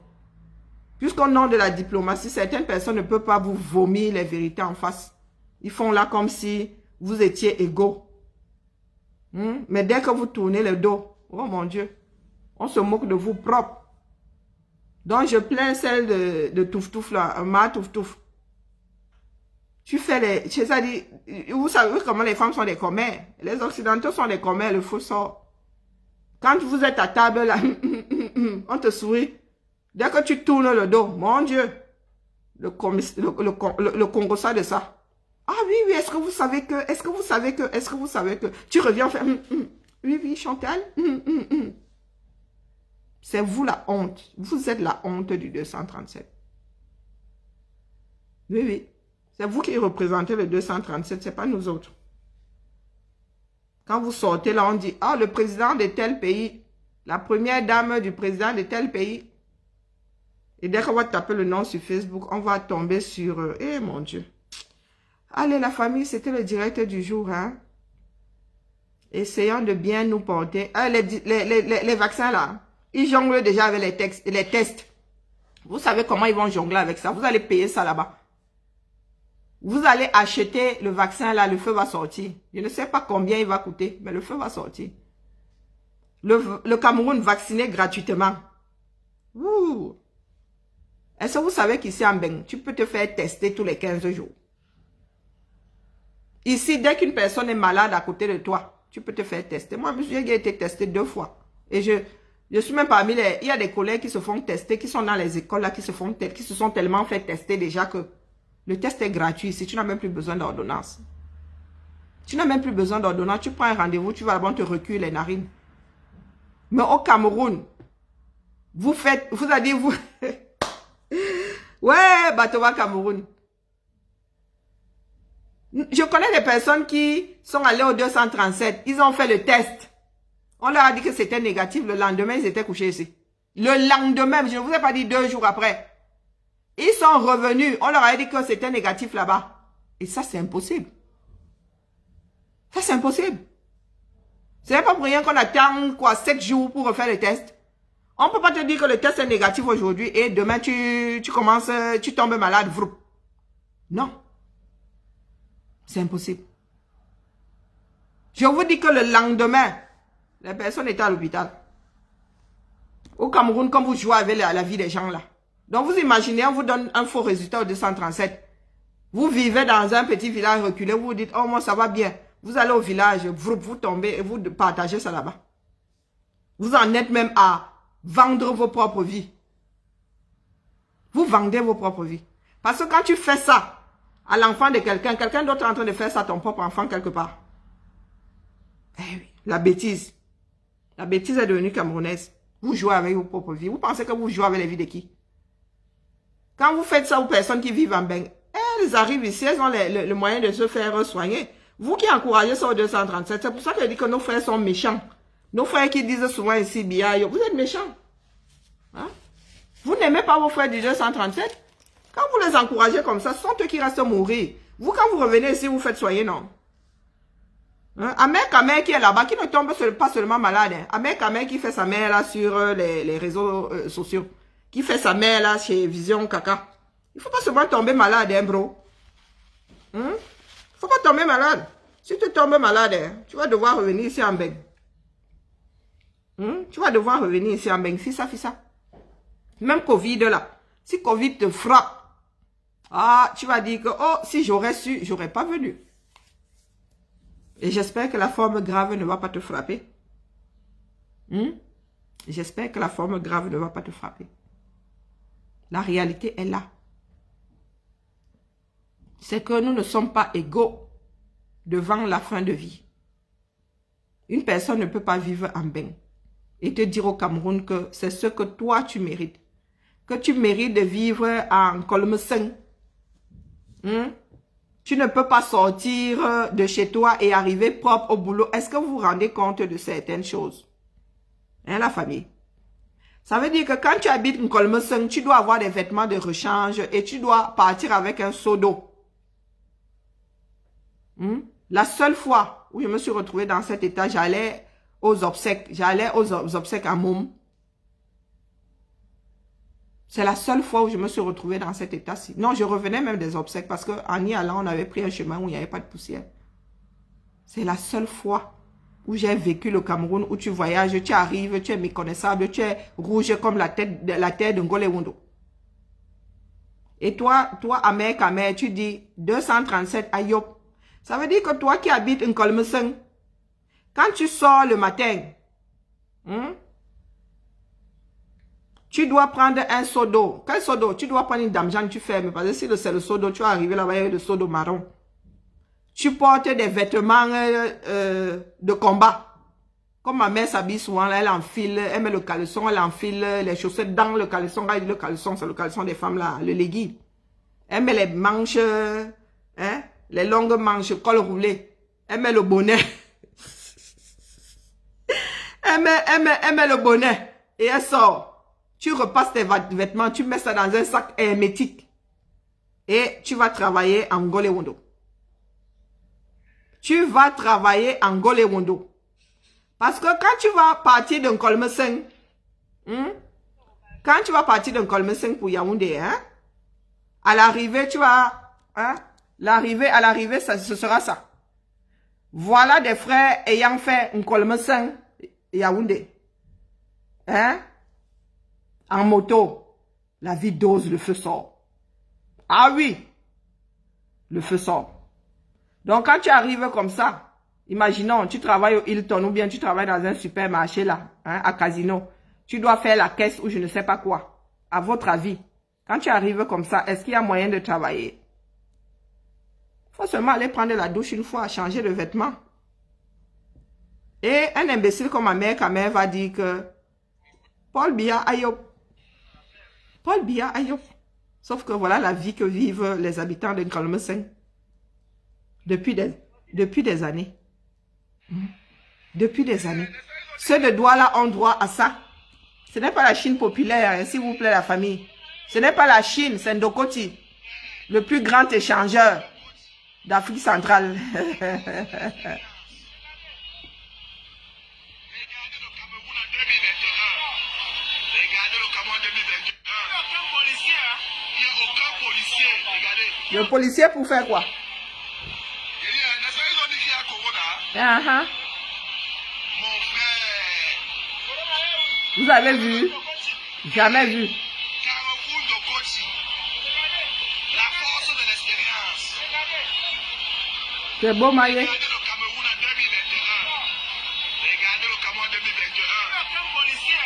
Puisqu'au nom de la diplomatie, certaines personnes ne peuvent pas vous vomir les vérités en face. Ils font là comme si vous étiez égaux. Mais dès que vous tournez le dos, oh mon Dieu, on se moque de vous propre. Donc je plains celle de Touf Touf là, Ma Touf Touf. Tu fais les... C'est-à-dire, vous savez comment les femmes sont des commères. Les occidentaux sont des commères, le faux sort. Quand vous êtes à table là, on te sourit. Dès que tu tournes le dos, mon Dieu, le Congo ça de ça. Ah oui, oui, est-ce que vous savez que, tu reviens faire, oui, oui, Chantal, C'est vous la honte. Vous êtes la honte du 237. Oui, oui. C'est vous qui représentez le 237, c'est pas nous autres. Quand vous sortez là, on dit, ah, le président de tel pays, la première dame du président de tel pays. Et dès qu'on va taper le nom sur Facebook, on va tomber sur... Eh mon Dieu. Allez, la famille, c'était le direct du jour. Hein? Essayons de bien nous porter. Ah, les vaccins là, ils jonglent déjà avec les tests. Vous savez comment ils vont jongler avec ça. Vous allez payer ça là-bas. Vous allez acheter le vaccin là, le feu va sortir. Je ne sais pas combien il va coûter, mais le feu va sortir. Le Cameroun vacciné gratuitement. Ouh. Est-ce que vous savez qu'ici en Beng, tu peux te faire tester tous les 15 jours? Ici, dès qu'une personne est malade à côté de toi, tu peux te faire tester. Moi, j'ai été testé 2 fois. Et je suis même parmi les... Il y a des collègues qui se font tester, qui sont dans les écoles là, qui se sont tellement fait tester déjà que le test est gratuit ici. Tu n'as même plus besoin d'ordonnance. Tu n'as même plus besoin d'ordonnance. Tu prends un rendez-vous, tu vas là-bas, on te recule les narines. Mais au Cameroun, vous allez dire, vous... Ouais, Batowa Cameroun. Je connais des personnes qui sont allées au 237. Ils ont fait le test. On leur a dit que c'était négatif. Le lendemain, ils étaient couchés ici. Le lendemain, je ne vous ai pas dit 2 jours après. Ils sont revenus. On leur a dit que c'était négatif là-bas. Et ça, c'est impossible. Ça, c'est impossible. Ce n'est pas pour rien qu'on attend, 7 jours pour refaire le test. On ne peut pas te dire que le test est négatif aujourd'hui et demain, tu tombes malade. Vroup. Non. C'est impossible. Je vous dis que le lendemain, la personne était à l'hôpital. Au Cameroun, comme vous jouez avec la vie des gens là. Donc vous imaginez, on vous donne un faux résultat au 237. Vous vivez dans un petit village reculé, vous vous dites, oh moi ça va bien. Vous allez au village, vous tombez et vous partagez ça là-bas. Vous en êtes même à vendre vos propres vies. Vous vendez vos propres vies. Parce que quand tu fais ça à l'enfant de quelqu'un d'autre est en train de faire ça à ton propre enfant quelque part. Eh oui, la bêtise. La bêtise est devenue camerounaise. Vous jouez avec vos propres vies. Vous pensez que vous jouez avec les vies de qui? Quand vous faites ça aux personnes qui vivent en Beng, elles arrivent ici, elles ont le moyen de se faire soigner. Vous qui encouragez ça au 237, c'est pour ça que je dis que nos frères sont méchants. Nos frères qui disent souvent ici, Biayo, vous êtes méchants. Hein? Vous n'aimez pas vos frères du 237? Quand vous les encouragez comme ça, ce sont eux qui restent mourir. Vous, quand vous revenez ici, vous faites soigner, non? Hein? Amer qui est là-bas, qui ne tombe pas seulement malade. Hein? Amer qui fait sa mère là sur les réseaux sociaux. Qui fait sa mère là chez Vision Caca. Il ne faut pas seulement tomber malade, hein, bro. Il ne faut pas tomber malade. Si tu tombes malade, hein, tu vas devoir revenir ici en Beng. Tu vas devoir revenir ici en Beng. Fais ça. Même Covid là. Si Covid te frappe, ah, tu vas dire que, oh, si j'aurais su, j'aurais pas venu. Et j'espère que la forme grave ne va pas te frapper. J'espère que la forme grave ne va pas te frapper. La réalité est là. C'est que nous ne sommes pas égaux devant la fin de vie. Une personne ne peut pas vivre en bain et te dire au Cameroun que c'est ce que toi tu mérites. Que tu mérites de vivre en Kolmeseng. Tu ne peux pas sortir de chez toi et arriver propre au boulot. Est-ce que vous vous rendez compte de certaines choses? Hein, la famille? Ça veut dire que quand tu habites en Kolmeseng, tu dois avoir des vêtements de rechange et tu dois partir avec un seau d'eau. La seule fois où je me suis retrouvée dans cet état, j'allais aux obsèques. J'allais aux obsèques à Moum. C'est la seule fois où je me suis retrouvée dans cet état-ci. Non, je revenais même des obsèques parce qu'en y allant, on avait pris un chemin où il n'y avait pas de poussière. C'est la seule fois où j'ai vécu le Cameroun, où tu voyages, tu arrives, tu es méconnaissable, tu es rouge comme la tête de Ngolé Wondo. Et toi, Amer, tu dis 237 Ayop. Ça veut dire que toi qui habites en Kolmeseng, quand tu sors le matin, tu dois prendre un seau d'eau. Quel seau d'eau? Tu dois prendre une damjane, tu fermes. Parce que si c'est le seau d'eau, tu vas arriver là-bas avec le seau d'eau marron. Tu portes des vêtements de combat. Comme ma mère s'habille souvent, là, elle enfile, elle met le caleçon, elle enfile les chaussettes dans le caleçon. Là, le caleçon, c'est le caleçon des femmes là, le legging. Elle met les manches, les longues manches, col roulé. Elle met le bonnet. elle met le bonnet. Et elle sort. Tu repasses tes vêtements, tu mets ça dans un sac hermétique. Et tu vas travailler en Ngolé Wondo. Tu vas travailler en Ngolé Wondo. Parce que quand tu vas partir d'un Kolmeseng, quand tu vas partir d'un Kolmeseng pour Yaoundé, à l'arrivée, tu vas, à l'arrivée, ce sera ça. Voilà des frères ayant fait un Kolmeseng Yaoundé. En moto, la vie dose, le feu sort. Ah oui, le feu sort. Donc quand tu arrives comme ça, imaginons, tu travailles au Hilton ou bien tu travailles dans un supermarché là, à Casino. Tu dois faire la caisse ou je ne sais pas quoi. À votre avis, quand tu arrives comme ça, est-ce qu'il y a moyen de travailler? Il faut seulement aller prendre la douche une fois, changer de vêtements. Et un imbécile comme ma mère va dire que Paul Biya Ayop. Paul Biya Ayop. Sauf que voilà la vie que vivent les habitants de Kolmeseng. Depuis des années. Depuis des années. Ceux de Douala ont droit à ça. Ce n'est pas la Chine populaire, s'il vous plaît la famille. Ce n'est pas la Chine, c'est Ndokoti. Le plus grand échangeur d'Afrique centrale. Le policier pour faire quoi? Vous avez vu? Jamais vu. La force de l'expérience. C'est beau, Maïe. Regardez le Cameroun en 2021. Regardez le Cameroun en 2021. Il n'y a aucun policier.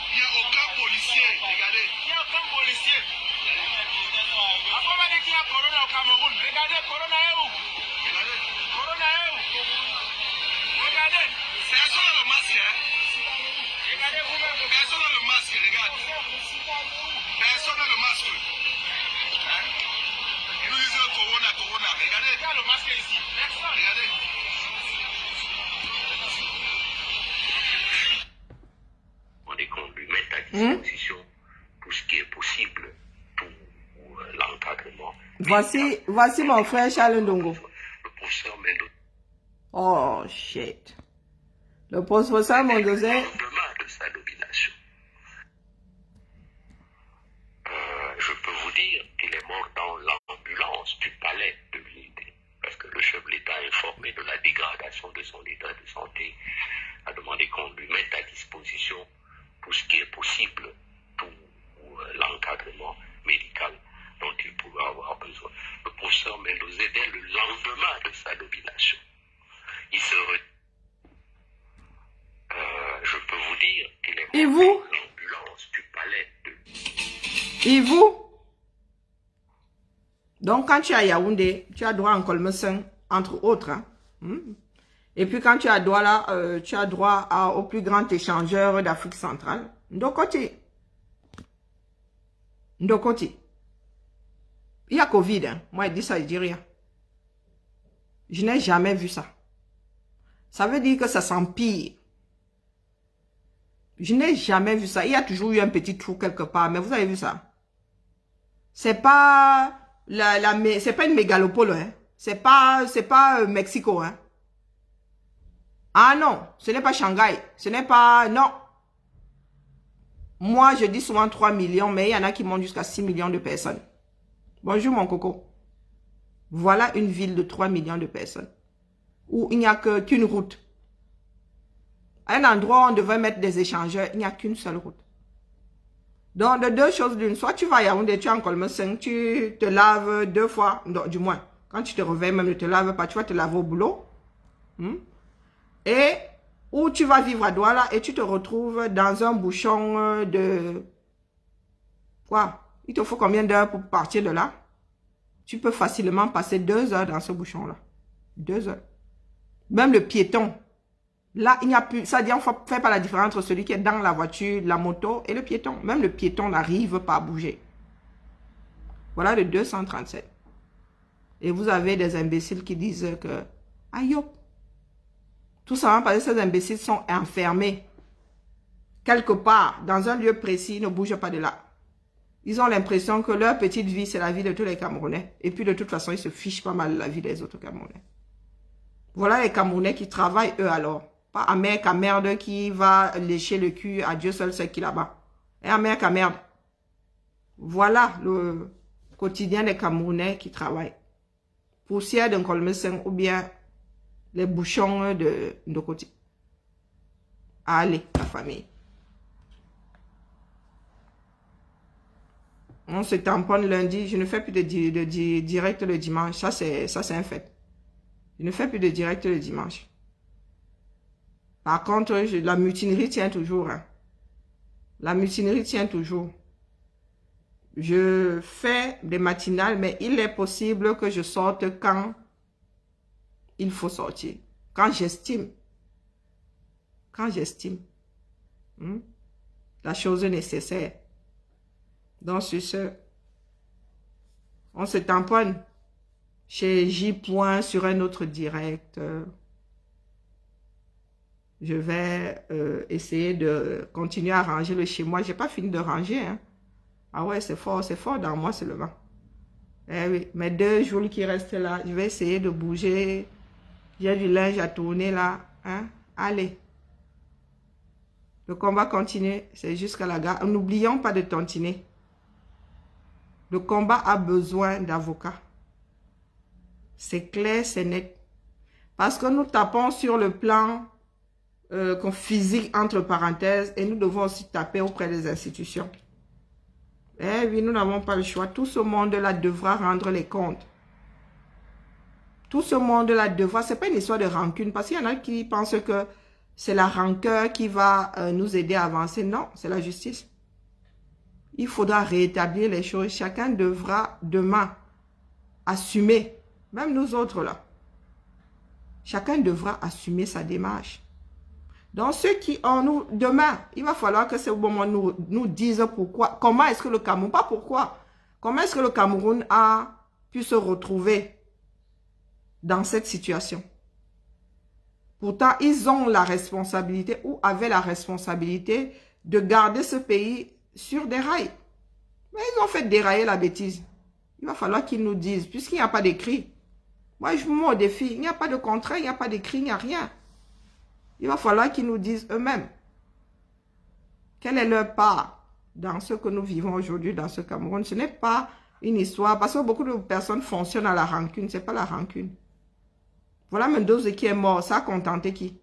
Il n'y a aucun policier. Regardez. Il n'y a aucun policier. Après, on va dire qu'il y a Corona au Cameroun. Regardez, Corona est où? Regardez. Corona est où? Regardez. Personne n'a le masque. Regardez vous-même. Personne n'a le masque. Regarde. Personne n'a le masque. Ils nous disent Corona, Corona. Regardez. Il y a le masque ici. Personne. Regardez. On est qu'on lui mette à disposition tout ce qui est possible pour l'encadrement. Voici mon frère Charles Ndongo. Le professeur Mendo. Oh, shit. Le professeur Mondozé. Lendemain de sa nomination. Je peux vous dire qu'il est mort dans l'ambulance du palais de l'unité. Parce que le chef de l'État, informé de la dégradation de son état de santé, a demandé qu'on lui mette à disposition tout ce qui est possible pour l'encadrement médical dont il pouvait avoir besoin. Le professeur Mendozé, dès le lendemain de sa nomination, il se vous dire qu'il est Et mort vous? dans l'ambulance du palais de... Et vous? Donc, quand tu es à Yaoundé, tu as droit à Nkolmeseng, entre autres. Hein. Et puis, quand tu as droit là, tu as droit au plus grand échangeur d'Afrique centrale. Ndokoti. Ndokoti. Il y a Covid. Hein. Moi, je dis ça, je dis rien. Je n'ai jamais vu ça. Ça veut dire que ça s'empire. Je n'ai jamais vu ça. Il y a toujours eu un petit trou quelque part. Mais vous avez vu ça? C'est pas... c'est pas une mégalopole, hein. C'est pas Mexico, hein. Ah non, ce n'est pas Shanghai. Ce n'est pas... Non. Moi, je dis souvent 3 millions, mais il y en a qui montent jusqu'à 6 millions de personnes. Bonjour, mon coco. Voilà une ville de 3 millions de personnes. Où il n'y a qu'une route. À un endroit où on devrait mettre des échangeurs, il n'y a qu'une seule route. Donc, de deux choses d'une, soit tu vas à Yaoundé, tu es en Nkolmeseng, tu te laves 2 fois, non, du moins, quand tu te réveilles, même ne te laves pas, tu vas te laver au boulot. Et, ou tu vas vivre à Douala et tu te retrouves dans un bouchon de... Quoi? Il te faut combien d'heures pour partir de là? Tu peux facilement passer 2 heures dans ce bouchon-là. 2 heures. Même le piéton. Là, il n'y a plus... Ça dit, on ne fait pas la différence entre celui qui est dans la voiture, la moto et le piéton. Même le piéton n'arrive pas à bouger. Voilà le 237. Et vous avez des imbéciles qui disent que... Aïe, tout simplement parce que ces imbéciles sont enfermés. Quelque part, dans un lieu précis, ils ne bougent pas de là. Ils ont l'impression que leur petite vie, c'est la vie de tous les Camerounais. Et puis, de toute façon, ils se fichent pas mal de la vie des autres Camerounais. Voilà les Camerounais qui travaillent, eux, alors. Pas Amer Camerde qui va lécher le cul à Dieu seul sait qui là-bas. Et Amer Camerde. Voilà le quotidien des Camerounais qui travaillent. Poussière de Nkolmeseng ou bien les bouchons de Ndokoti. Allez, la famille. On se tamponne lundi. Je ne fais plus de direct le dimanche. Ça, c'est un fait. Je ne fais plus de direct le dimanche. Par contre, la mutinerie tient toujours. Hein. La mutinerie tient toujours. Je fais des matinales, mais il est possible que je sorte quand il faut sortir. Quand j'estime. Quand j'estime. La chose nécessaire. Donc, sur ce, on se tamponne chez J. sur un autre direct. Je vais essayer de continuer à ranger le chez moi. Je n'ai pas fini de ranger. Hein. Ah ouais, c'est fort dans moi seulement. Eh oui, mes 2 jours qui restent là, je vais essayer de bouger. J'ai du linge à tourner là. Hein. Allez. Le combat continue, c'est jusqu'à la gare. N'oublions pas de tontiner. Le combat a besoin d'avocats. C'est clair, c'est net. Parce que nous tapons sur le plan physique, entre parenthèses, et nous devons aussi taper auprès des institutions. Eh oui, nous n'avons pas le choix. Tout ce monde-là devra rendre les comptes. Tout ce monde-là devra... Ce n'est pas une histoire de rancune, parce qu'il y en a qui pensent que c'est la rancœur qui va nous aider à avancer. Non, c'est la justice. Il faudra rétablir les choses. Chacun devra demain assumer, même nous autres là. Chacun devra assumer sa démarche. Donc ceux qui ont nous, demain, il va falloir que ce moment nous disent pourquoi, comment est-ce que le Cameroun, pas pourquoi, comment est-ce que le Cameroun a pu se retrouver dans cette situation. Pourtant, ils ont la responsabilité ou avaient la responsabilité de garder ce pays sur des rails. Mais ils ont fait dérailler la bêtise. Il va falloir qu'ils nous disent, puisqu'il n'y a pas d'écrit. Moi, je vous mets au défi. Il n'y a pas de contrat, il n'y a pas d'écrit, il n'y a rien. Il va falloir qu'ils nous disent eux-mêmes. Quelle est leur part dans ce que nous vivons aujourd'hui dans ce Cameroun? Ce n'est pas une histoire, parce que beaucoup de personnes fonctionnent à la rancune. Ce n'est pas la rancune. Voilà Mendoza qui est mort. Ça a contenté qui?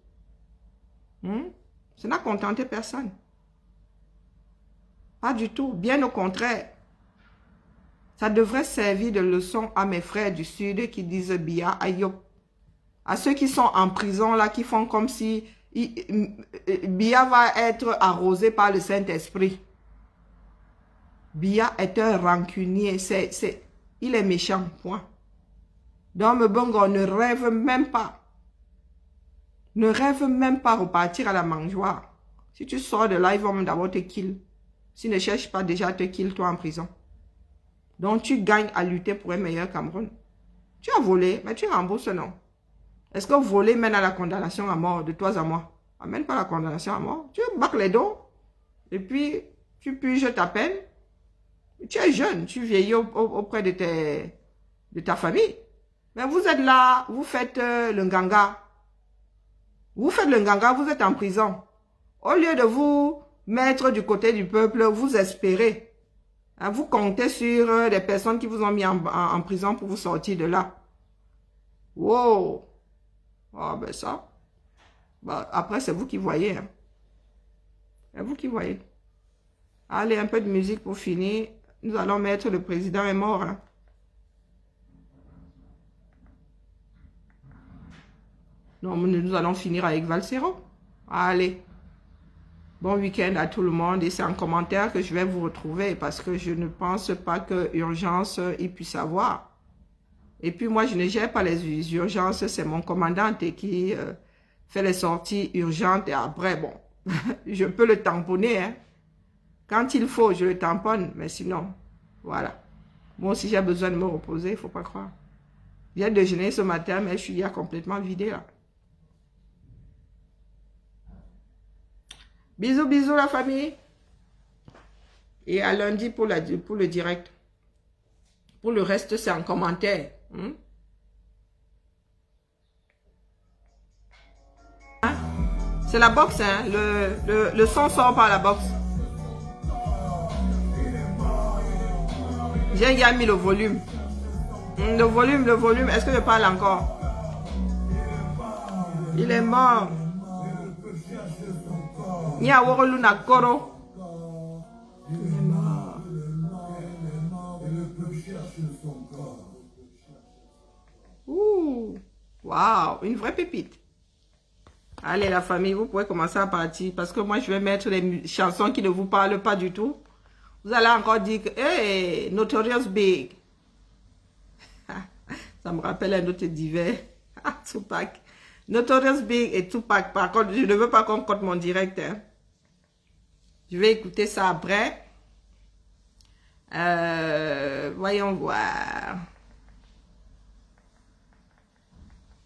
Ça n'a contenté personne. Pas du tout. Bien au contraire. Ça devrait servir de leçon à mes frères du Sud qui disent Bia Ayop. À ceux qui sont en prison là, qui font comme si Biya va être arrosé par le Saint-Esprit. Biya est un rancunier. Il est méchant, point. Donc, Mbongo ne rêve même pas. Ne rêve même pas repartir à la mangeoire. Si tu sors de là, ils vont d'abord te kill. S'ils ne cherchent pas déjà à te kill, toi en prison. Donc, tu gagnes à lutter pour un meilleur Cameroun. Tu as volé, mais tu rembourses, non? Est-ce que voler mène à la condamnation à mort de toi à moi? Amène pas la condamnation à mort. Tu bacs les dos. Et puis, tu puges ta peine. Tu es jeune, tu vieillis auprès de ta famille. Mais vous êtes là, vous faites le nganga. Vous faites le nganga, vous êtes en prison. Au lieu de vous mettre du côté du peuple, vous espérez. Hein, vous comptez sur des personnes qui vous ont mis en prison pour vous sortir de là. Wow! Ah ben ça. Bah, après, c'est vous qui voyez. Hein. C'est vous qui voyez. Allez, un peu de musique pour finir. Nous allons mettre le président est mort. Hein. Non, nous allons finir avec Valsero. Allez. Bon week-end à tout le monde. Et c'est en commentaire que je vais vous retrouver parce que je ne pense pas que urgence, il puisse avoir. Et puis moi, je ne gère pas les urgences. C'est mon commandant qui fait les sorties urgentes. Et après, bon, je peux le tamponner. Hein. Quand il faut, je le tamponne. Mais sinon, voilà. Moi aussi, j'ai besoin de me reposer. Il ne faut pas croire. J'ai déjeuné ce matin, mais je suis complètement vidé là. Bisous, bisous la famille. Et à lundi pour le direct. Pour le reste, c'est en commentaire. C'est la boxe, hein. Le son sort par la boxe. J'ai déjà mis le volume. Le volume. Est-ce que je parle encore? Il est mort. Niaworo Luna Koro. Il est mort. Ouh. Waouh. Une vraie pépite. Allez, la famille, vous pouvez commencer à partir. Parce que moi, je vais mettre les chansons qui ne vous parlent pas du tout. Vous allez encore dire que, hey, Notorious Big. Ça me rappelle un autre divers. Tupac. Notorious Big et Tupac. Par contre, je ne veux pas qu'on compte mon direct. Hein. Je vais écouter ça après. Voyons voir.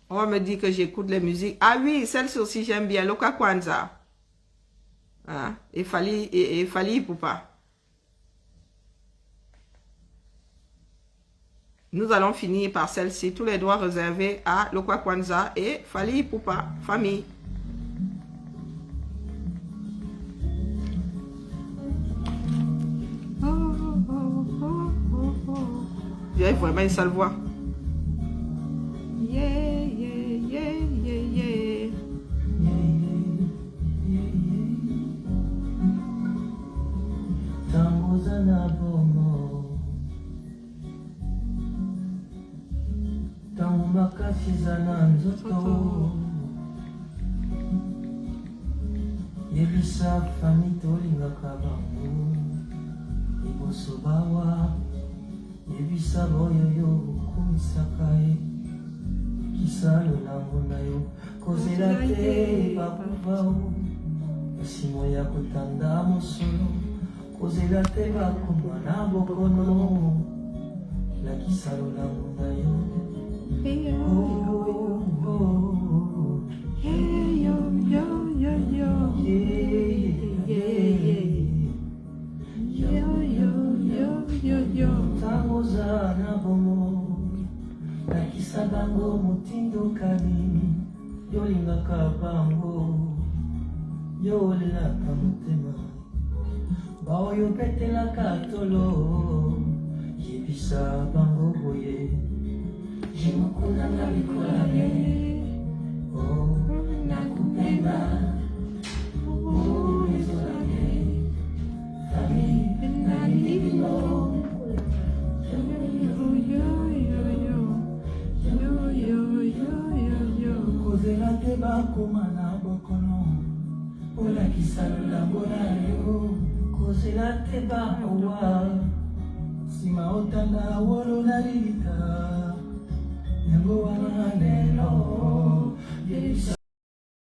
On va me dire que j'écoute les musiques. Ah oui, celle-ci aussi j'aime bien. Loka Kwanza. Hein? Et Fali Poupa. Nous allons finir par celle-ci. Tous les droits réservés à Loka Kwanza et Fali Poupa. Famille. J'ai vraiment une sale voix. Yeah, yeah, yeah, yeah, yeah. Tambozana bomo, tamumakashizana nzoto, yebisa famitolinga kabangu, ibosobawa, yebisa boyoyo kumisakae. Kisalo nango na yo kozela te bakuvao esimo ya kotanda mosolo kozela te bakoma na bokono la kisalo nango na yo tangoza na bomo nakisa bango motindo kani yolingaka bango yolelaka motema baoyo petelaka tolo yebisa bango boye jimokunanga bikolane o nakupenda o ezolane fami nanibino kozela te bakoma na bokono olakisa lolambo na yo kozela te baowa nsima otanda wolo na lilita yango wana lelo yebisa